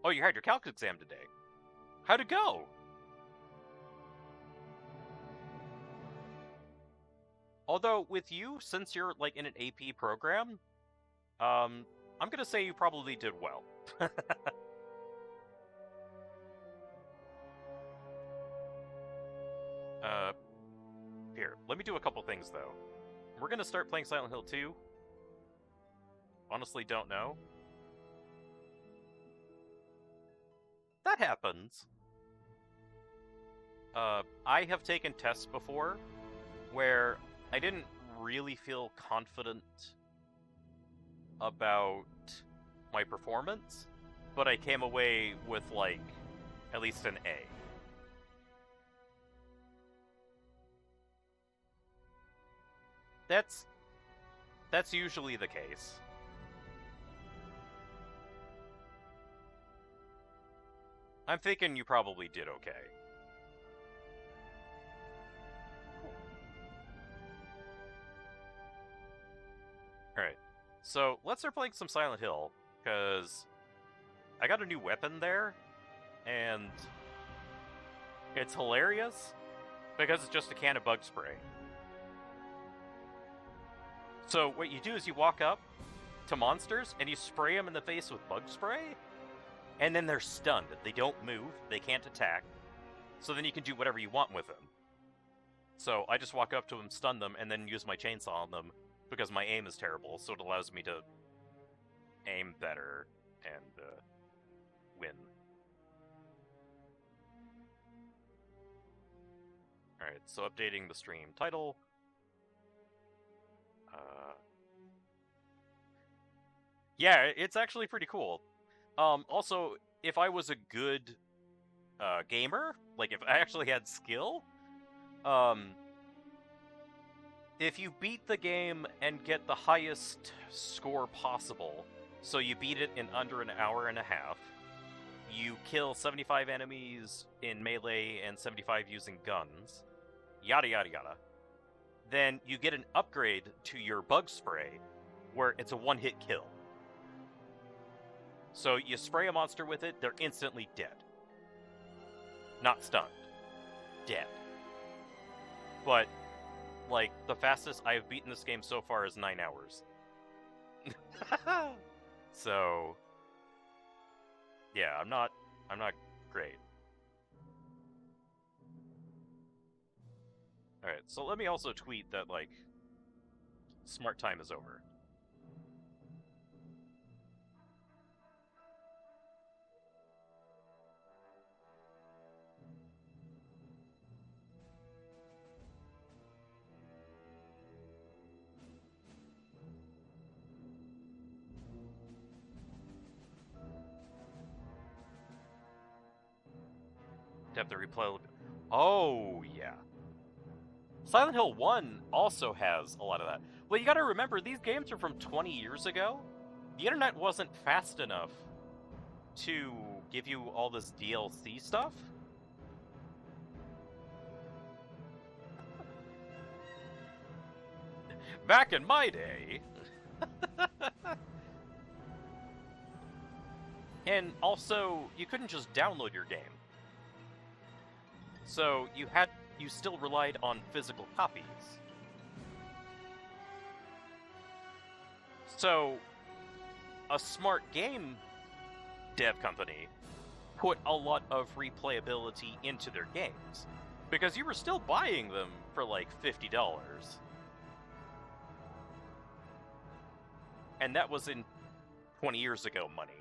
Oh, you had your calc exam today. How'd it go? Although, with you, since you're, like, in an AP program, I'm gonna say you probably did well. Here, let me do a couple things, though. We're gonna start playing Silent Hill 2. Honestly, don't know. That happens. I have taken tests before where I didn't really feel confident about my performance, but I came away with, like, at least an A. That's usually the case. I'm thinking you probably did okay. Alright, so let's start playing some Silent Hill, because I got a new weapon there, and it's hilarious, because it's just a can of bug spray. So what you do is you walk up to monsters, and you spray them in the face with bug spray, and then they're stunned. They don't move, they can't attack, so then you can do whatever you want with them. So I just walk up to them, stun them, and then use my chainsaw on them, because my aim is terrible, so it allows me to aim better and win. Alright, so updating the stream title. Yeah, it's actually pretty cool. Also, if I was a good gamer, like if I actually had skill, if you beat the game and get the highest score possible, so you beat it in under an hour and a half, you kill 75 enemies in melee and 75 using guns, yada yada yada, then you get an upgrade to your bug spray, where it's a one-hit kill. So you spray a monster with it, they're instantly dead. Not stunned. Dead. But, like, the fastest I have beaten this game so far is 9 hours. So, yeah, I'm not great. Alright, so let me also tweet that, like, smart time is over. To have the replay. Oh, yeah. Silent Hill 1 also has a lot of that. Well, you gotta remember, these games are from 20 years ago. The internet wasn't fast enough to give you all this DLC stuff. Back in my day. And also, you couldn't just download your game. So you still relied on physical copies. So, a smart game dev company put a lot of replayability into their games, because you were still buying them for like $50. And that was in 20 years ago money.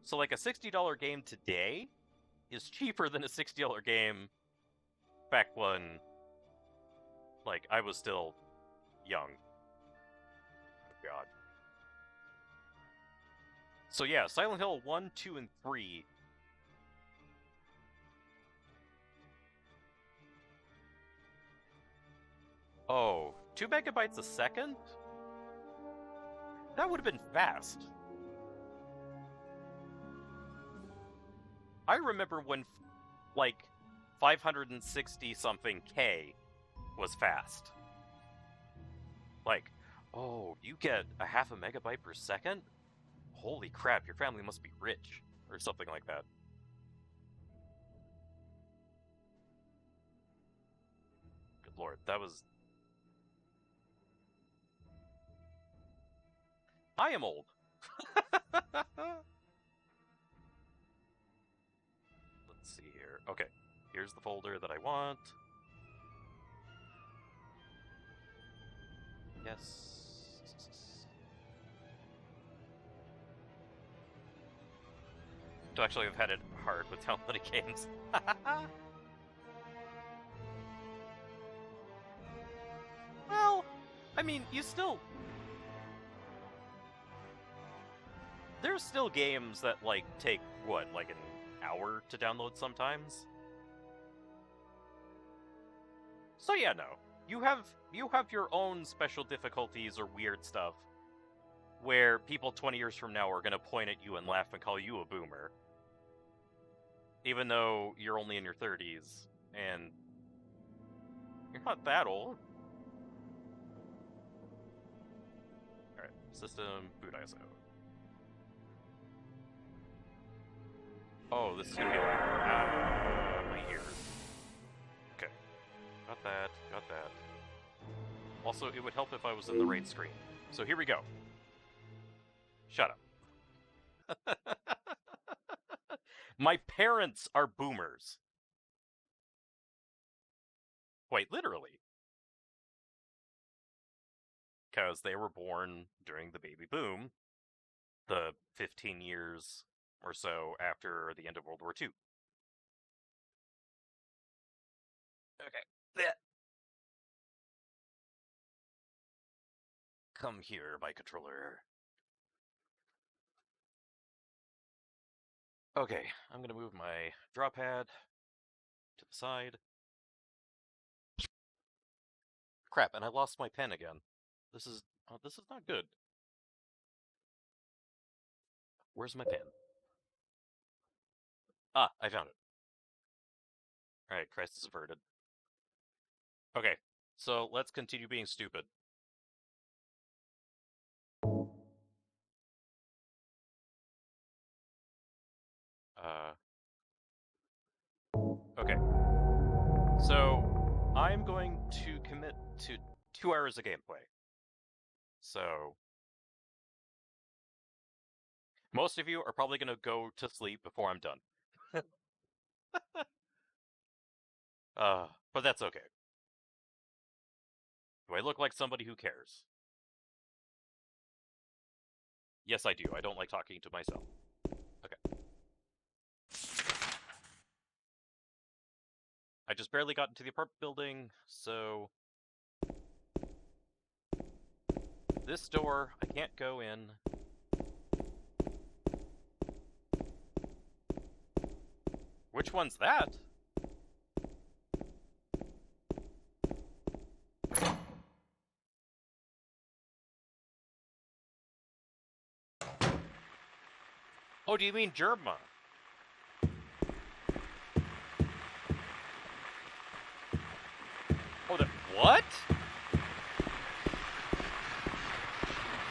So like a $60 game today is cheaper than a $60 game back when, like, I was still young. Oh, God. So yeah, Silent Hill 1, 2, and 3. Oh, 2 megabytes a second? That would have been fast. I remember when, like, 560 something K was fast. Like, oh, you get a half a megabyte per second? Holy crap, your family must be rich, or something like that. Good lord, that was... I am old. Let's see here. Okay, here's the folder that I want. Yes. To actually have had it hard with downloading games. Well, I mean, you still... There's still games that, like, take, what, like an hour to download sometimes? So yeah, no. You have your own special difficulties or weird stuff where people 20 years from now are going to point at you and laugh and call you a boomer. Even though you're only in your 30s, and you're not that old. Alright, system, boot ISO. Oh, this is gonna be like, my ears. Okay, got that, got that. Also, it would help if I was in the right screen. So here we go. Shut up. My parents are boomers. Quite literally. Because they were born during the baby boom, the 15 years or so after the end of World War II. Okay. Come here, my controller. Okay, I'm gonna move my draw pad to the side. Crap, and I lost my pen again. This is not good. Where's my pen? Ah, I found it. Alright, crisis averted. Okay, so let's continue being stupid. Okay. So, I'm going to commit to 2 hours of gameplay. So, most of you are probably going to go to sleep before I'm done. But that's okay. Do I look like somebody who cares? Yes, I do. I don't like talking to myself. Okay. I just barely got into the apartment building, so... This door, I can't go in. Which one's that? Oh, do you mean Germa? Oh, what?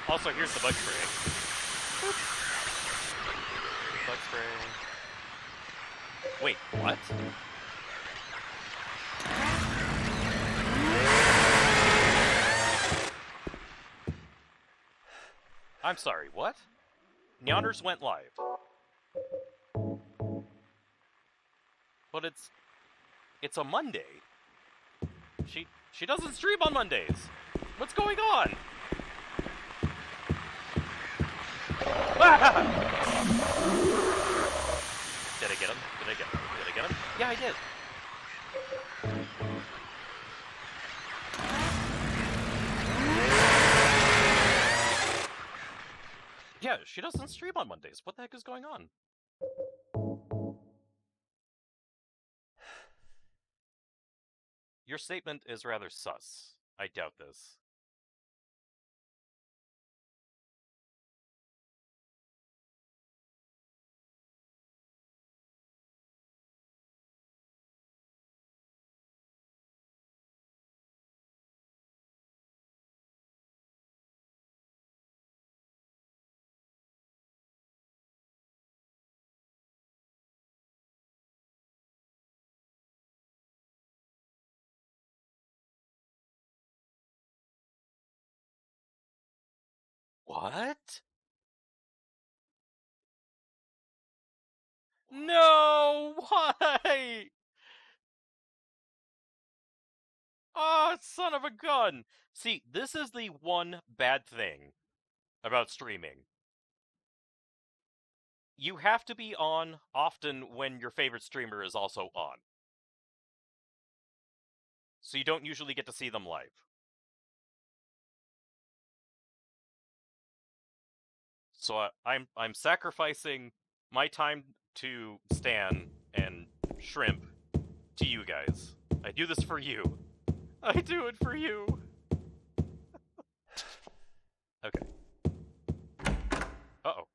Also, here's the bug spray. Boop. Bug spray. Wait, what? I'm sorry, what? Neoners went live. But it's a Monday. She doesn't stream on Mondays. What's going on? Did I get him? Did I get him? Yeah, I did. Yeah, she doesn't stream on Mondays. What the heck is going on? Your statement is rather sus. I doubt this. What? No! Why? Oh, son of a gun! See, this is the one bad thing about streaming. You have to be on often when your favorite streamer is also on. So you don't usually get to see them live. So I'm sacrificing my time to Stan and Shrimp to you guys. I do this for you. I do it for you. Okay. Uh-oh.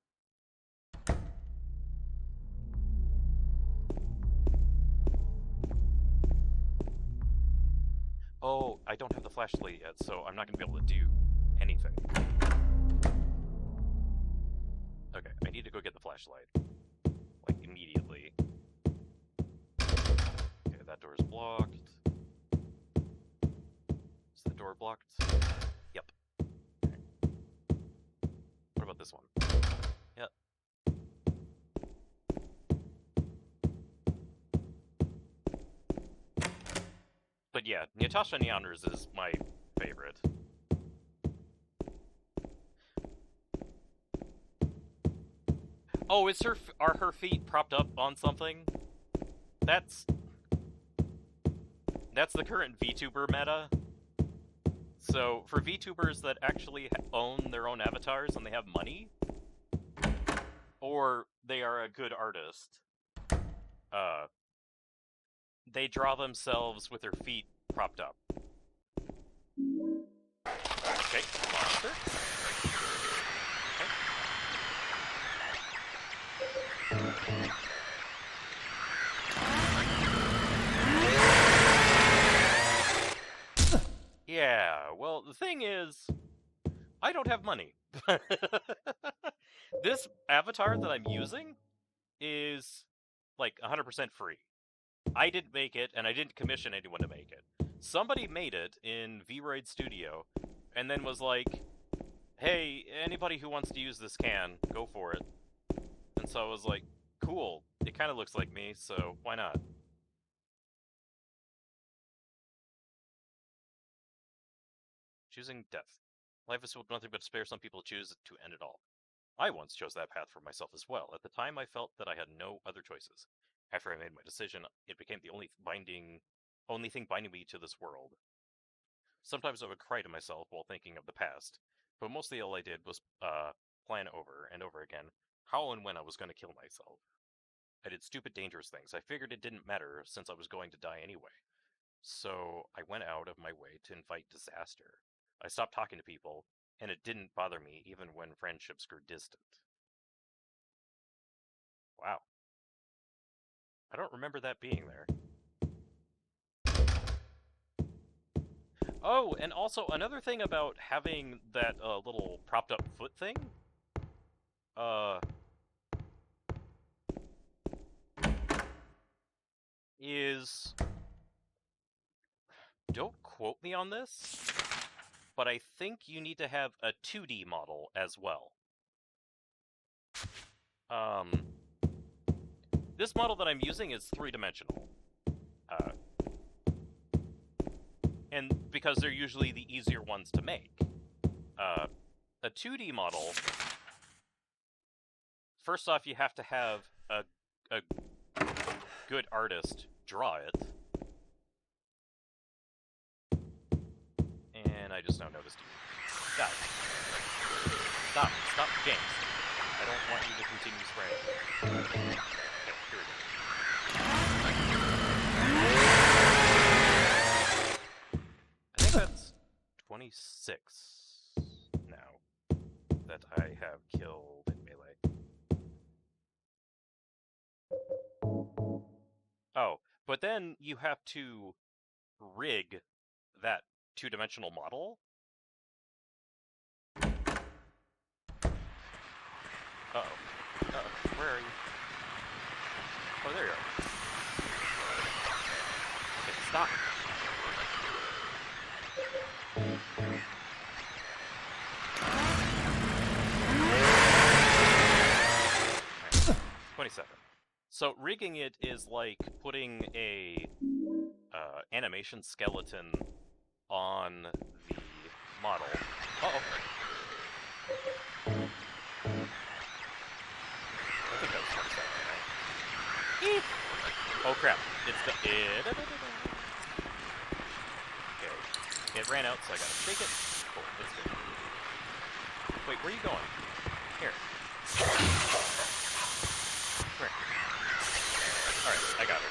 Oh, I don't have the flashlight yet, so I'm not going to be able to do anything. Okay, I need to go get the flashlight. Like, immediately. Okay, that door's blocked. Is the door blocked? Yep. Okay. What about this one? Yep. But yeah, Natasha Neanders is my favorite. Oh, are her feet propped up on something? That's the current VTuber meta. So, for VTubers that actually own their own avatars and they have money, or they are a good artist, they draw themselves with their feet propped up. Okay, monster. Okay. Yeah, well, the thing is, I don't have money. This avatar that I'm using is, like, 100% free. I didn't make it, and I didn't commission anyone to make it. Somebody made it in VRoid Studio, and then was like, hey, anybody who wants to use this can, go for it. And so I was like, cool, it kind of looks like me, so why not? Choosing death. Life is nothing but despair. Some people choose to end it all. I once chose that path for myself as well. At the time, I felt that I had no other choices. After I made my decision, it became the only thing binding me to this world. Sometimes I would cry to myself while thinking of the past, but mostly all I did was plan over and over again how and when I was going to kill myself. I did stupid, dangerous things. I figured it didn't matter since I was going to die anyway. So I went out of my way to invite disaster. I stopped talking to people, and it didn't bother me even when friendships grew distant. Wow. I don't remember that being there. Oh, and also another thing about having that little propped up foot thing. Is, don't quote me on this, but I think you need to have a 2D model as well. This model that I'm using is 3-dimensional. And because they're usually the easier ones to make. A 2D model, first off, you have to have a good artist draw it. And I just now noticed you. Stop. Stop. Stop the games. I don't want you to continue spraying. Okay, here we go. I think that's 26 now that I have killed in melee. Oh, but then you have to rig that two-dimensional model. Uh-oh. Uh-oh. Where are you? Oh, there you are. Okay, stop. Right. 27. So rigging it is like putting a animation skeleton on the model. Uh-oh. I think that was 27, right? Eep. Oh crap. It's the... Okay. It ran out, so I gotta shake it. Cool, it's good. Wait, where are you going? Here. Come here. Alright, I got her.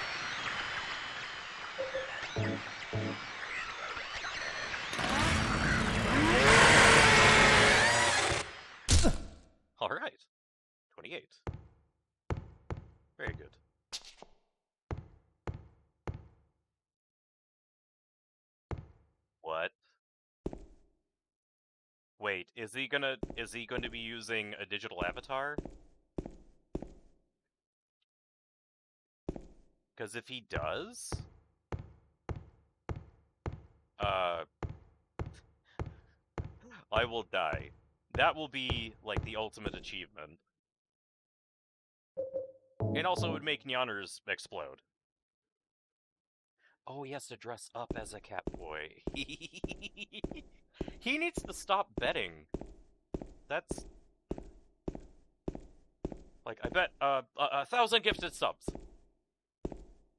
Alright. 28. Very good. What? Wait, is he going to be using a digital avatar? Because if he does, I will die. That will be like the ultimate achievement. And also it would make Nyaners explode. Oh, he has to dress up as a cat boy. He needs to stop betting. That's... Like, I bet 1,000 gifted subs.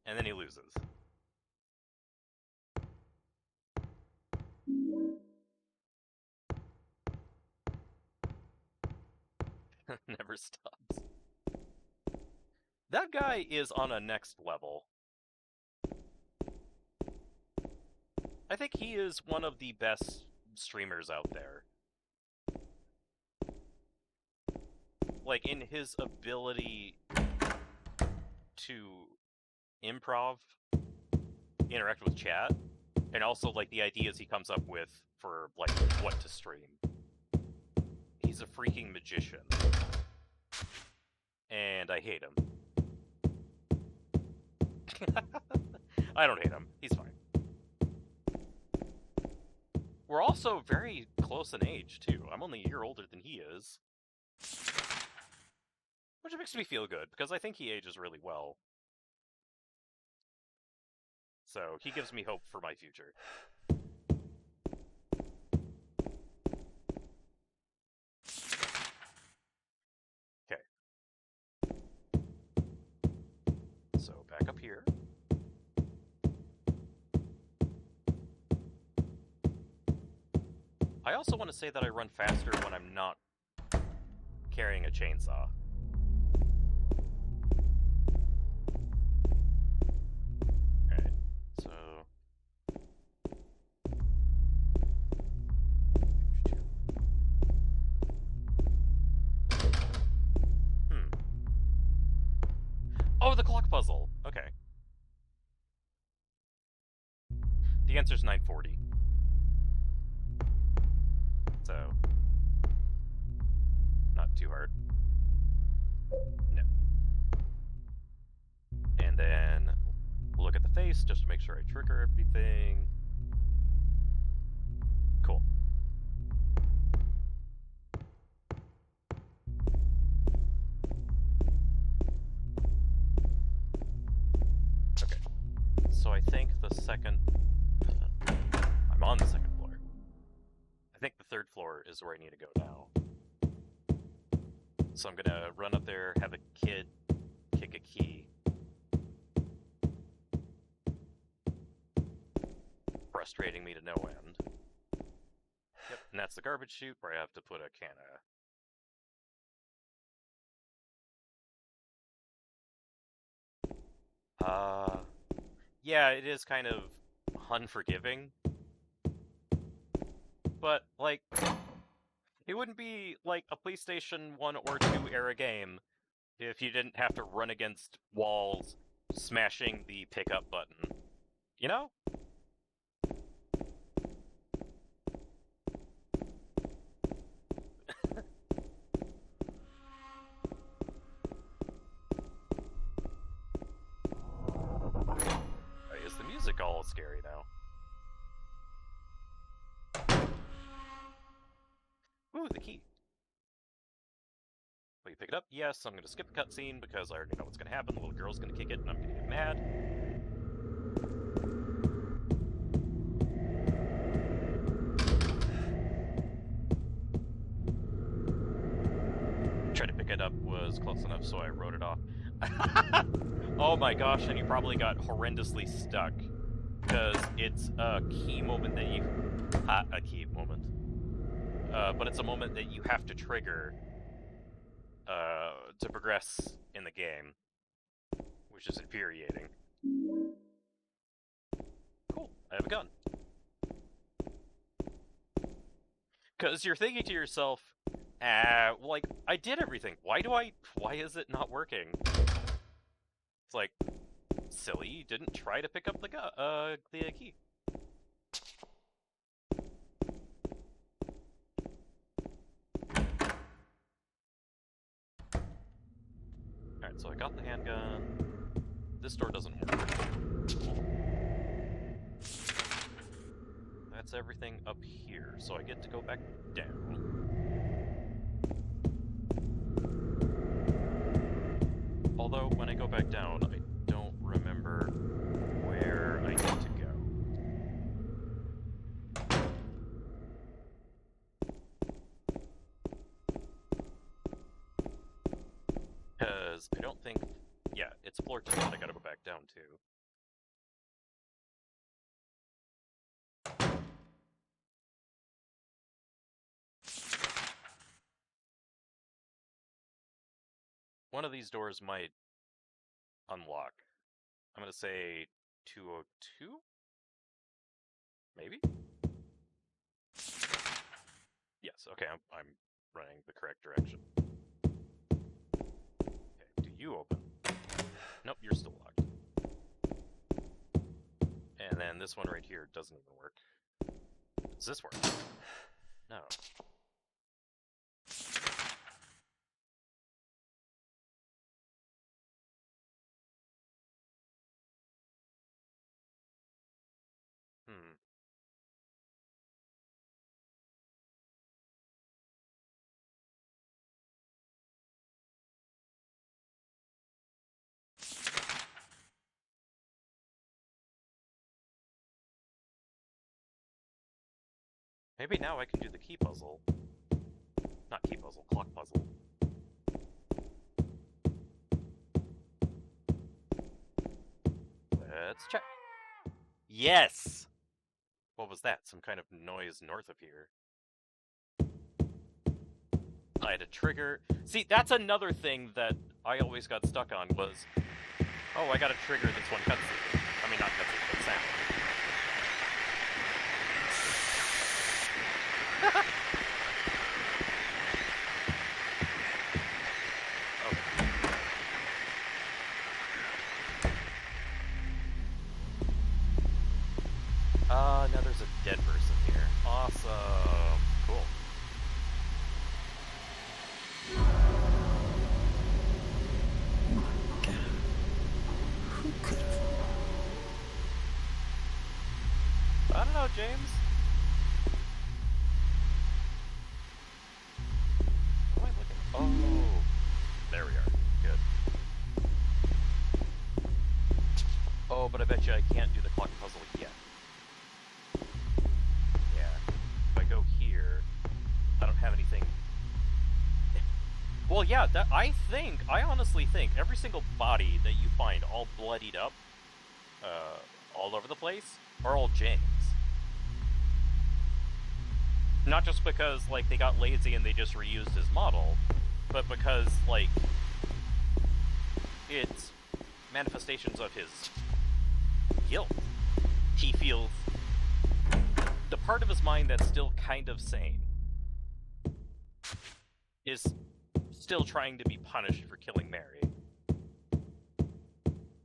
And then he loses. Never stops. That guy is on a next level. I think he is one of the best streamers out there. Like, in his ability to improv, interact with chat, and also, like, the ideas he comes up with for, like, what to stream. He's a freaking magician. And I hate him. I don't hate him. He's fine. We're also very close in age, too. I'm only a year older than he is. Which makes me feel good, because I think he ages really well. So, he gives me hope for my future. Okay. So, back up here. I also want to say that I run faster when I'm not carrying a chainsaw. Alright, so... Oh, the clock puzzle! Okay. The answer's 940. So... not too hard. No. And then we'll look at the face just to make sure I trigger everything. Cool. Okay. So I think the second... I'm on the second floor. I think the third floor is where I need to go now. So I'm gonna run up there, have a kid kick a key. frustrating me to no end. Yep, and that's the garbage chute where I have to put a can of... yeah, it is kind of unforgiving. But, like, it wouldn't be, like, a PlayStation 1 or 2 era game if you didn't have to run against walls, smashing the pickup button. You know? Is the music all scary now? Ooh, the key. Will you pick it up? Yes, I'm gonna skip the cutscene because I already know what's gonna happen. The little girl's gonna kick it and I'm gonna get mad. Try to pick it up was close enough, so I wrote it off. Oh my gosh, and you probably got horrendously stuck. Because it's a key moment that you... a key moment. But it's a moment that you have to trigger to progress in the game. Which is infuriating. Cool, I have a gun. Because you're thinking to yourself, like, I did everything. Why is it not working? It's like, silly, you didn't try to pick up the key. Alright, so I got the handgun. This door doesn't work. That's everything up here, so I get to go back down. Although, when I go back down, I don't remember where I need to go. Because I don't think... yeah, it's floor 2 that I gotta go back down to. One of these doors might unlock. I'm gonna say 202? Maybe? Yes, okay, I'm running the correct direction. Okay, do you open? Nope, you're still locked. And then this one right here doesn't even work. Does this work? No. Maybe now I can do the key puzzle. Not key puzzle, clock puzzle. Let's check. Yes! What was that? Some kind of noise north of here. I had a trigger. See, that's another thing that I always got stuck on was, oh, I gotta trigger this one cutscene. I mean, not cutscene, but sound. Now there's a dead person here. Awesome. Cool. Who could have? I don't know, James. What am I looking at? Oh, there we are. Good. Oh, but I bet you I can't do the clock puzzle yet. Well, yeah, I honestly think every single body that you find all bloodied up, all over the place, are all James. Not just because, like, they got lazy and they just reused his model, but because, like, it's manifestations of his guilt. He feels the part of his mind that's still kind of sane is still trying to be punished for killing Mary.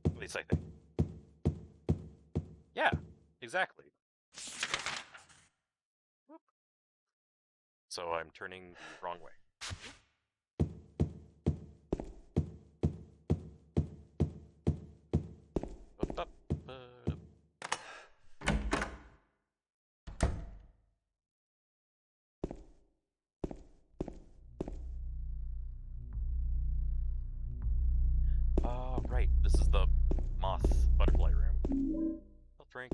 At least I think. Yeah, exactly. Whoop. So I'm turning the wrong way. Up, up, up. Right, this is the moth butterfly room. I'll drink.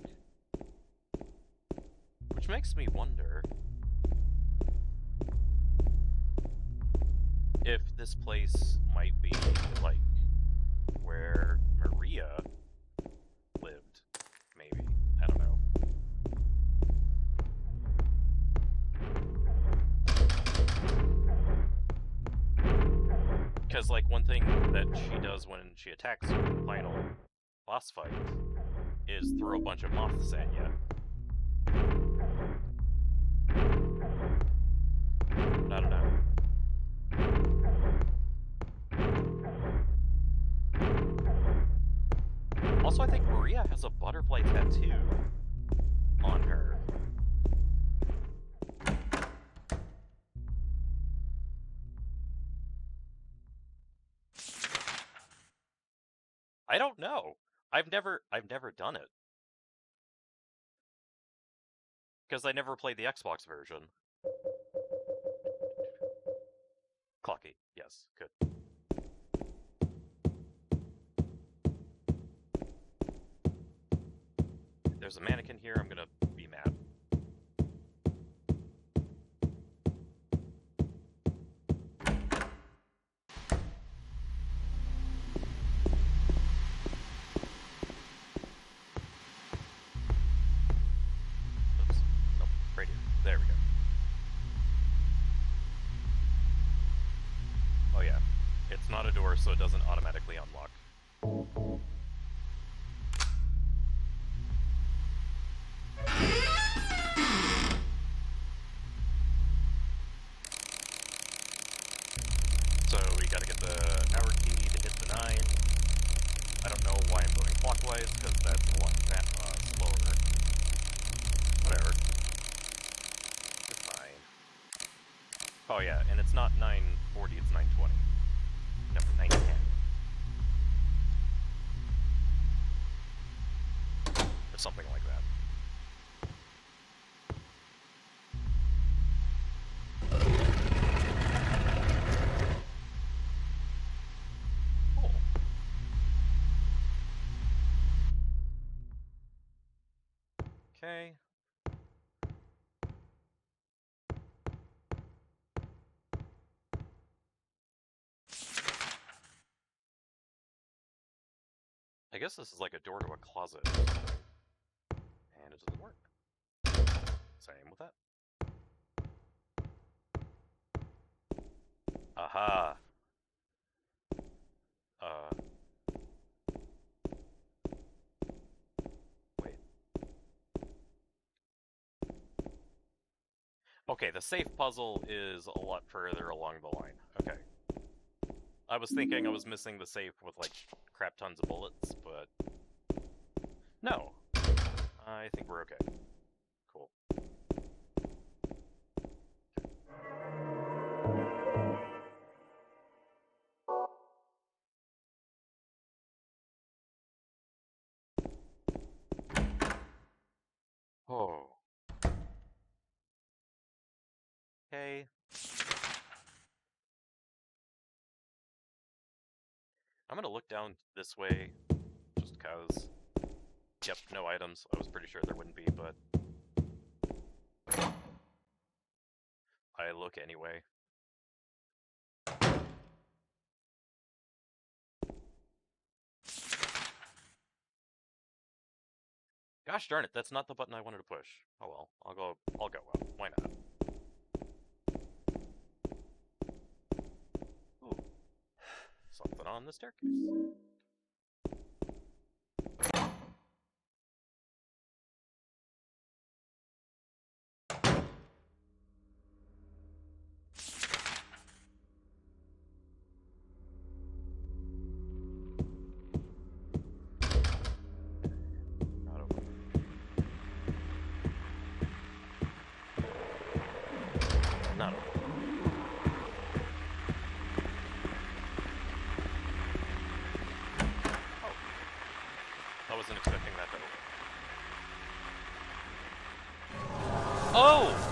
Which makes me wonder if this place might be, like, where Maria lived, maybe. I don't know. Because, like, one thing that she does when she attacks you in the final boss fight is throw a bunch of moths at you. I don't know. Also, I think Maria has a butterfly tattoo on her. I don't know. I've never done it. Because I never played the Xbox version. Clocky. Yes, good. If there's a mannequin here, I'm gonna be mad. Oops. Nope. Right here. There we go. Oh yeah. It's not a door, so it doesn't automatically unlock. So we gotta get the hour key to hit the 9. I don't know why I'm going clockwise, because that's a lot slower. Whatever. It's fine. Oh yeah, and it's not 9:40, it's 9:20. No, 9:10. Or something like that. Cool. Okay. I guess this is like a door to a closet. And it doesn't work. Same with that. Aha! Wait. Okay, the safe puzzle is a lot further along the line. Okay. I was thinking I was missing the safe with, like, crap tons of bullets, but... No. I think we're okay. Cool. Oh. Okay. I'm gonna look down this way, just cause. Yep, no items. I was pretty sure there wouldn't be, but... I look anyway. Gosh darn it, that's not the button I wanted to push. Oh well, I'll go well. Why not? on the staircase. Not open. Not open. I wasn't expecting that to open. Oh!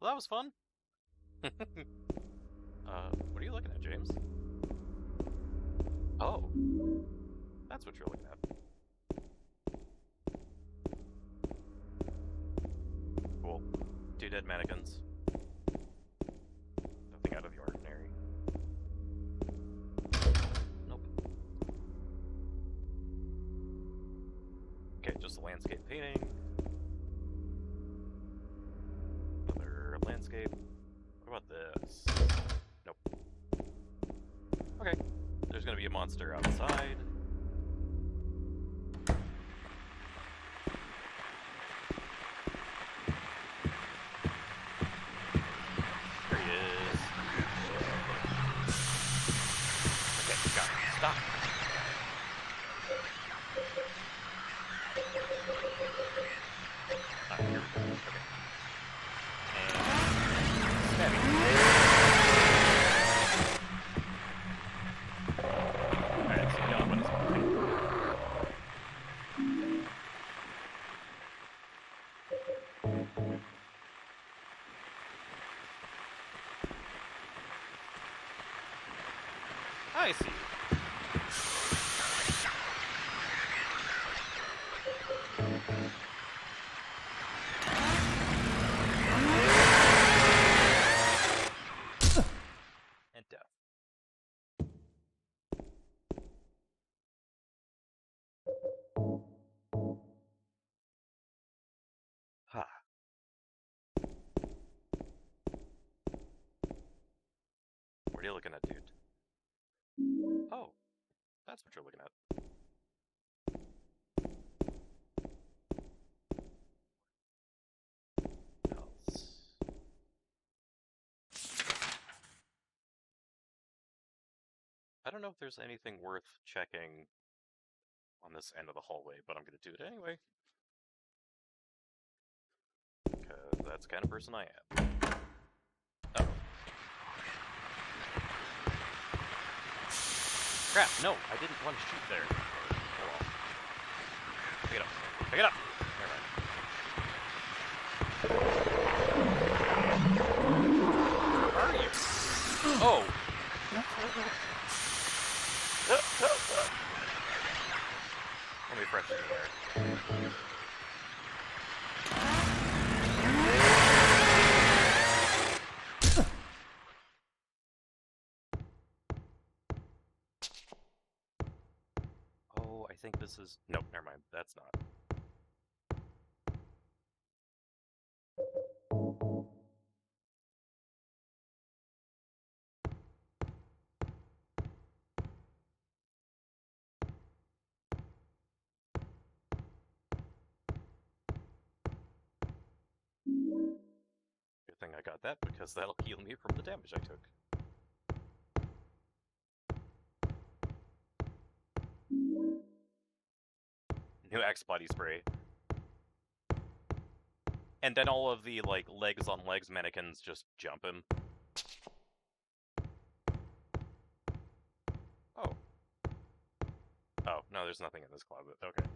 Well, that was fun. What are you looking at, James? Oh. That's what you're looking at. Cool. 2 dead mannequins. Nothing out of the ordinary. Nope. Okay, just a landscape painting. Another landscape. What about this? Nope. Okay. There's gonna be a monster outside. There he is. Okay, got it. Stop. Ah, here we go. Okay. And stabbing. Alright, so now what is moving? I see. And death. Ha. What are you looking at, dude? Oh, that's what you're looking at. Else. I don't know if there's anything worth checking on this end of the hallway, but I'm gonna do it anyway. Because that's the kind of person I am. Oh. Crap, no, I didn't want to shoot there. Oh well. Pick it up. Pick it up! Never mind. Where are you? Oh! Let me freshen the air. Oh, I think this is... Nope, never mind. That's not. Good thing I got that, because that'll heal me from the damage I took. New Axe body spray. And then all of the, like, legs on legs mannequins just jump him. Oh. Oh, no, there's nothing in this closet. Okay.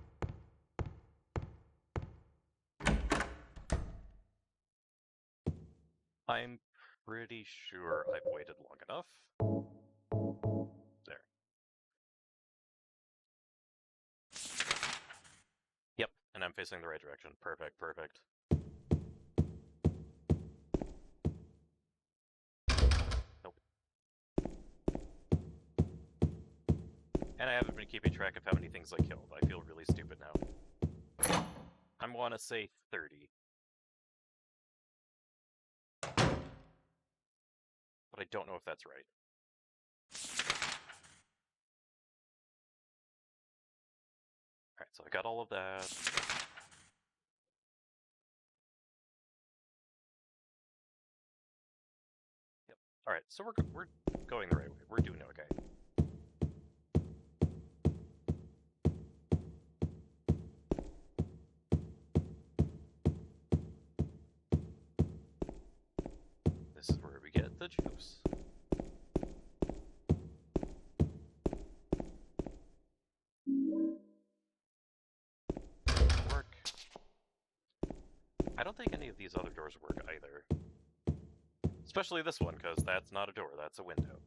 I'm pretty sure I've waited long enough. There. Yep, and I'm facing the right direction. Perfect, perfect. Nope. And I haven't been keeping track of how many things I killed. I feel really stupid now. I want to say 30. But I don't know if that's right. Alright, so I got all of that. Yep. Alright, so we're going the right way. We're doing okay. This is where we get the juice. Work. I don't think any of these other doors work either. Especially this one, because that's not a door, that's a window.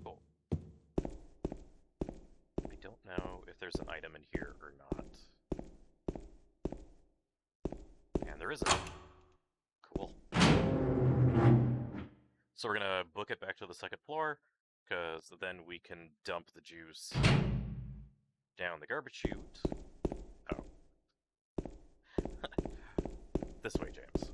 Cool. I don't know if there's an item in here or not. And there isn't. Cool. So we're gonna book it back to the second floor, because then we can dump the juice down the garbage chute. Oh. This way, James.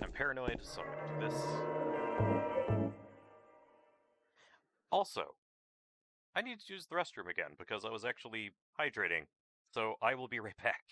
I'm paranoid, so I'm gonna do this. Also, I need to use the restroom again, because I was actually hydrating. So I will be right back.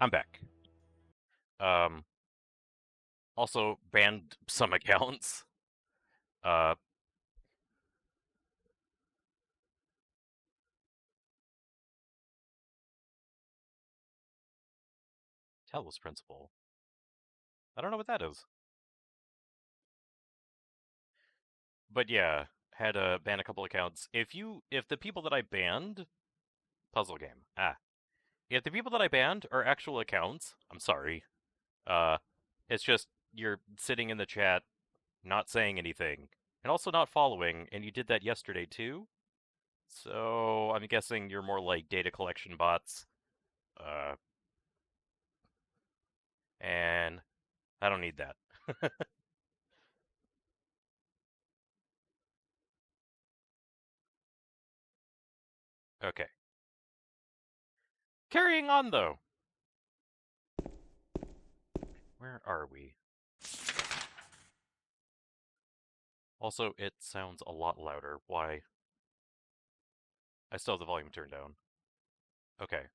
I'm back. Also banned some accounts. Uh, Talos principle. I don't know what that is. But yeah, had to ban a couple accounts. If the people that I banned, puzzle game. If the people that I banned are actual accounts, I'm sorry. Uh, it's just you're sitting in the chat, not saying anything, and also not following, and you did that yesterday too. So I'm guessing you're more like data collection bots. Uh, and I don't need that. Okay. Carrying on though. Where are we? Also, it sounds a lot louder. Why? I still have the volume turned down. Okay.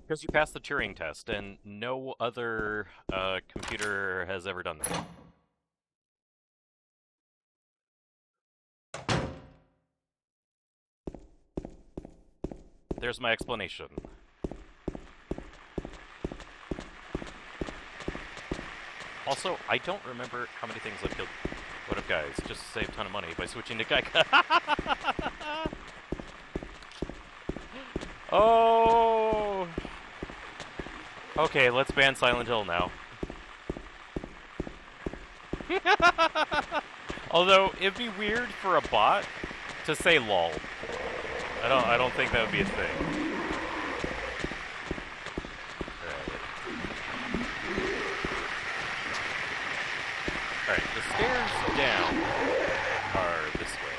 Because you passed the Turing test, and no other computer has ever done that. There's my explanation. Also, I don't remember how many things I've killed. What up, guys? Just save a ton of money by switching to Geico. Oh! Okay, let's ban Silent Hill now. Although, it'd be weird for a bot to say lol. I don't think that would be a thing. Alright, the stairs down are this way.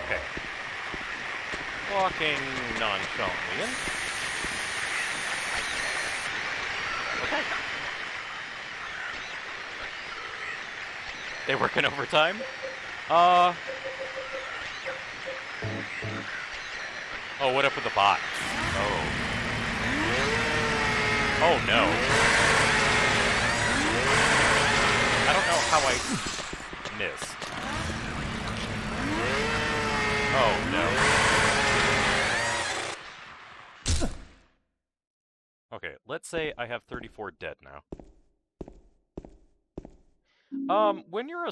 Okay. Walking nonchalantly in. Okay. They working overtime? Oh, what up with the bots? Oh. Oh no. I don't know how I missed. Oh no. Okay, let's say I have 34 dead now. When you're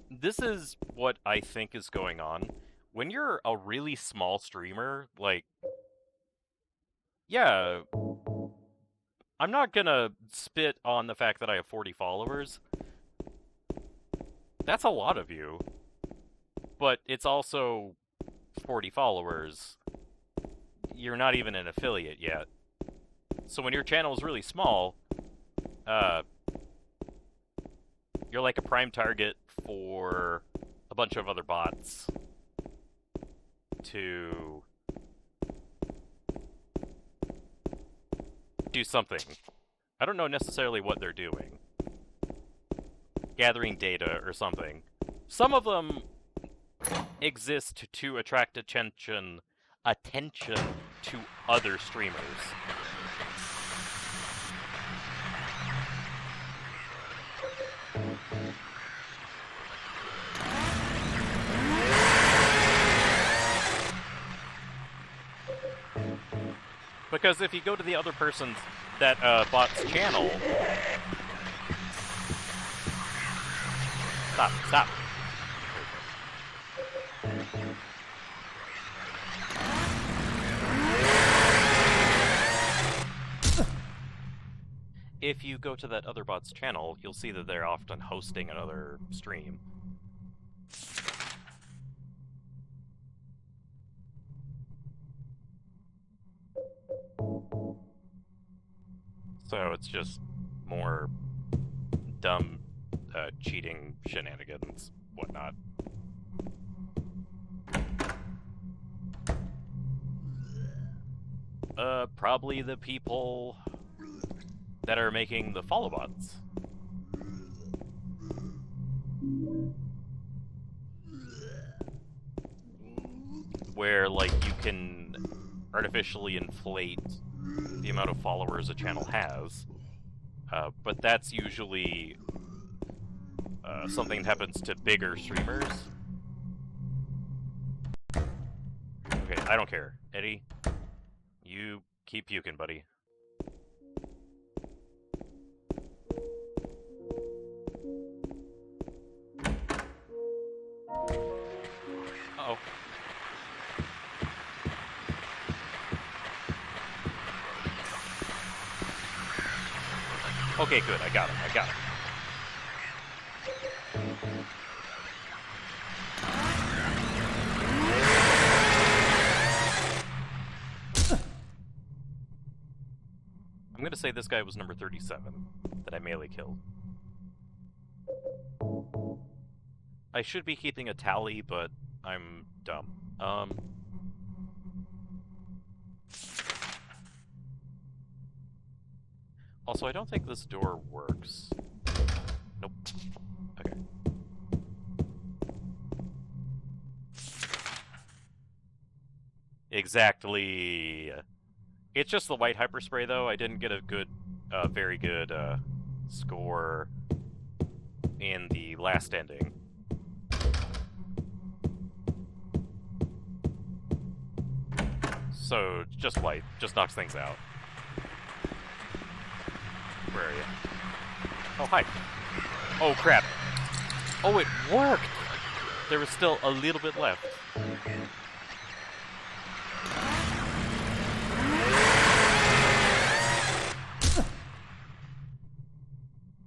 this is what I think is going on. When you're a really small streamer, like, yeah, I'm not gonna spit on the fact that I have 40 followers. That's a lot of you. But it's also 40 followers. You're not even an affiliate yet. So when your channel is really small, you're like a prime target for a bunch of other bots to do something. I don't know necessarily what they're doing. Gathering data or something. Some of them exist to attract attention to other streamers. Because if you go to the other person's, that bot's channel... Stop. If you go to that other bot's channel, you'll see that they're often hosting another stream. So it's just more dumb cheating shenanigans, whatnot. Probably the people that are making the follow bots. Where, like, you can artificially inflate the amount of followers a channel has. But that's usually something that happens to bigger streamers. Okay, I don't care. Eddie, you keep puking, buddy. Uh-oh. Okay, good. I got him. I got him. I'm gonna say this guy was number 37 that I melee killed. I should be keeping a tally, but I'm dumb. Also, I don't think this door works. Nope. Okay. Exactly. It's just the white hyperspray, though. I didn't get a good, very good score in the last ending. So, just white. Just knocks things out. Where are you? Oh, hi. Oh, crap. Oh, it worked! There was still a little bit left.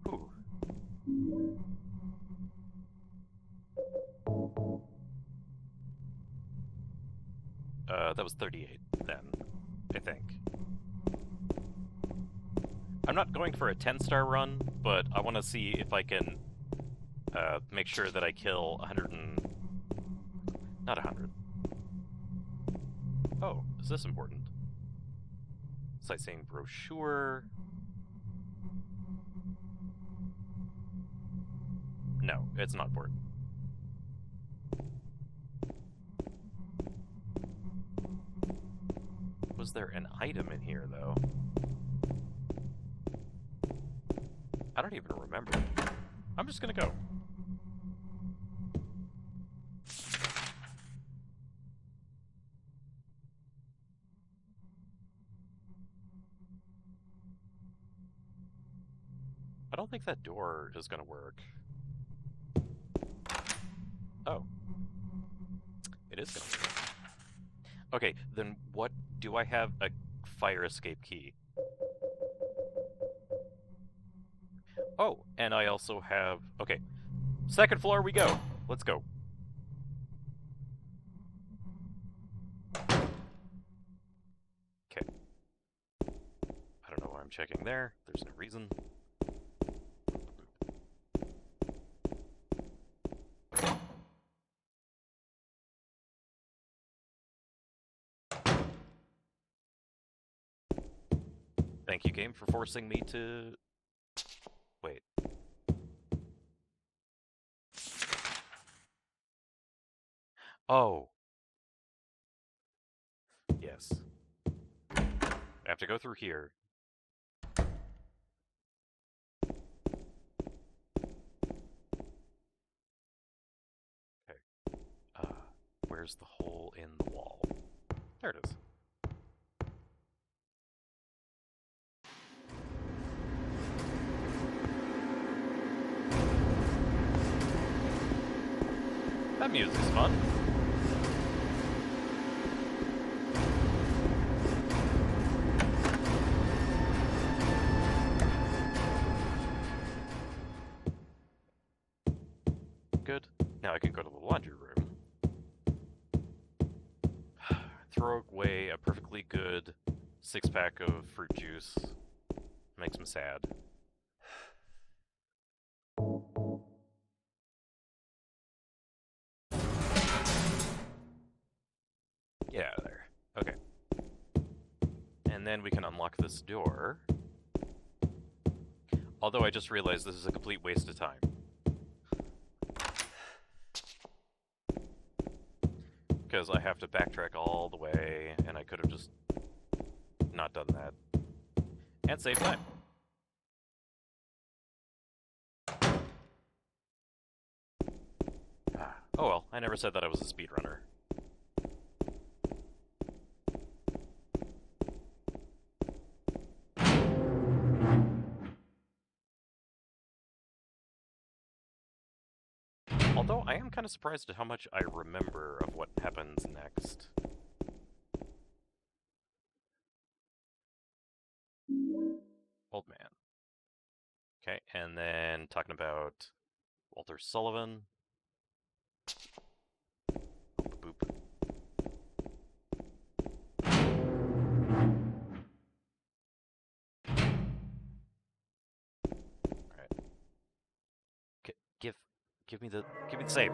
Ooh. That was 38, then, I think. I'm not going for a 10-star run, but I want to see if I can make sure that I kill 100 and... not 100. Oh, is this important? Sightseeing brochure... No, it's not important. Was there an item in here, though? I don't even remember. I'm just gonna go. I don't think that door is gonna work. Oh. It is gonna work. Okay, then what do I have? A fire escape key. Oh, and I also have... Okay, second floor we go. Let's go. Okay. I don't know why I'm checking there. There's no reason. Thank you, game, for forcing me to... Wait. Oh. Yes. I have to go through here. Okay. Where's the hole in the wall? There it is. That music's fun. Good. Now I can go to the laundry room. Throw away a perfectly good 6-pack of fruit juice. Makes me sad. Get out of there. Okay. And then we can unlock this door. Although I just realized this is a complete waste of time. Because I have to backtrack all the way, and I could have just not done that. And save time. Oh well, I never said that I was a speedrunner. Although, I am kind of surprised at how much I remember of what happens next. Old man. Okay, and then talking about Walter Sullivan. Boop, boop. Alright. Give me the save.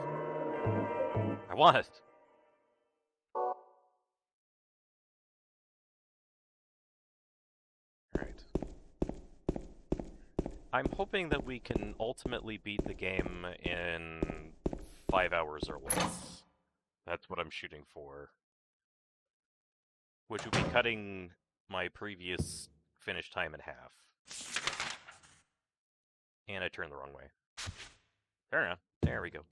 I want it. Alright. I'm hoping that we can ultimately beat the game in 5 hours or less. That's what I'm shooting for. Which would be cutting my previous finish time in half. And I turned the wrong way. Fair enough. There we go.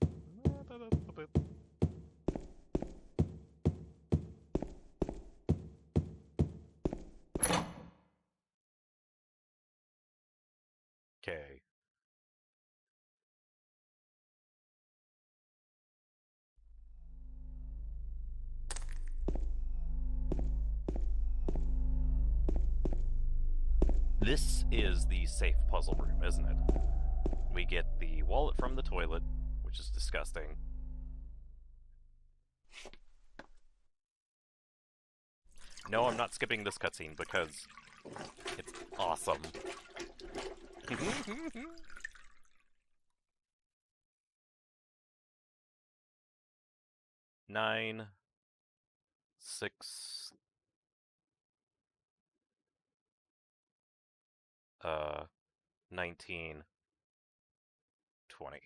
Okay. This is the safe puzzle room, isn't it? We get the wallet from the toilet, which is disgusting. No, I'm not skipping this cutscene because it's awesome. 9, 6, 19, 20.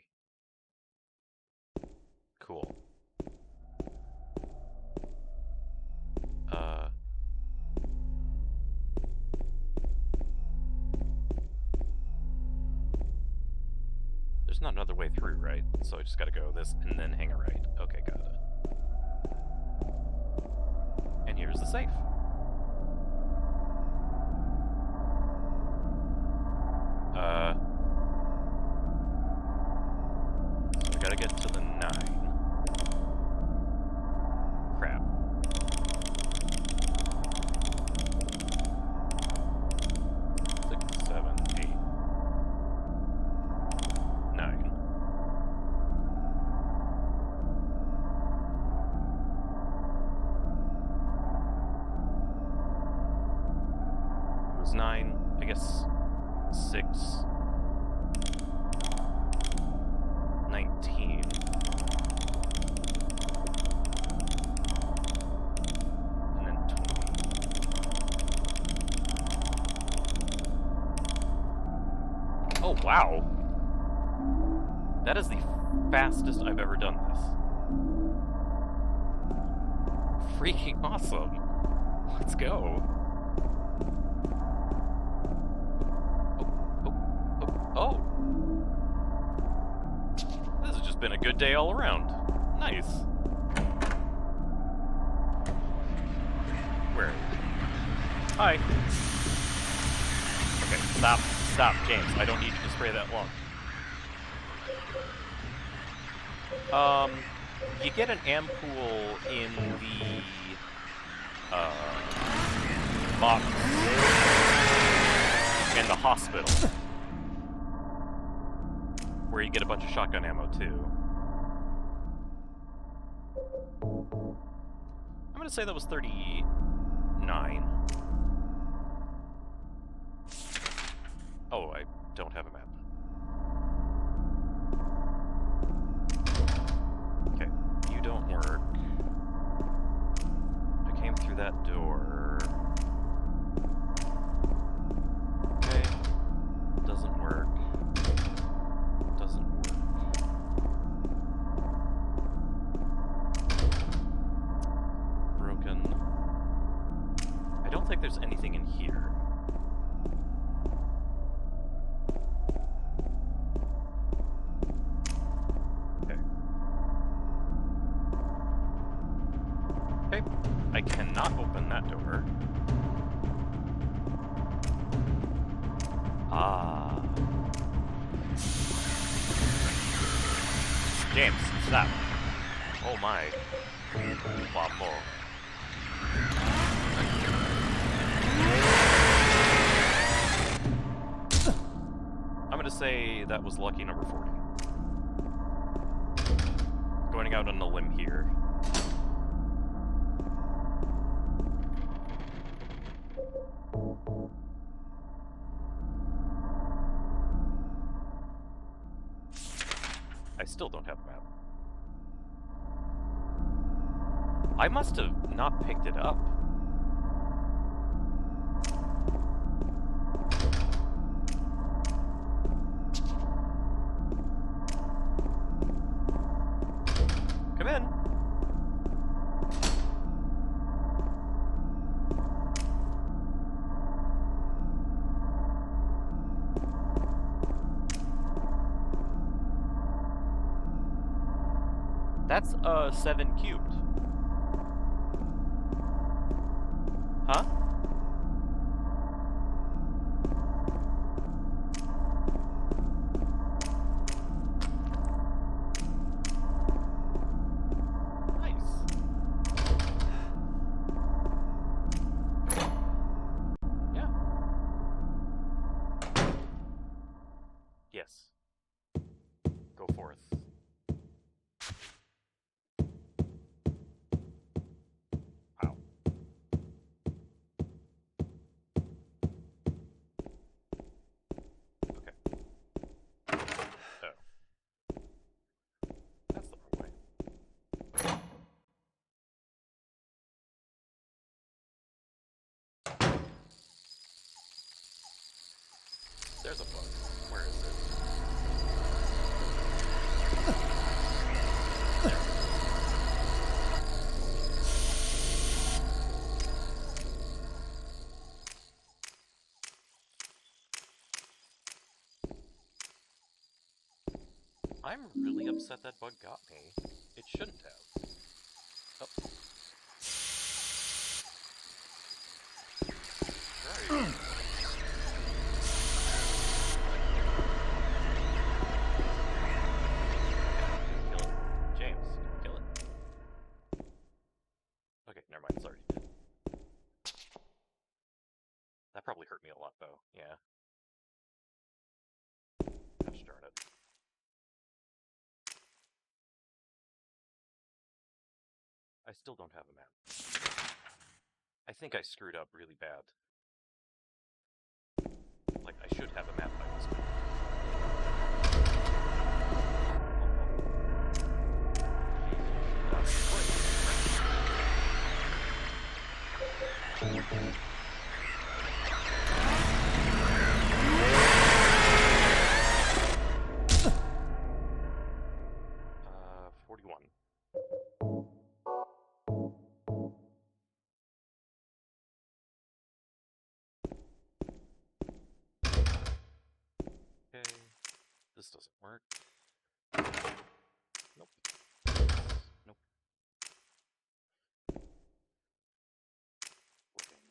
Cool. There's not another way through, right? So I just gotta go this and then hang a right. Okay, got it. And here's the safe. So I gotta get to the 9. Crap. 6, 7, 8, 9. It was 9, I guess 6, 19. And then 20. Oh, wow. That is the fastest I've ever done this. Freaking awesome. Let's go. Oh. This has just been a good day all around. Nice. Where? Hi. Okay, stop, James. I don't need you to spray that long. You get an ampoule in the box in the hospital, where you get a bunch of shotgun ammo too. I'm gonna say that was 39. Oh, I don't have a map. Okay, you don't work. I came through that door. there's anything in here. Okay. Okay. I cannot open that door. Ah. James, stop. Oh my. Vamos. I'm gonna say that was lucky number 40. Going out on a limb here. I still don't have a map. I must have not picked it up. Come in. That's 7 cubed. Huh? Nice. Yeah. Yes. Go forth. Wow. Okay. Oh. That's the wrong way. There's a bug. Where is it? There. I'm really upset that bug got me. It shouldn't have. Oh. Where are you? Kill it. James, kill it. Okay, never mind. It's already dead. That probably hurt me a lot, though. Yeah. Gosh darn it. I still don't have a map. I think I screwed up really bad. Like, I should have a map by this point. Great. 41. Okay, this doesn't work. Nope. Nope. Looking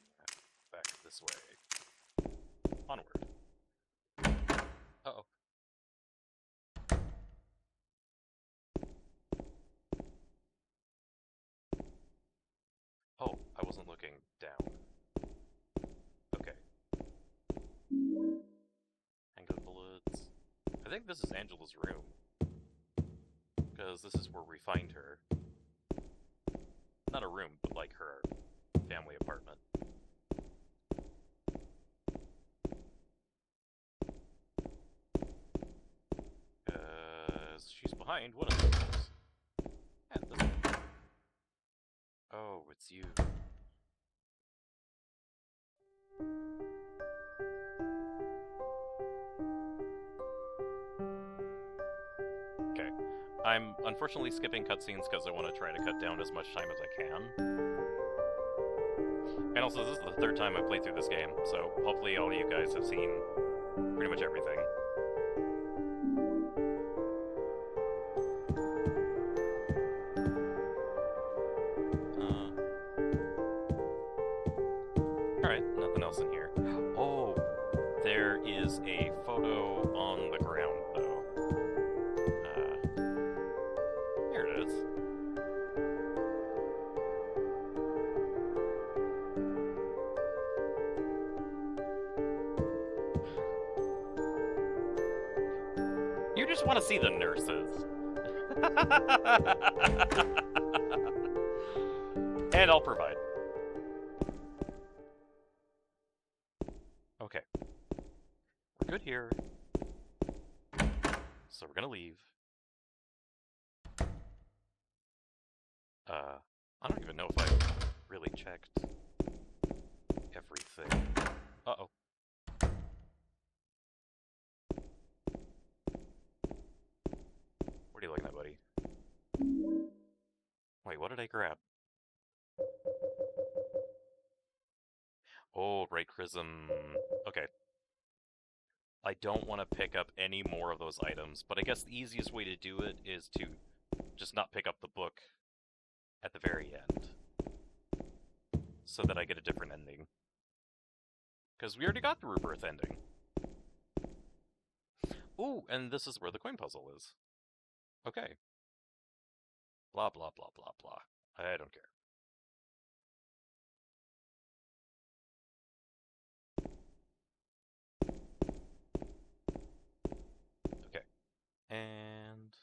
back this way. Onward. Uh-oh. Oh, I wasn't looking down. Okay. Hang of bullets. I think this is Angela's room. Because this is where we find her. Not a room, but like her family apartment. She's behind one of the doors. Yeah, this one. Oh, it's you. Okay. I'm unfortunately skipping cutscenes because I want to try to cut down as much time as I can. And also, this is the third time I played through this game, so hopefully all of you guys have seen pretty much everything. Alright, nothing else in here. Oh, there is a photo on the ground, though. Here it is. You just want to see the nurses. And I'll provide. Okay. We're good here. So we're gonna leave. I don't even know if I really checked everything. Uh-oh. What are you looking at, buddy? Wait, what did I grab? Oh, right prism. Okay. I don't want to pick up any more of those items, but I guess the easiest way to do it is to just not pick up the book at the very end, so that I get a different ending. Because we already got the rebirth ending. Ooh, and this is where the coin puzzle is. Okay. Blah, blah, blah, blah, blah. I don't care. Okay. And...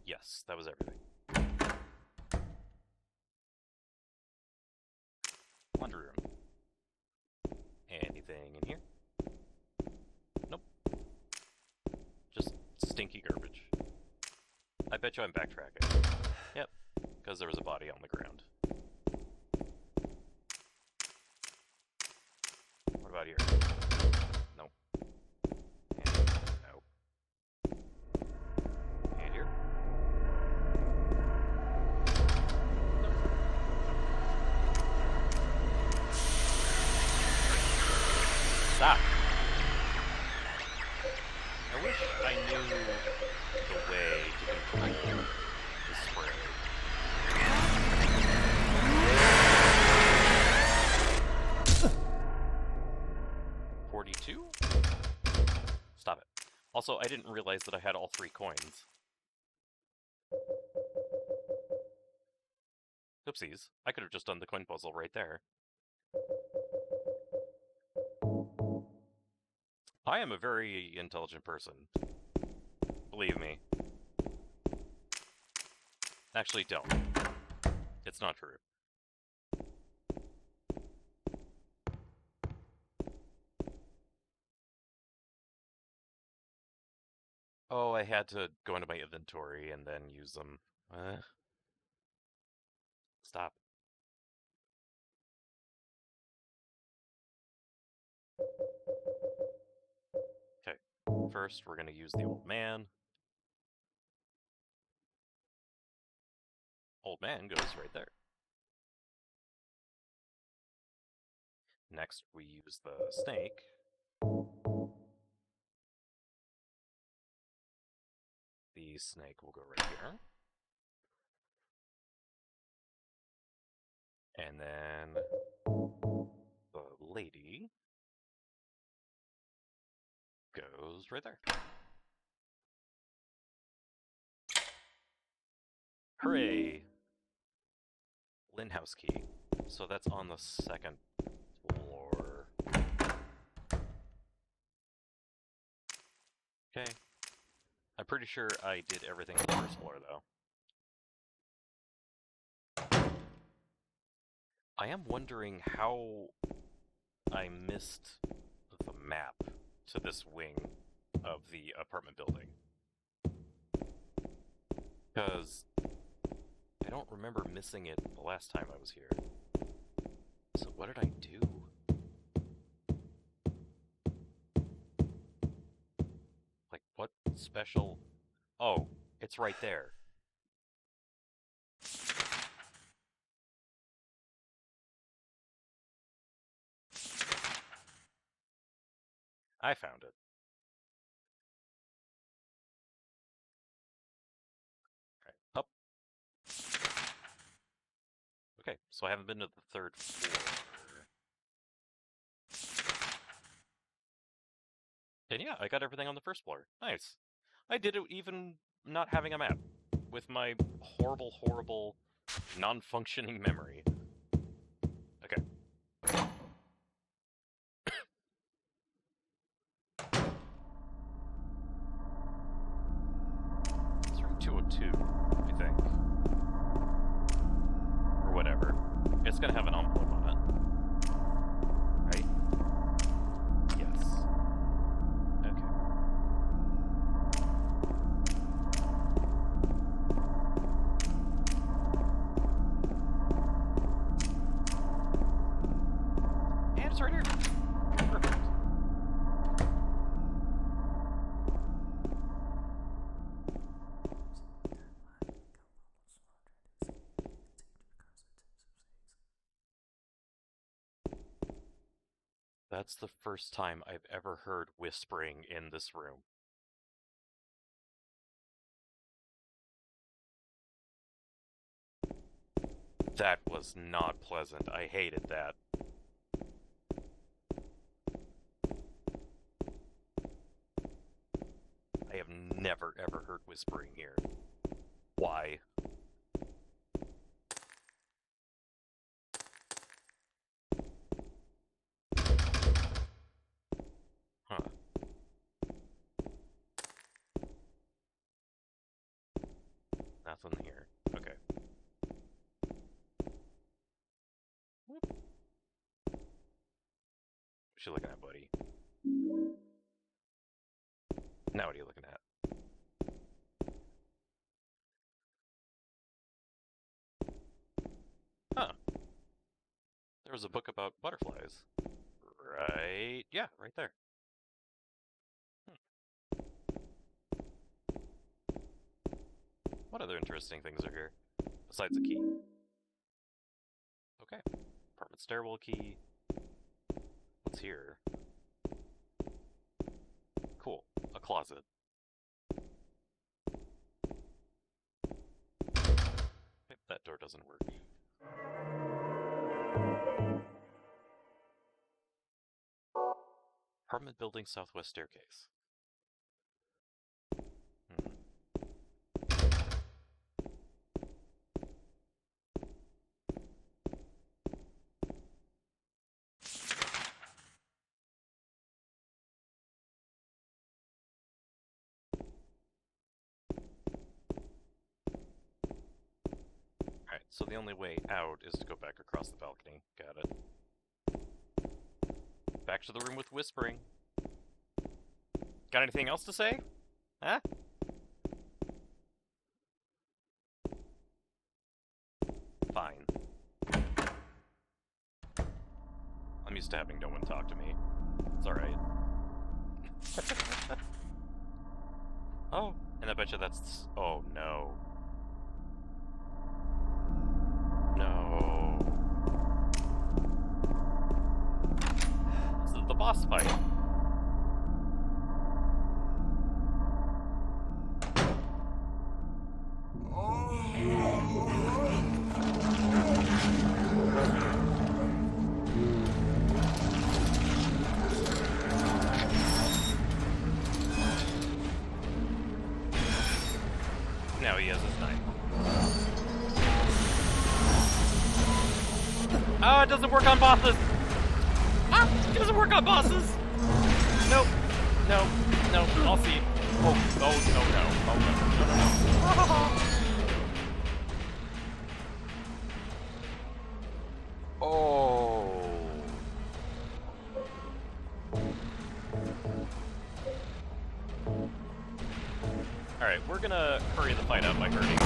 yes, that was everything. Laundry room. Anything in here? Nope. Just stinky garbage. I bet you I'm backtracking. Yep, because there was a body on the ground. What about here? Nope. And no. And here? Nope. Stop! I wish I knew the way to control the spray. 42? Stop it. Also, I didn't realize that I had all 3 coins. Oopsies. I could have just done the coin puzzle right there. I am a very intelligent person. Believe me. Actually, don't. It's not true. Oh, I had to go into my inventory and then use them. Stop. Okay. First, we're going to use the old man. Old man goes right there. Next, we use the snake. The snake will go right here. And then the lady goes right there. Hooray! Lynn house key. So that's on the 2nd floor. Okay. I'm pretty sure I did everything on the 1st floor, though. I am wondering how I missed the map to this wing of the apartment building. Because I don't remember missing it the last time I was here. So what did I do? Like, what special... oh, it's right there. I found it. Alright, up. Okay, so I haven't been to the third floor. And yeah, I got everything on the first floor. Nice. I did it even not having a map. With my horrible, horrible, non-functioning memory. Okay. 202, I think. Or whatever. It's gonna have an envelope on it. Right? Yes. Okay. And it's right here. Perfect. That's the first time I've ever heard whispering in this room. That was not pleasant. I hated that. I have never ever heard whispering here. Why? Huh. Nothing here. Okay. Whoop. What you looking at, buddy? Now what are you looking at? Huh. There was a book about butterflies. Right? Yeah, right there. What other interesting things are here? Besides a key. Okay. Apartment stairwell key. What's here? Cool. A closet. Wait, that door doesn't work. Apartment building southwest staircase. Alright, so the only way out is to go back across the balcony. Got it. Back to the room with whispering. Got anything else to say? Huh? Fine. I'm used to having no one talk to me. It's alright. Oh, and I bet you that's... Oh, no. No. This is the boss fight. Now he has his knife. Oh, it doesn't work on bosses! Ah, it doesn't work on bosses! Nope. No. No. I'll see. Oh, no. Oh, no. Oh. Alright, we're gonna hurry the fight up by hurting.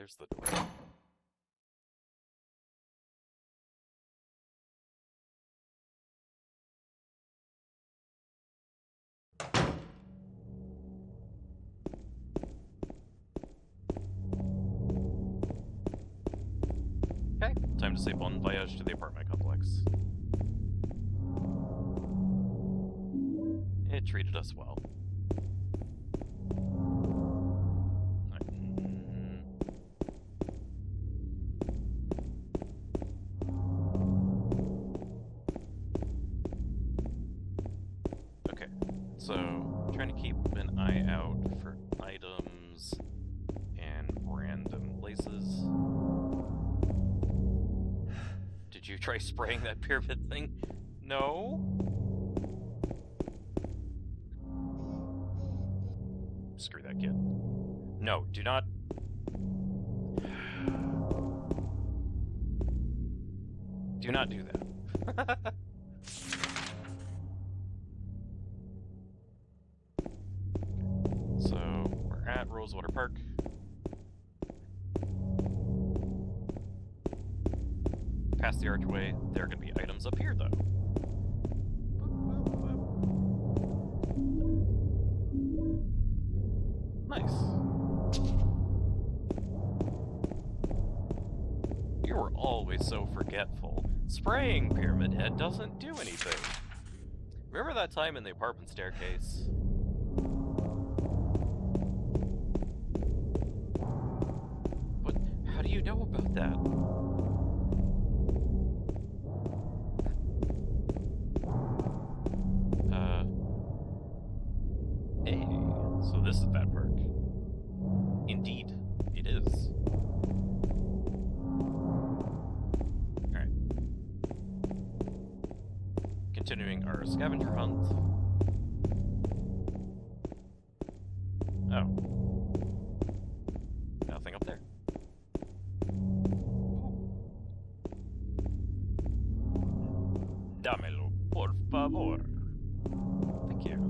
there's the door. Okay, time to say bon voyage to the apartment complex. It treated us well. Okay, so trying to keep an eye out for items and random places. Did you try spraying that pyramid thing? No? Screw that kid. No, do not. Do not do that. So, we're at Rosewater Park. Past the archway, there are going to be items up here, though. Nice. You were always so forgetful. Spraying Pyramid Head doesn't do anything. Remember that time in the apartment staircase? What? How do you know about that? Hey, so this is that park. Indeed, it is. Alright. Continuing our scavenger hunt. Oh. Nothing up there. Dámelo, por favor. Thank you.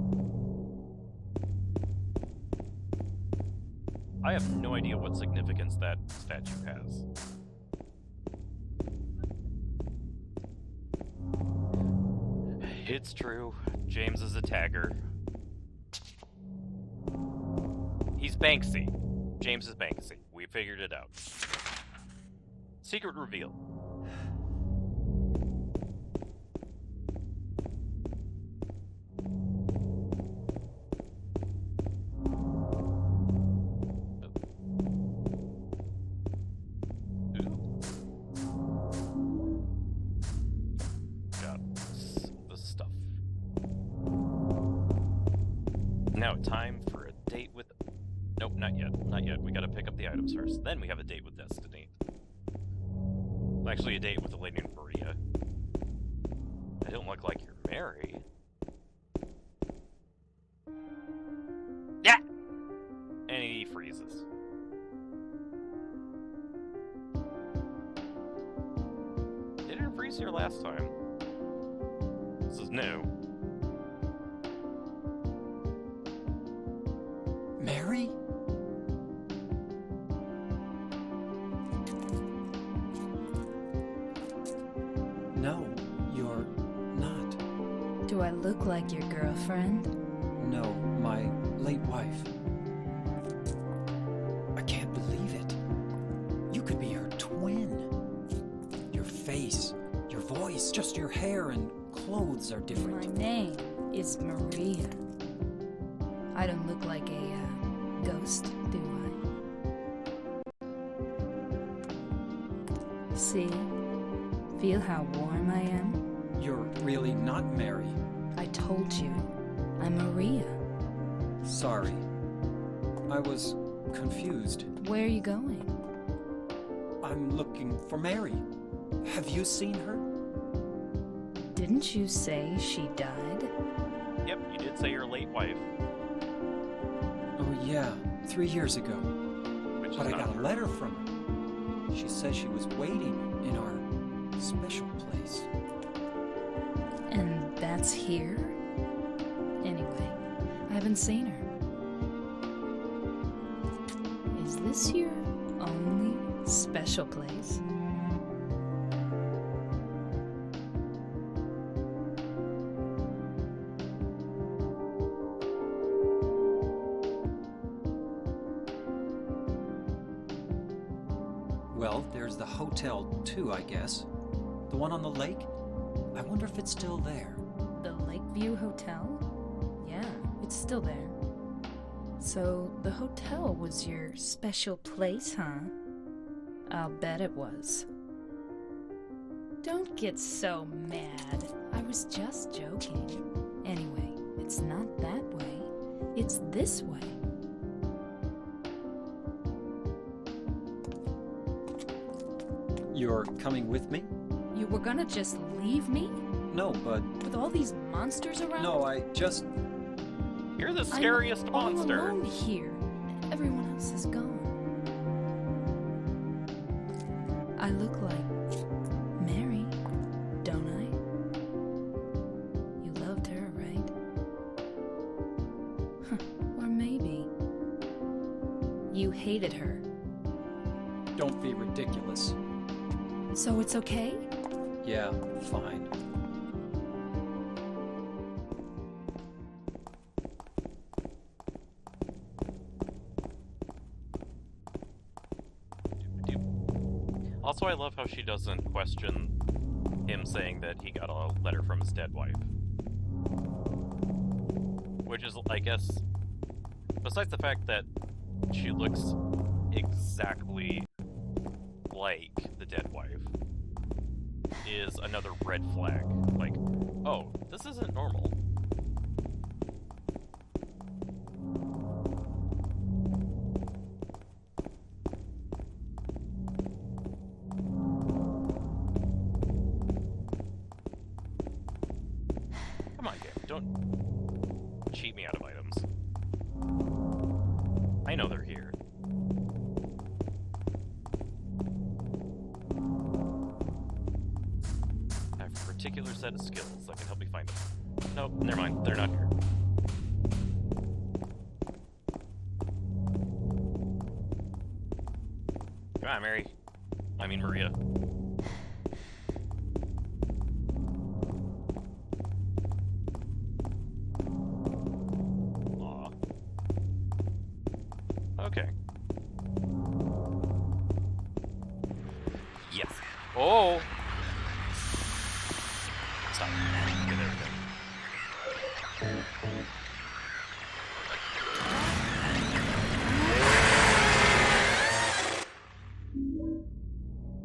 I have no idea what significance that statue has. It's true. James is a tagger. He's Banksy. James is Banksy. We figured it out. Secret reveal. Now, time for a date with... Nope, not yet. Not yet. We gotta pick up the items first. Then we have a date with Destiny. Actually, a date with a lady named Maria. I don't look like you're Mary. Yeah! And he freezes. Didn't freeze here last time. This is new. Mary? No, you're not. Do I look like your girlfriend? No, my late wife. I can't believe it. You could be her twin. Your face, your voice, just your hair and clothes are My different. name is Maria. I don't look like a ghost, do I? See? Feel how warm I am? You're really not Mary. I told you, I'm Maria. Sorry. I was confused. Where are you going? I'm looking for Mary. Have you seen her? Didn't you say she died? Yep, you did say your late wife. Oh yeah, 3 years ago. Which But is I not got a true. letter from her. She says she was waiting in our special place. And that's here? Anyway, I haven't seen her. Is this your only Special place? Well, there's the hotel too, I guess. The one on the lake? I wonder if it's still there. The Lakeview Hotel? Yeah, it's still there. So, the hotel was your special place, huh? I'll bet it was. Don't get so mad. I was just joking. Anyway, it's not that way. It's this way. You're coming with me? You were gonna just leave me? No, but... With all these monsters around? No, I just... You're the scariest I'm monster. all alone here. Everyone else is gone. I look like Mary, don't I? You loved her, right? Or maybe you hated her. Don't be ridiculous. So it's okay? Yeah, fine. Also, I love how she doesn't question him saying that he got a letter from his dead wife. Which is, I guess, besides the fact that she looks exactly like the dead wife, is another red flag. Like, oh, this isn't normal. Come on, game. Don't cheat me out of items. I know they're here. I have a particular set of skills that can help me find them. Nope, never mind. They're not here. Come on, Mary. I mean, Maria. Aw. Okay. Yes. Oh! Stop. Okay, there we go.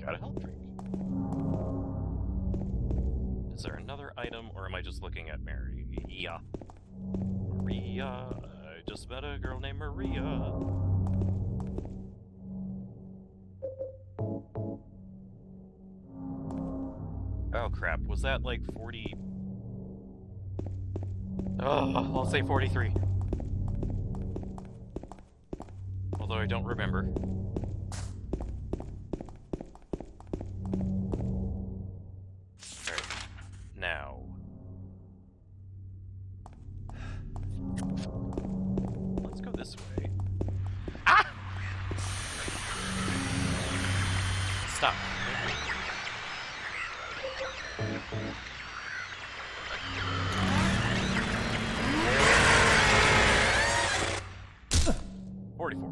Got a health drink. Is there another item, or am I just looking at Mary? Yeah. Maria. I just met a girl named Maria. Oh crap, was that like 40... Oh, I'll say 43. Although I don't remember. Alright, now... Let's go this way. Ah! Stop. 44.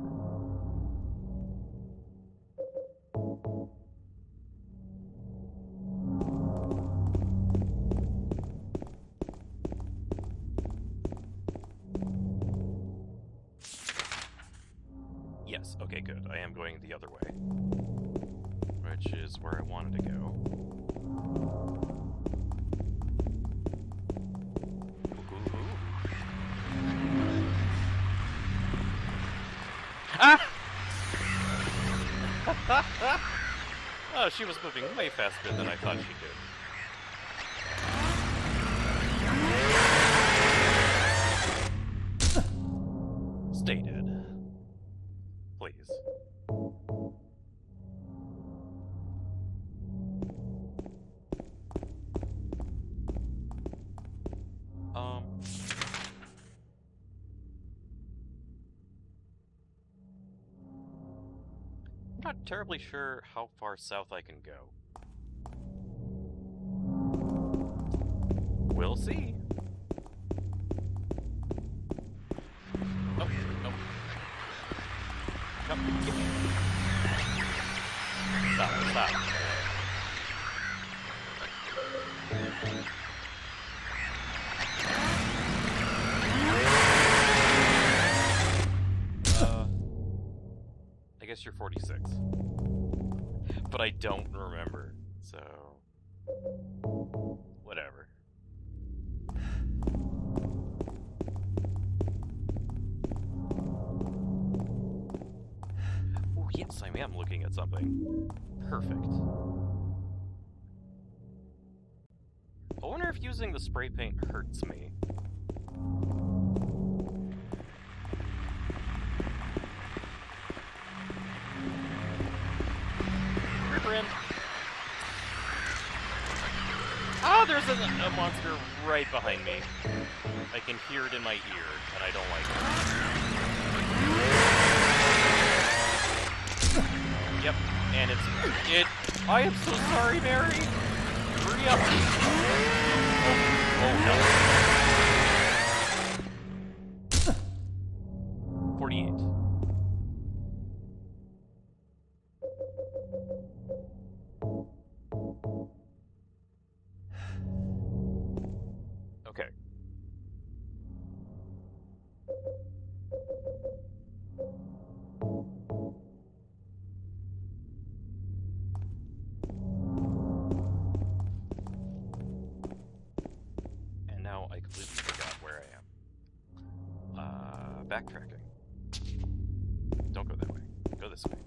Yes, okay, good. I am going the other way. Which is where I wanted to go. Ah! Oh, she was moving way faster than I thought she could. Stay dead. Please. I'm not terribly sure how far south I can go. We'll see. Oh, no. Come, get me. Stop, stop. I guess you're 46. But I don't remember, so... whatever. Oh, yes, I am looking at something. Perfect. I wonder if using the spray paint hurts me. Oh, there's a monster right behind me. I can hear it in my ear, and I don't like it. Yep, and I am so sorry, Mary! Hurry up! Oh no. 48. Okay. And now I completely forgot where I am. Backtracking. Don't go that way. Go this way.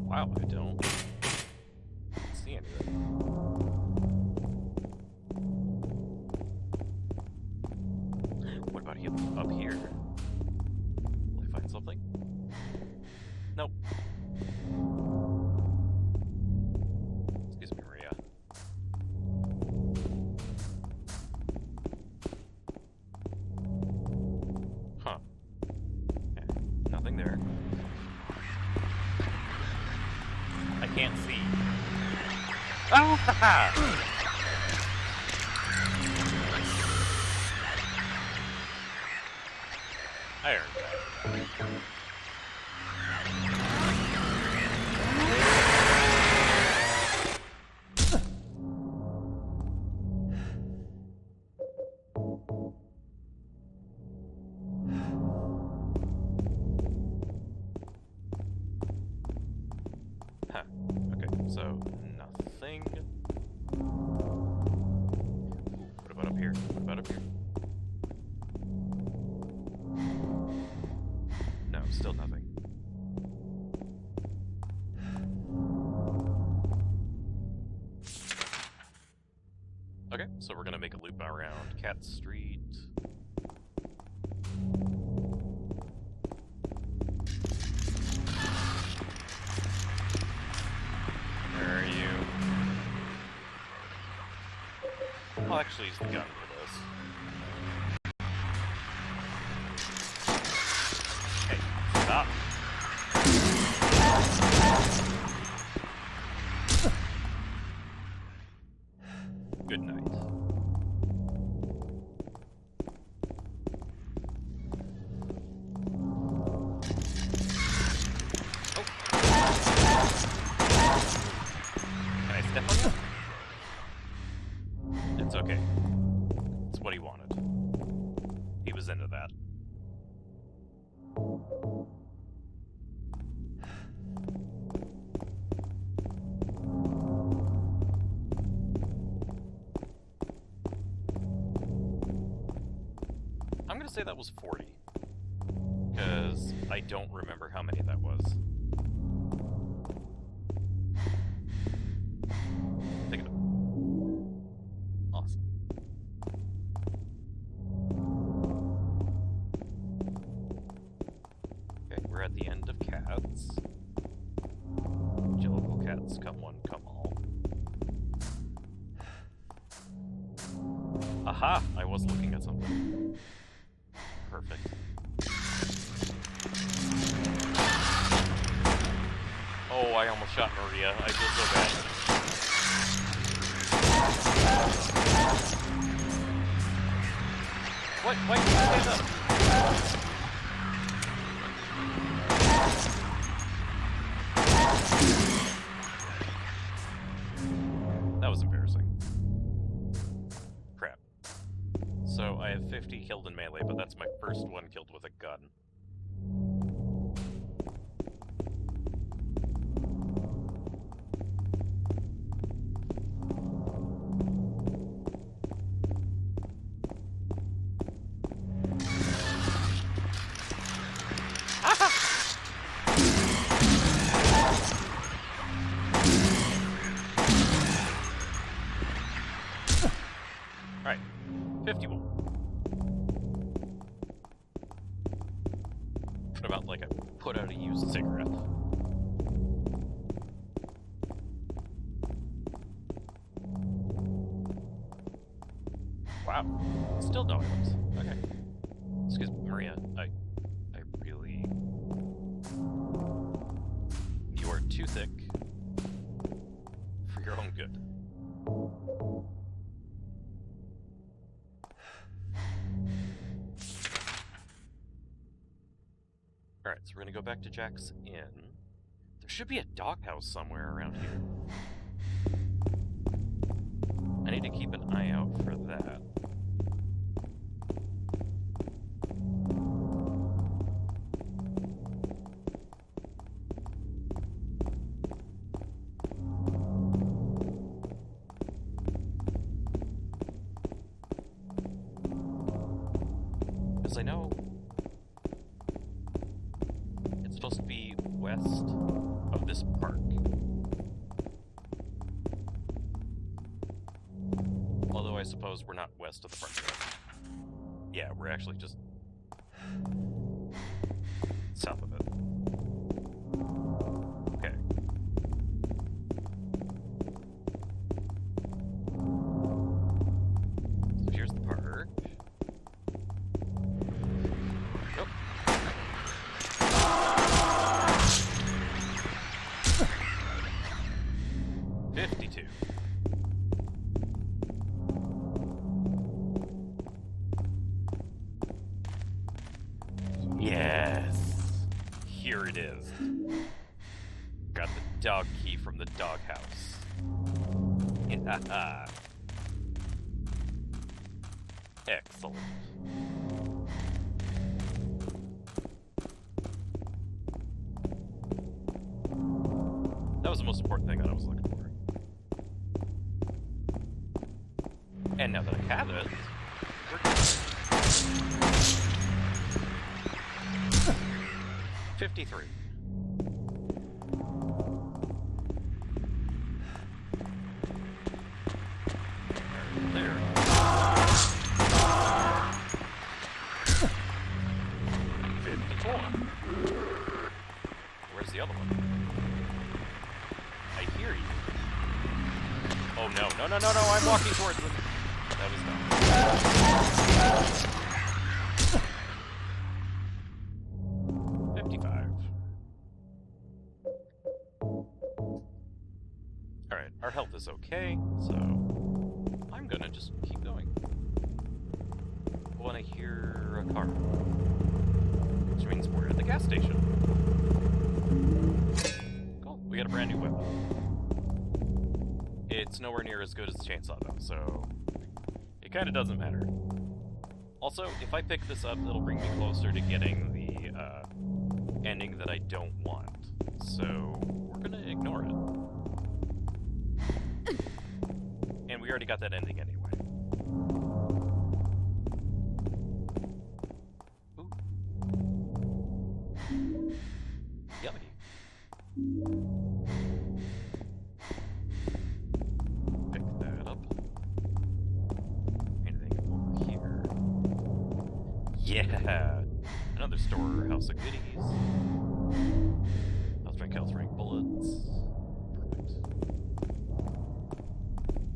Wow, I don't see anything. What about up here? Will I find something? Nope. Excuse me, Maria. Huh. Okay. Nothing there. I can't see. Oh, haha! I earned that. Huh. Okay, so nothing. What about up here? What about up here? No, still nothing. Okay, so we're gonna make a loop around Cat Street. Where are you? I'll actually use the gun for this. Hey, stop. Good night. Oh. Can I step on that? It's okay. It's what he wanted. He was into that. I'm gonna say that was 40. Because I don't remember how many that was. Take it up. Awesome. Okay, we're at the end of cats. Jellicle cats, come one, come all. Aha! I was looking at something. Perfect. Oh, I almost shot Maria. I feel so bad. What? Why did you stand up? That was embarrassing. Crap. So I have 50 killed in melee, but that's my first one killed with a gun. Alright, 51. What about like I put out a used cigarette? Wow, still no items. Okay. Excuse me, Maria, I really... You are too thick for your own good. Alright, so we're gonna go back to Jack's Inn. There should be a doghouse somewhere around here. I need to keep an eye out for that. Because I know it's supposed to be west of this park. Although I suppose we're not west of the park yet. Yeah, we're actually just south of it. Okay. So here's the park. Nope. 52. Yes. Here it is. Got the dog key from the doghouse. Haha. Excellent. That was the most important thing that I was looking for. And now that I have it, we're good. 53. There. 54. Where's the other one? I hear you. Oh no, no, no, no, no, I'm walking towards them. That was dumb. 55. Alright, our health is okay, so I'm gonna just keep going. When I hear a car, which means we're at the gas station. Cool, we got a brand new weapon. It's nowhere near as good as the chainsaw though, so it kind of doesn't matter. Also, if I pick this up, it'll bring me closer to getting the ending that I don't want. So we're gonna ignore it. And we already got that ending anyway. Ooh. Yummy. Pick that up. Anything over here? Yeah! Another storehouse of goodies. Health rank bullets. Perfect.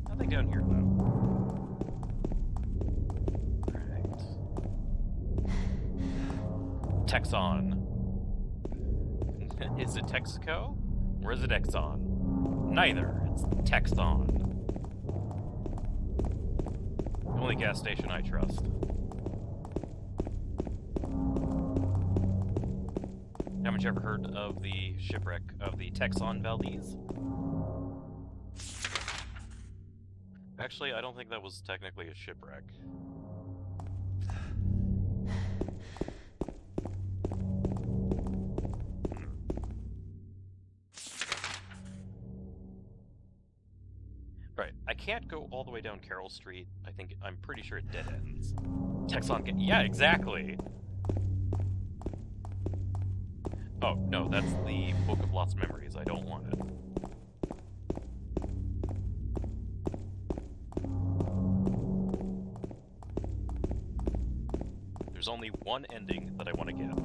Nothing down here though. Texon. Is it Texaco? Or is it Exxon? Neither. It's Texon. The only gas station I trust. Haven't you ever heard of the shipwreck of the Texon Valdez? Actually, I don't think that was technically a shipwreck. Right, I can't go all the way down Carroll Street. I'm pretty sure it dead ends. Texon, yeah, exactly! Oh, no, that's the Book of Lost Memories. I don't want it. There's only one ending that I want to give.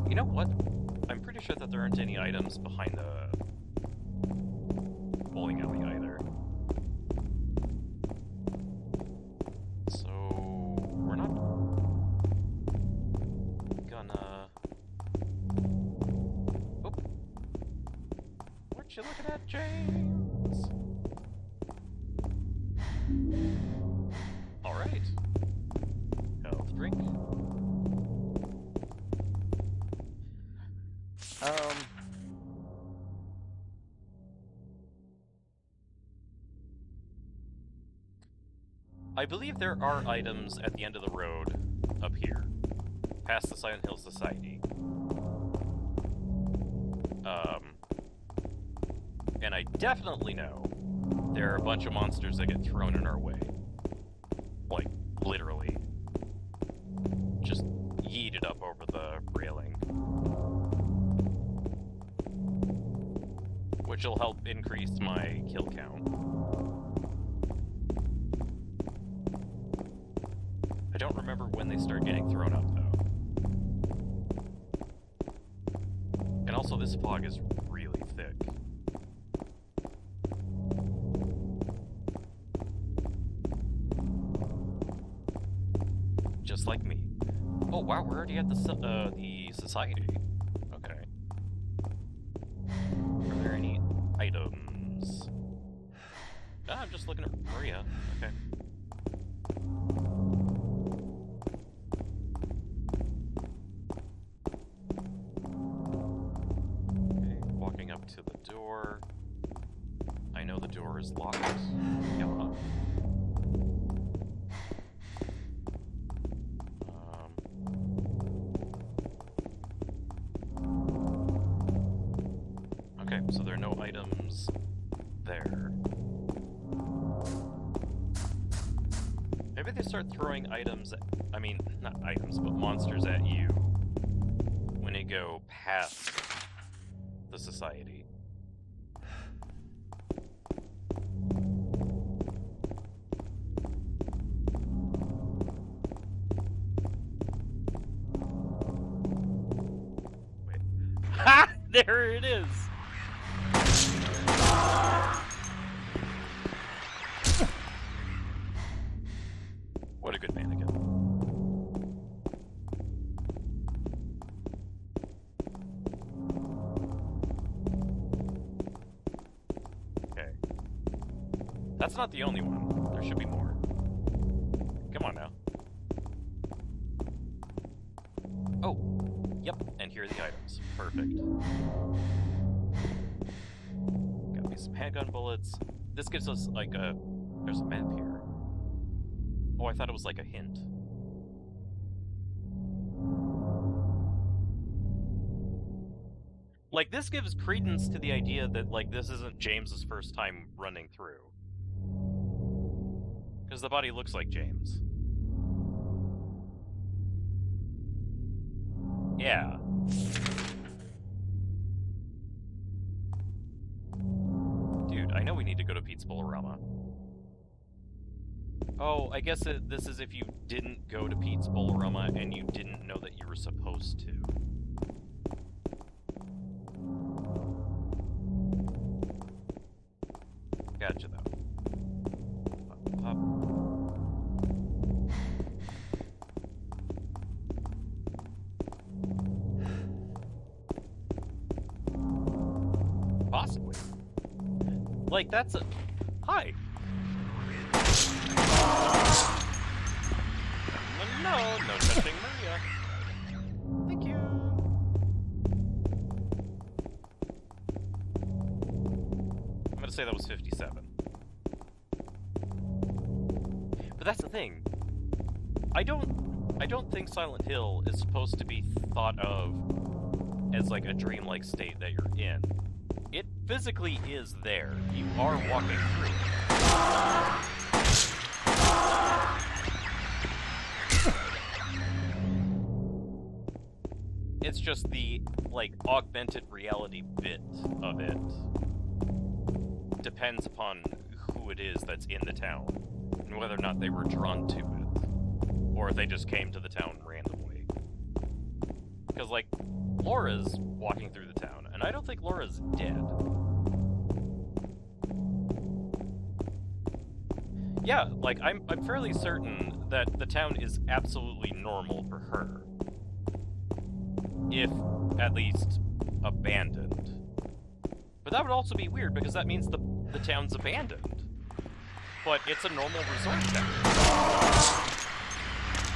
You know what? I'm pretty sure that there aren't any items behind the bowling alley either. So we're not gonna... Oop. What you looking at, James? Alright. Health drink. I believe there are items at the end of the road up here, past the Silent Hill Society. And I definitely know there are a bunch of monsters that get thrown in our way. Like, literally. Just yeeted up over the railing. Which will help increase my kill count. I don't remember when they start getting thrown up, though. And also, this fog is really thick. Just like me. Oh, wow, we're already at the society. Okay. Are there any items? Ah, I'm just looking at Maria. Okay. Walking up to the door. I know the door is locked. Yeah. Okay, so there are no items there. Maybe they start throwing items, not items, but monsters at you when they go past the society. Wait. Ha! There it is! What a good mannequin. Okay. That's not the only one. There should be more. Come on now. Oh, yep, and here are the items. Perfect. Got me some handgun bullets. This gives us, like, there's a map here. Oh, I thought it was like a hint. Like, this gives credence to the idea that, like, this isn't James's first time running through. Because the body looks like James. Yeah. Dude, I know we need to go to Pete's Bolorama. Oh, I guess this is if you didn't go to Pete's Bolorama and you didn't know that you were supposed to. Gotcha, though. Up. Possibly. Like, that's a... Hi! No, no touching Maria. Thank you. I'm gonna say that was 57. But that's the thing. I don't think Silent Hill is supposed to be thought of as like a dreamlike state that you're in. It physically is there. You are walking through it. It's just the, like, augmented reality bit of it depends upon who it is that's in the town, and whether or not they were drawn to it, or if they just came to the town randomly. Because, like, Laura's walking through the town, and I don't think Laura's dead. Yeah, like, I'm fairly certain that the town is absolutely normal for her. If, at least, abandoned. But that would also be weird, because that means the town's abandoned. But it's a normal resort town.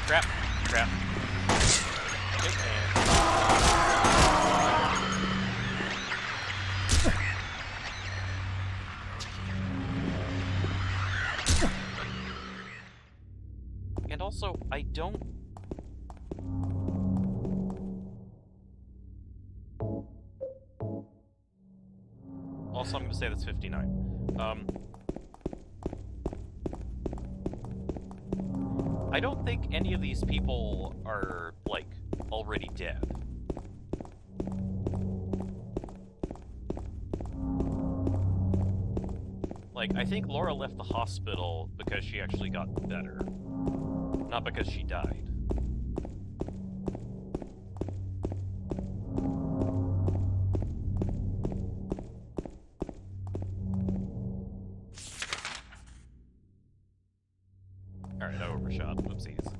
Crap. Crap. Okay, and also, I don't... Also, I'm going to say that's 59. I don't think any of these people are, like, already dead. Like, I think Laura left the hospital because she actually got better. Not because she died. Alright, I overshot. Oopsies.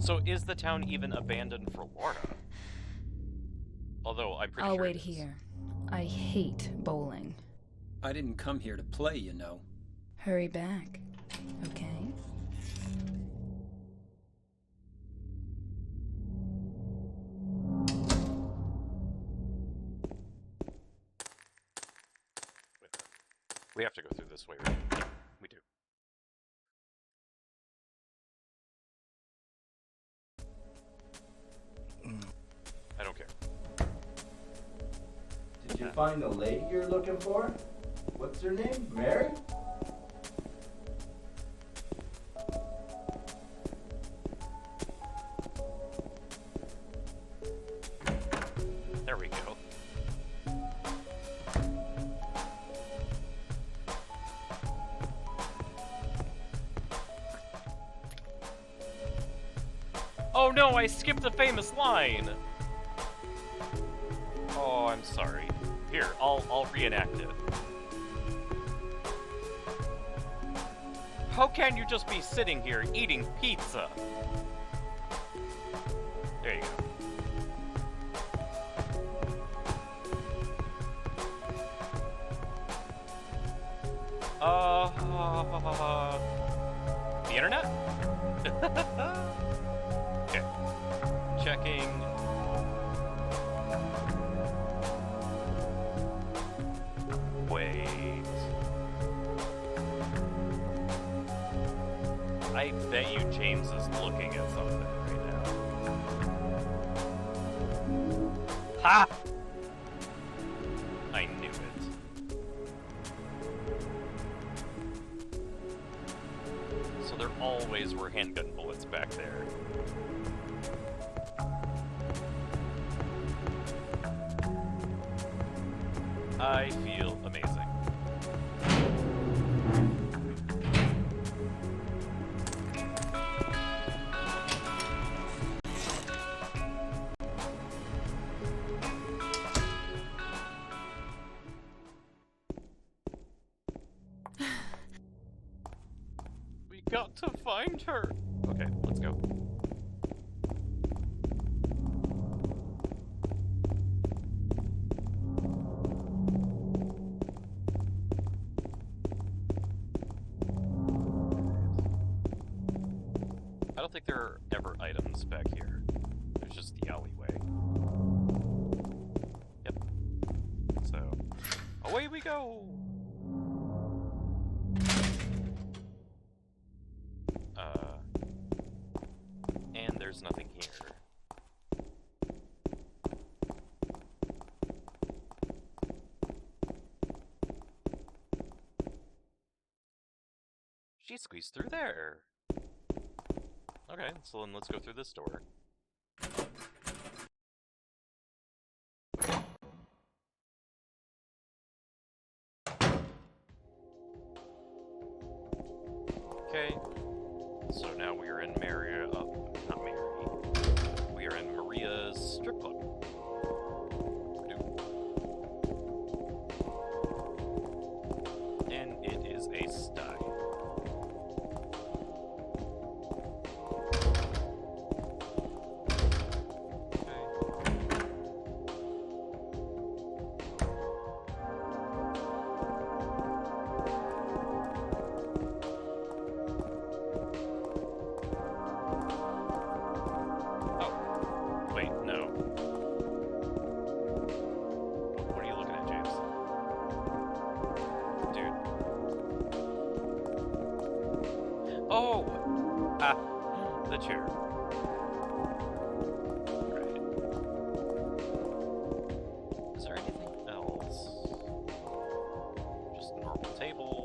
So is the town even abandoned for Laura? Although I'm pretty I'll sure wait it is. here. I hate bowling. I didn't come here to play, you know. Hurry back, okay? We have to go through this way, right? Yeah, we do. I don't care. Did you find the lady you're looking for? What's her name? Mary? There we go. Oh no, I skipped a famous line! Oh, I'm sorry. Here, I'll reenact it. How can you just be sitting here eating pizza? There you go. The internet? Okay. Checking. Wait. I bet you James is looking at something right now. Ha! I knew it. So there always were handgun bullets back there. I feel amazing. We got to find her. Okay, let's go. I don't think there are ever items back here. There's just the alleyway. Yep. So, away we go! And there's nothing here. She squeezed through there! Okay, so then let's go through this door. Okay, so now we are in not Mary. We are in Maria's strip club. And it is a sty. Oh! Ah, the chair. Right. Is there anything else? Just a normal table.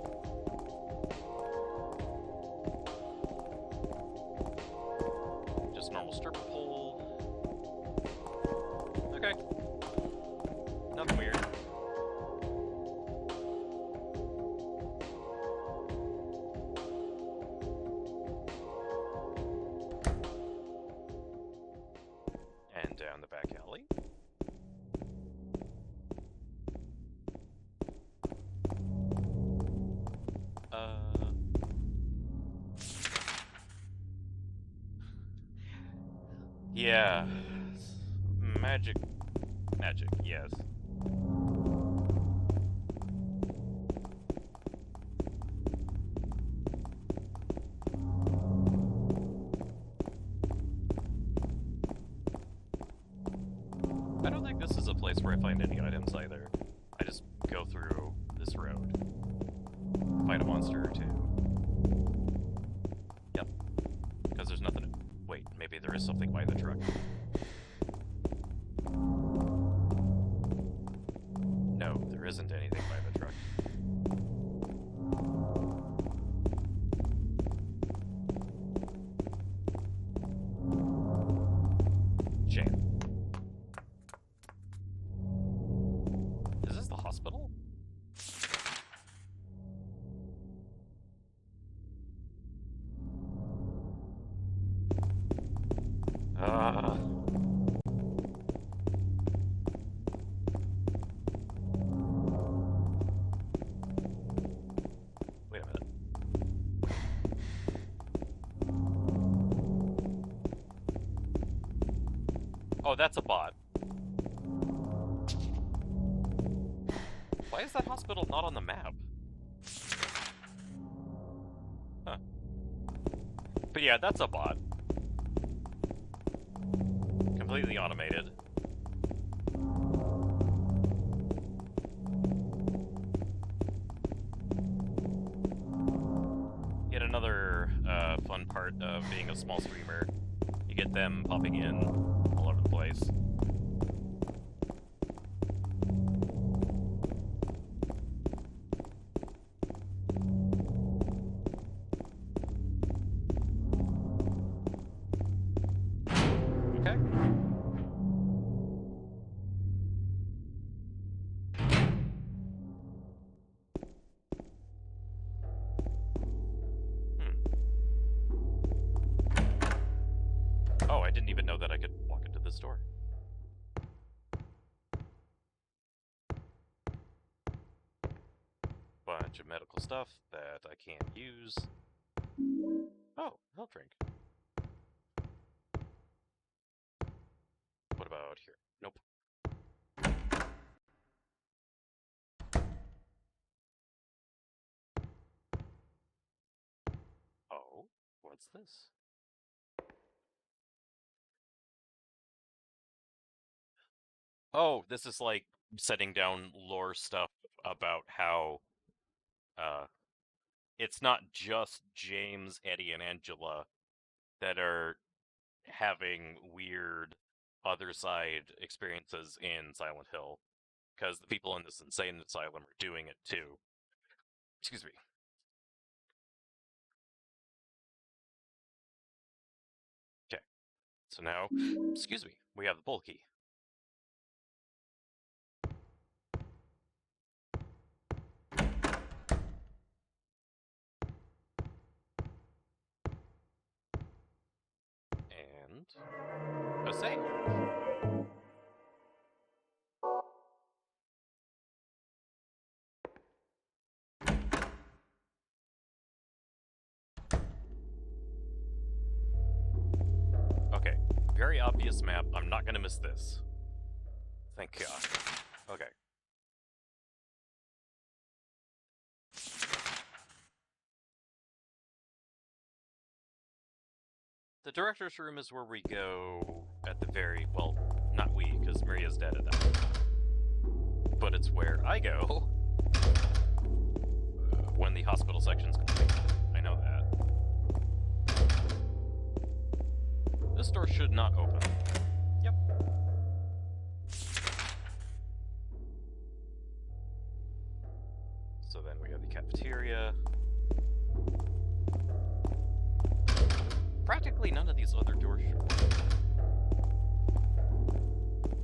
Just a normal stripper pole. Okay. Nothing weird. Down the back alley. Yeah. Magic. Magic, yes. I don't think this is a place where I find any items either. I just go through this road. Find a monster or two. Yep. Because there's nothing. Wait, maybe there is something by the truck. No, there isn't anything by the truck. Shame. Is this the hospital? Wait a minute. Oh, that's a bot. Why is that hospital not on the map? Huh. But yeah, that's a bot. Completely automated. Yet another fun part of being a small streamer. You get them popping in all over the place. Okay. bunch of medical stuff that I can't use. Oh, health drink. What about here? Nope. Oh, what's this? Oh, this is like setting down lore stuff about how it's not just James, Eddie, and Angela that are having weird other side experiences in Silent Hill, because the people in this insane asylum are doing it too. Excuse me. Okay, so now, excuse me, we have the bowl key. And a save. Okay, very obvious map. I'm not gonna miss this. Thank God. Okay. The director's room is where we go at the very, well, not we, because Maria's dead at that point. But it's where I go when the hospital section's complete. I know that. This door should not open. Yep. So then we have the cafeteria. Practically none of these other doors should work.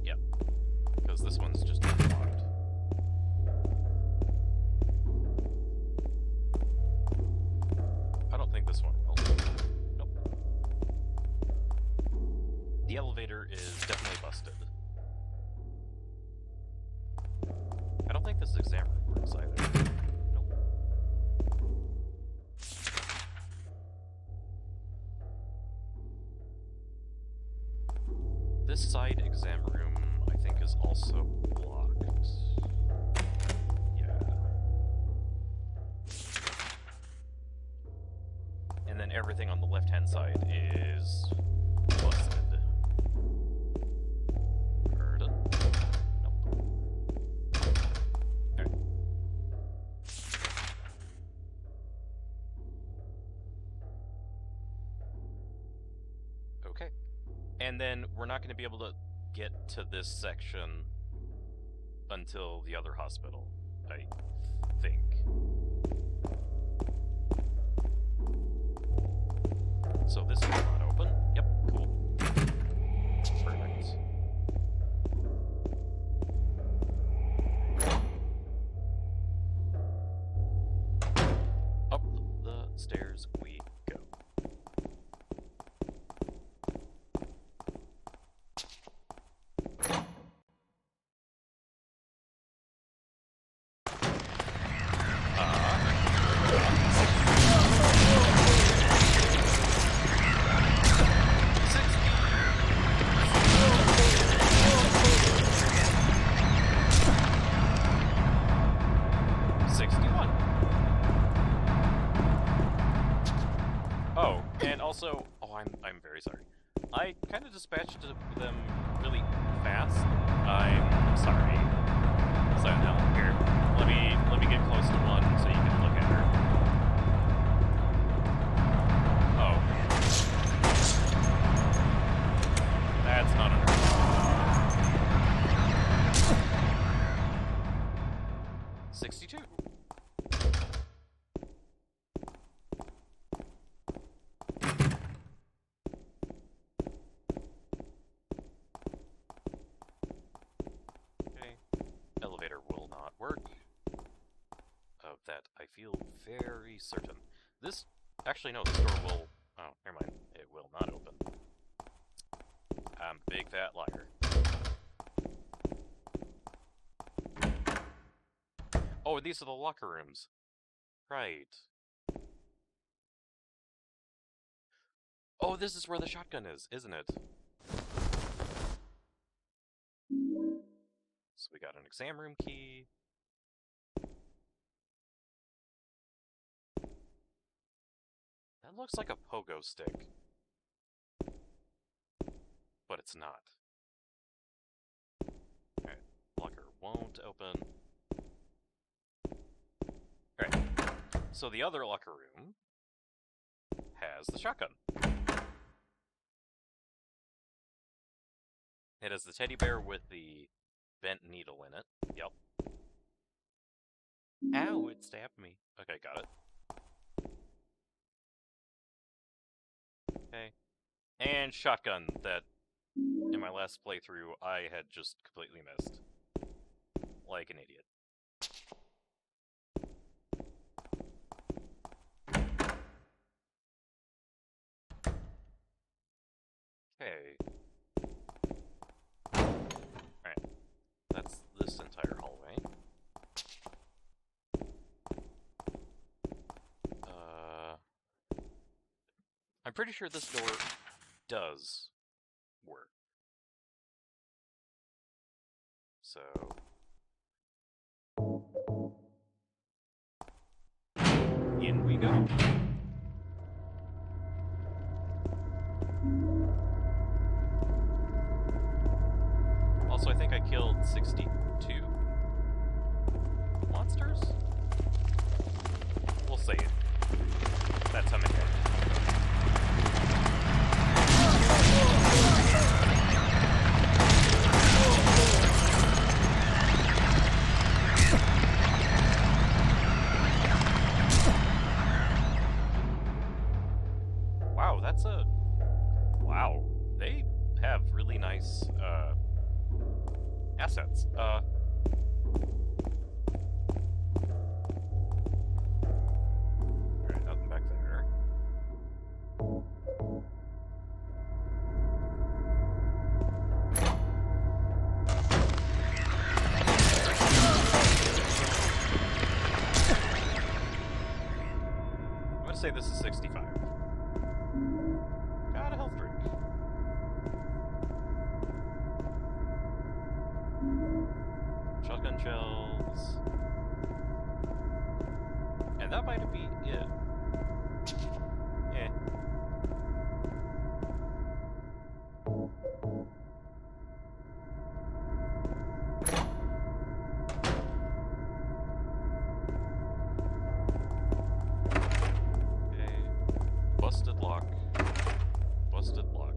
Yep. Because this one's just locked. I don't think this one will. Nope. The elevator is definitely busted. I don't think this exam room works either. Nope. This side exam room, I think, is also blocked. Yeah. And then everything on the left-hand side is busted. Pardon? Nope. Okay. Okay. And then we're not going to be able to get to this section until the other hospital, I think. So this is not open. Yep, cool. Perfect. Up the stairs we go. Oh, and also, I'm very sorry. I kind of dispatched them really fast. I'm sorry. So now here, let me get close to one so you can look at her. Oh, that's not her. 62. Elevator will not work. Of that, I feel very certain. This, actually no, this door will, oh, never mind. It will not open. I'm a big fat liar. Oh, and these are the locker rooms. Right. Oh, this is where the shotgun is, isn't it? So we got an exam room key. That looks like a pogo stick. But it's not. Alright, locker won't open. Alright, so the other locker room has the shotgun. It has the teddy bear with the bent needle in it. Yep. Ow, it stabbed me. Okay, got it. Okay. And shotgun that, in my last playthrough, I had just completely missed. Like an idiot. Okay. Alright. That's this entire hallway. I'm pretty sure this door does work. So... in we go. Also, I think I killed 62 monsters? We'll say it. That's how many. Wow, that's a... wow. They have really nice, assets. Alright, nothing back there. I'm gonna say this is 65. Got a health drink. Shotgun shells. And that might be it. Eh. Okay. Busted lock. Busted lock.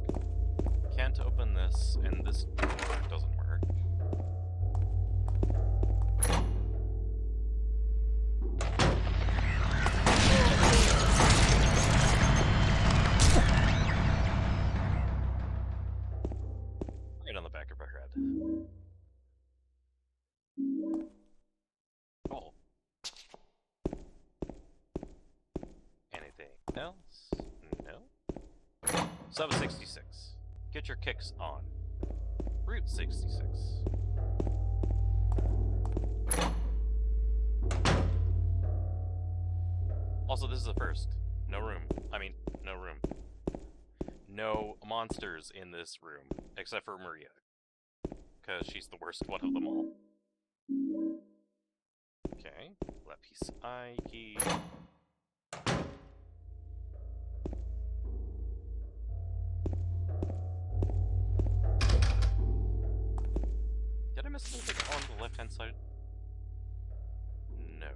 Can't open this, and this door doesn't work. Right on the back of her head. Oh. Anything else? No? Sub 66. Get your kicks on. Route 66. Also, this is the first. No room. I mean, no room. No monsters in this room, except for Maria. Because she's the worst one of them all. Okay. Lapis I key. Did I miss anything on the left-hand side? No.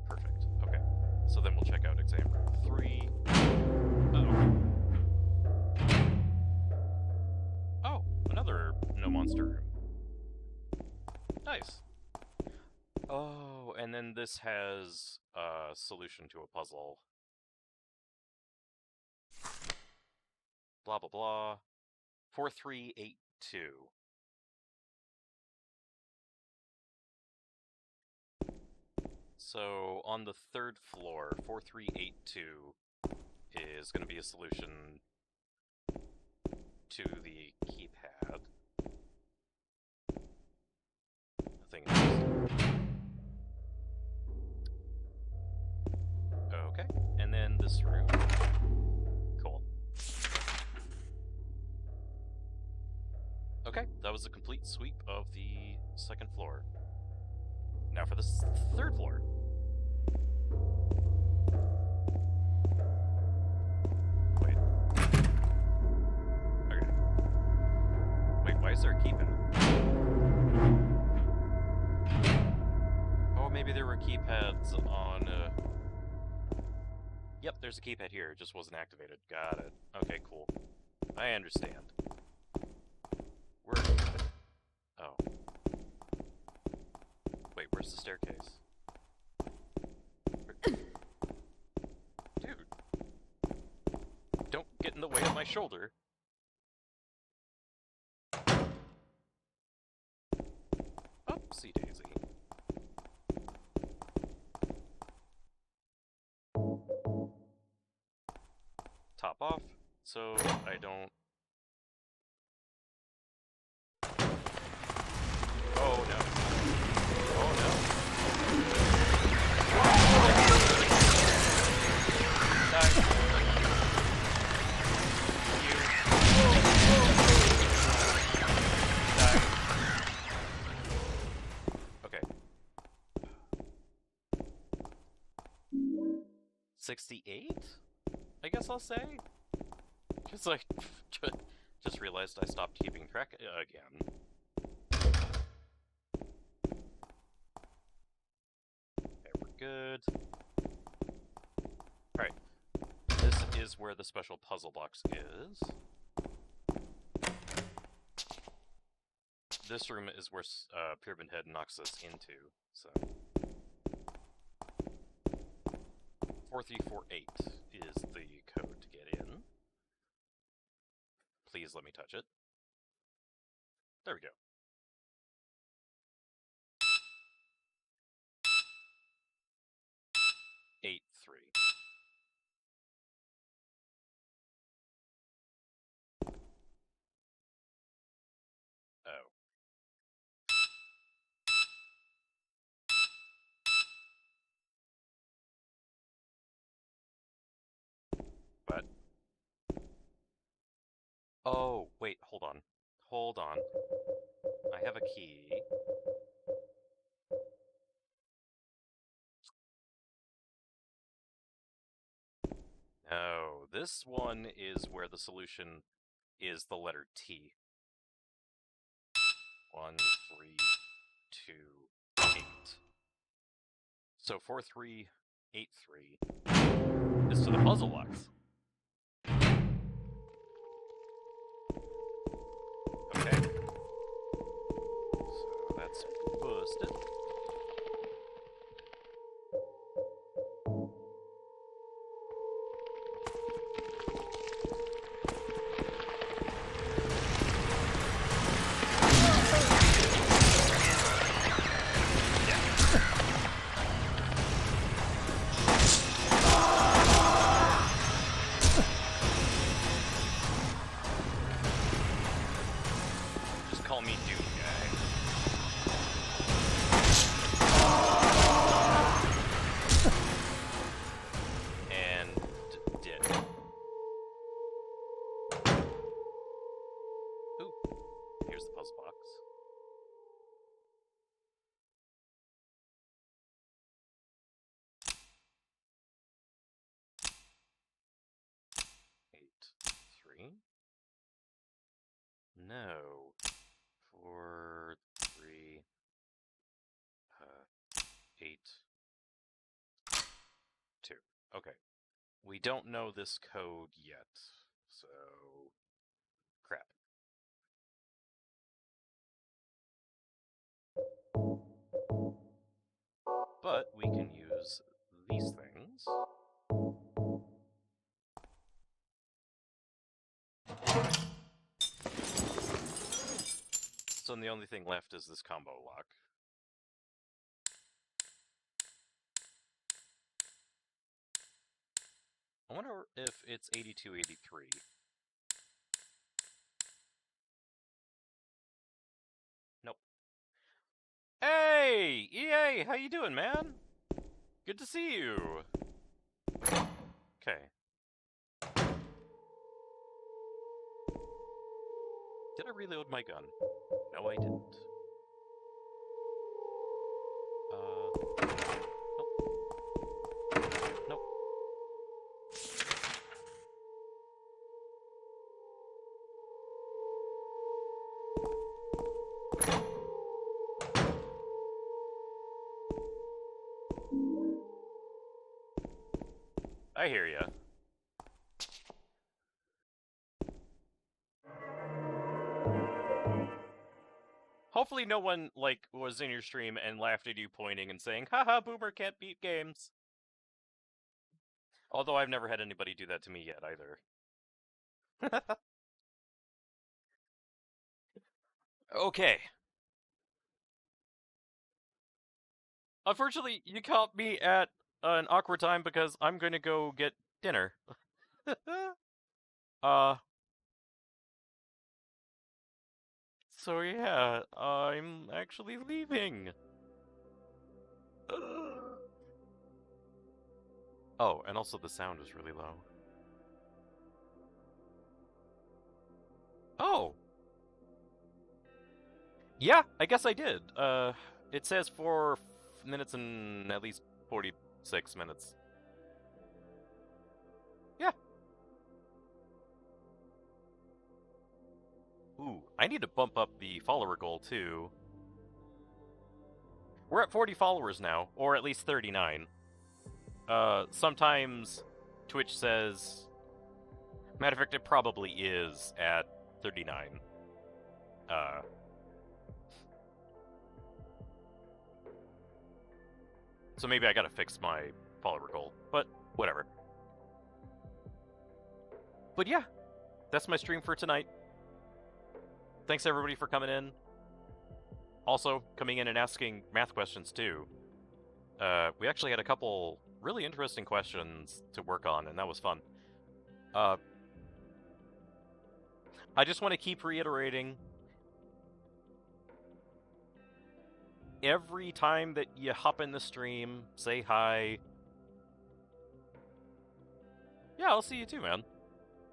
Perfect. Okay. So then we'll check out exam room 3. Oh, another no monster room. Nice. Oh, and then this has a solution to a puzzle. Blah, blah, blah. 4382. So on the 3rd floor, 4382 is going to be a solution to the keypad. Nothing else. this room. Cool. Okay, that was a complete sweep of the second floor. Now for the third floor. Wait. Okay. Wait, why is there a keypad? Oh, maybe there were keypads on, Yep, there's a keypad here, it just wasn't activated. Got it. Okay, cool. I understand. We're good. Oh. Wait, where's the staircase? Dude. Don't get in the way of my shoulder. Oopsie daisy. Top off, so I don't... Oh no. Oh no. Die. You. Die. Okay. 68? I guess I'll say? Because I just realized I stopped keeping track again. Okay, we're good. Alright. This is where the special puzzle box is. This room is where Pyramid Head knocks us into, so... 4348 is the code to get in. Please let me touch it. There we go. Eight, 3. Oh. But... Oh, wait, hold on. Hold on. I have a key. No, this one is where the solution is the letter T. 1, 3, 2, 8. So 4383 is to the puzzle box. Okay. So that's busted. Call me Doom Guy. And did. Ooh, here's the puzzle box. Eight, 3. No. 4, 3, 8, 2. Okay. We don't know this code yet, so... crap. But we can use these things. So the only thing left is this combo lock. I wonder if it's 8283. Nope. Hey! EA! How you doing, man? Good to see you! Okay. Did I reload my gun? No, I didn't. Nope. Nope. I hear ya. Hopefully no one, like, was in your stream and laughed at you pointing and saying, haha, Boomer can't beat games. Although I've never had anybody do that to me yet, either. Okay. Unfortunately, you caught me at an awkward time because I'm gonna go get dinner. uh... So yeah, I'm actually leaving. Oh, and also the sound is really low. Oh! Yeah, I guess I did. It says 4 minutes and at least 46 minutes. Yeah. Ooh, I need to bump up the follower goal, too. We're at 40 followers now, or at least 39. Sometimes Twitch says... Matter of fact, it probably is at 39. So maybe I gotta fix my follower goal, but whatever. But yeah, that's my stream for tonight. Thanks everybody for coming in. Also, coming in and asking math questions too. We actually had a couple really interesting questions to work on, and that was fun. I just want to keep reiterating, every time that you hop in the stream, say hi. Yeah, I'll see you too, man.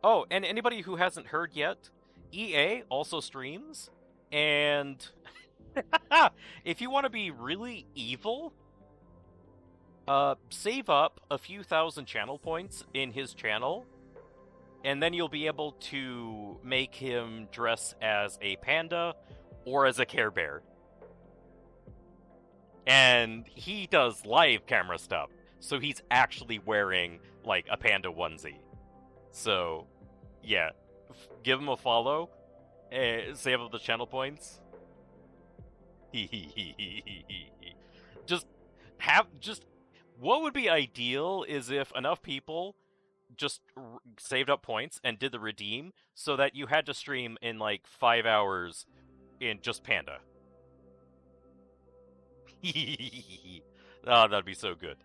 Oh, and anybody who hasn't heard yet, EA also streams, and if you want to be really evil, save up a few thousand channel points in his channel, and then you'll be able to make him dress as a panda or as a Care Bear. And he does live camera stuff, so he's actually wearing, like, a panda onesie. So, yeah, give him a follow, save up the channel points. What would be ideal is if enough people just saved up points and did the redeem, so that you had to stream in, like, 5 hours in just panda. Oh, that'd be so good.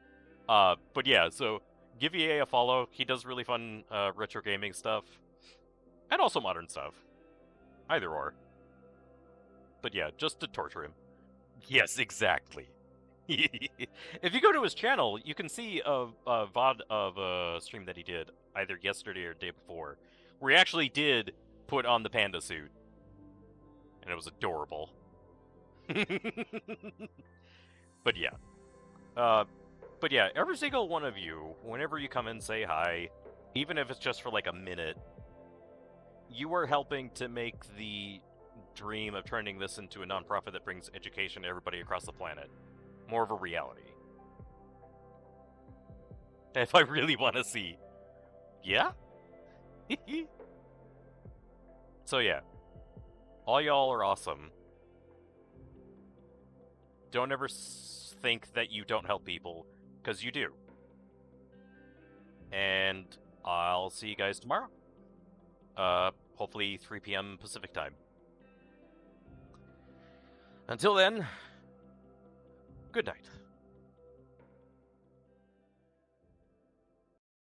But yeah, so give EA a follow. He does really fun retro gaming stuff. And also modern stuff. Either or. But yeah, just to torture him. Yes, exactly. If you go to his channel, you can see a VOD of a stream that he did either yesterday or the day before, where he actually did put on the panda suit. And it was adorable. But yeah, every single one of you, whenever you come in, say hi, even if it's just for like a minute, you are helping to make the dream of turning this into a nonprofit that brings education to everybody across the planet more of a reality. If I really want to see. Yeah? So yeah, all y'all are awesome. Don't ever think that you don't help people, because you do. And I'll see you guys tomorrow. Hopefully 3 p.m. Pacific time. Until then, good night.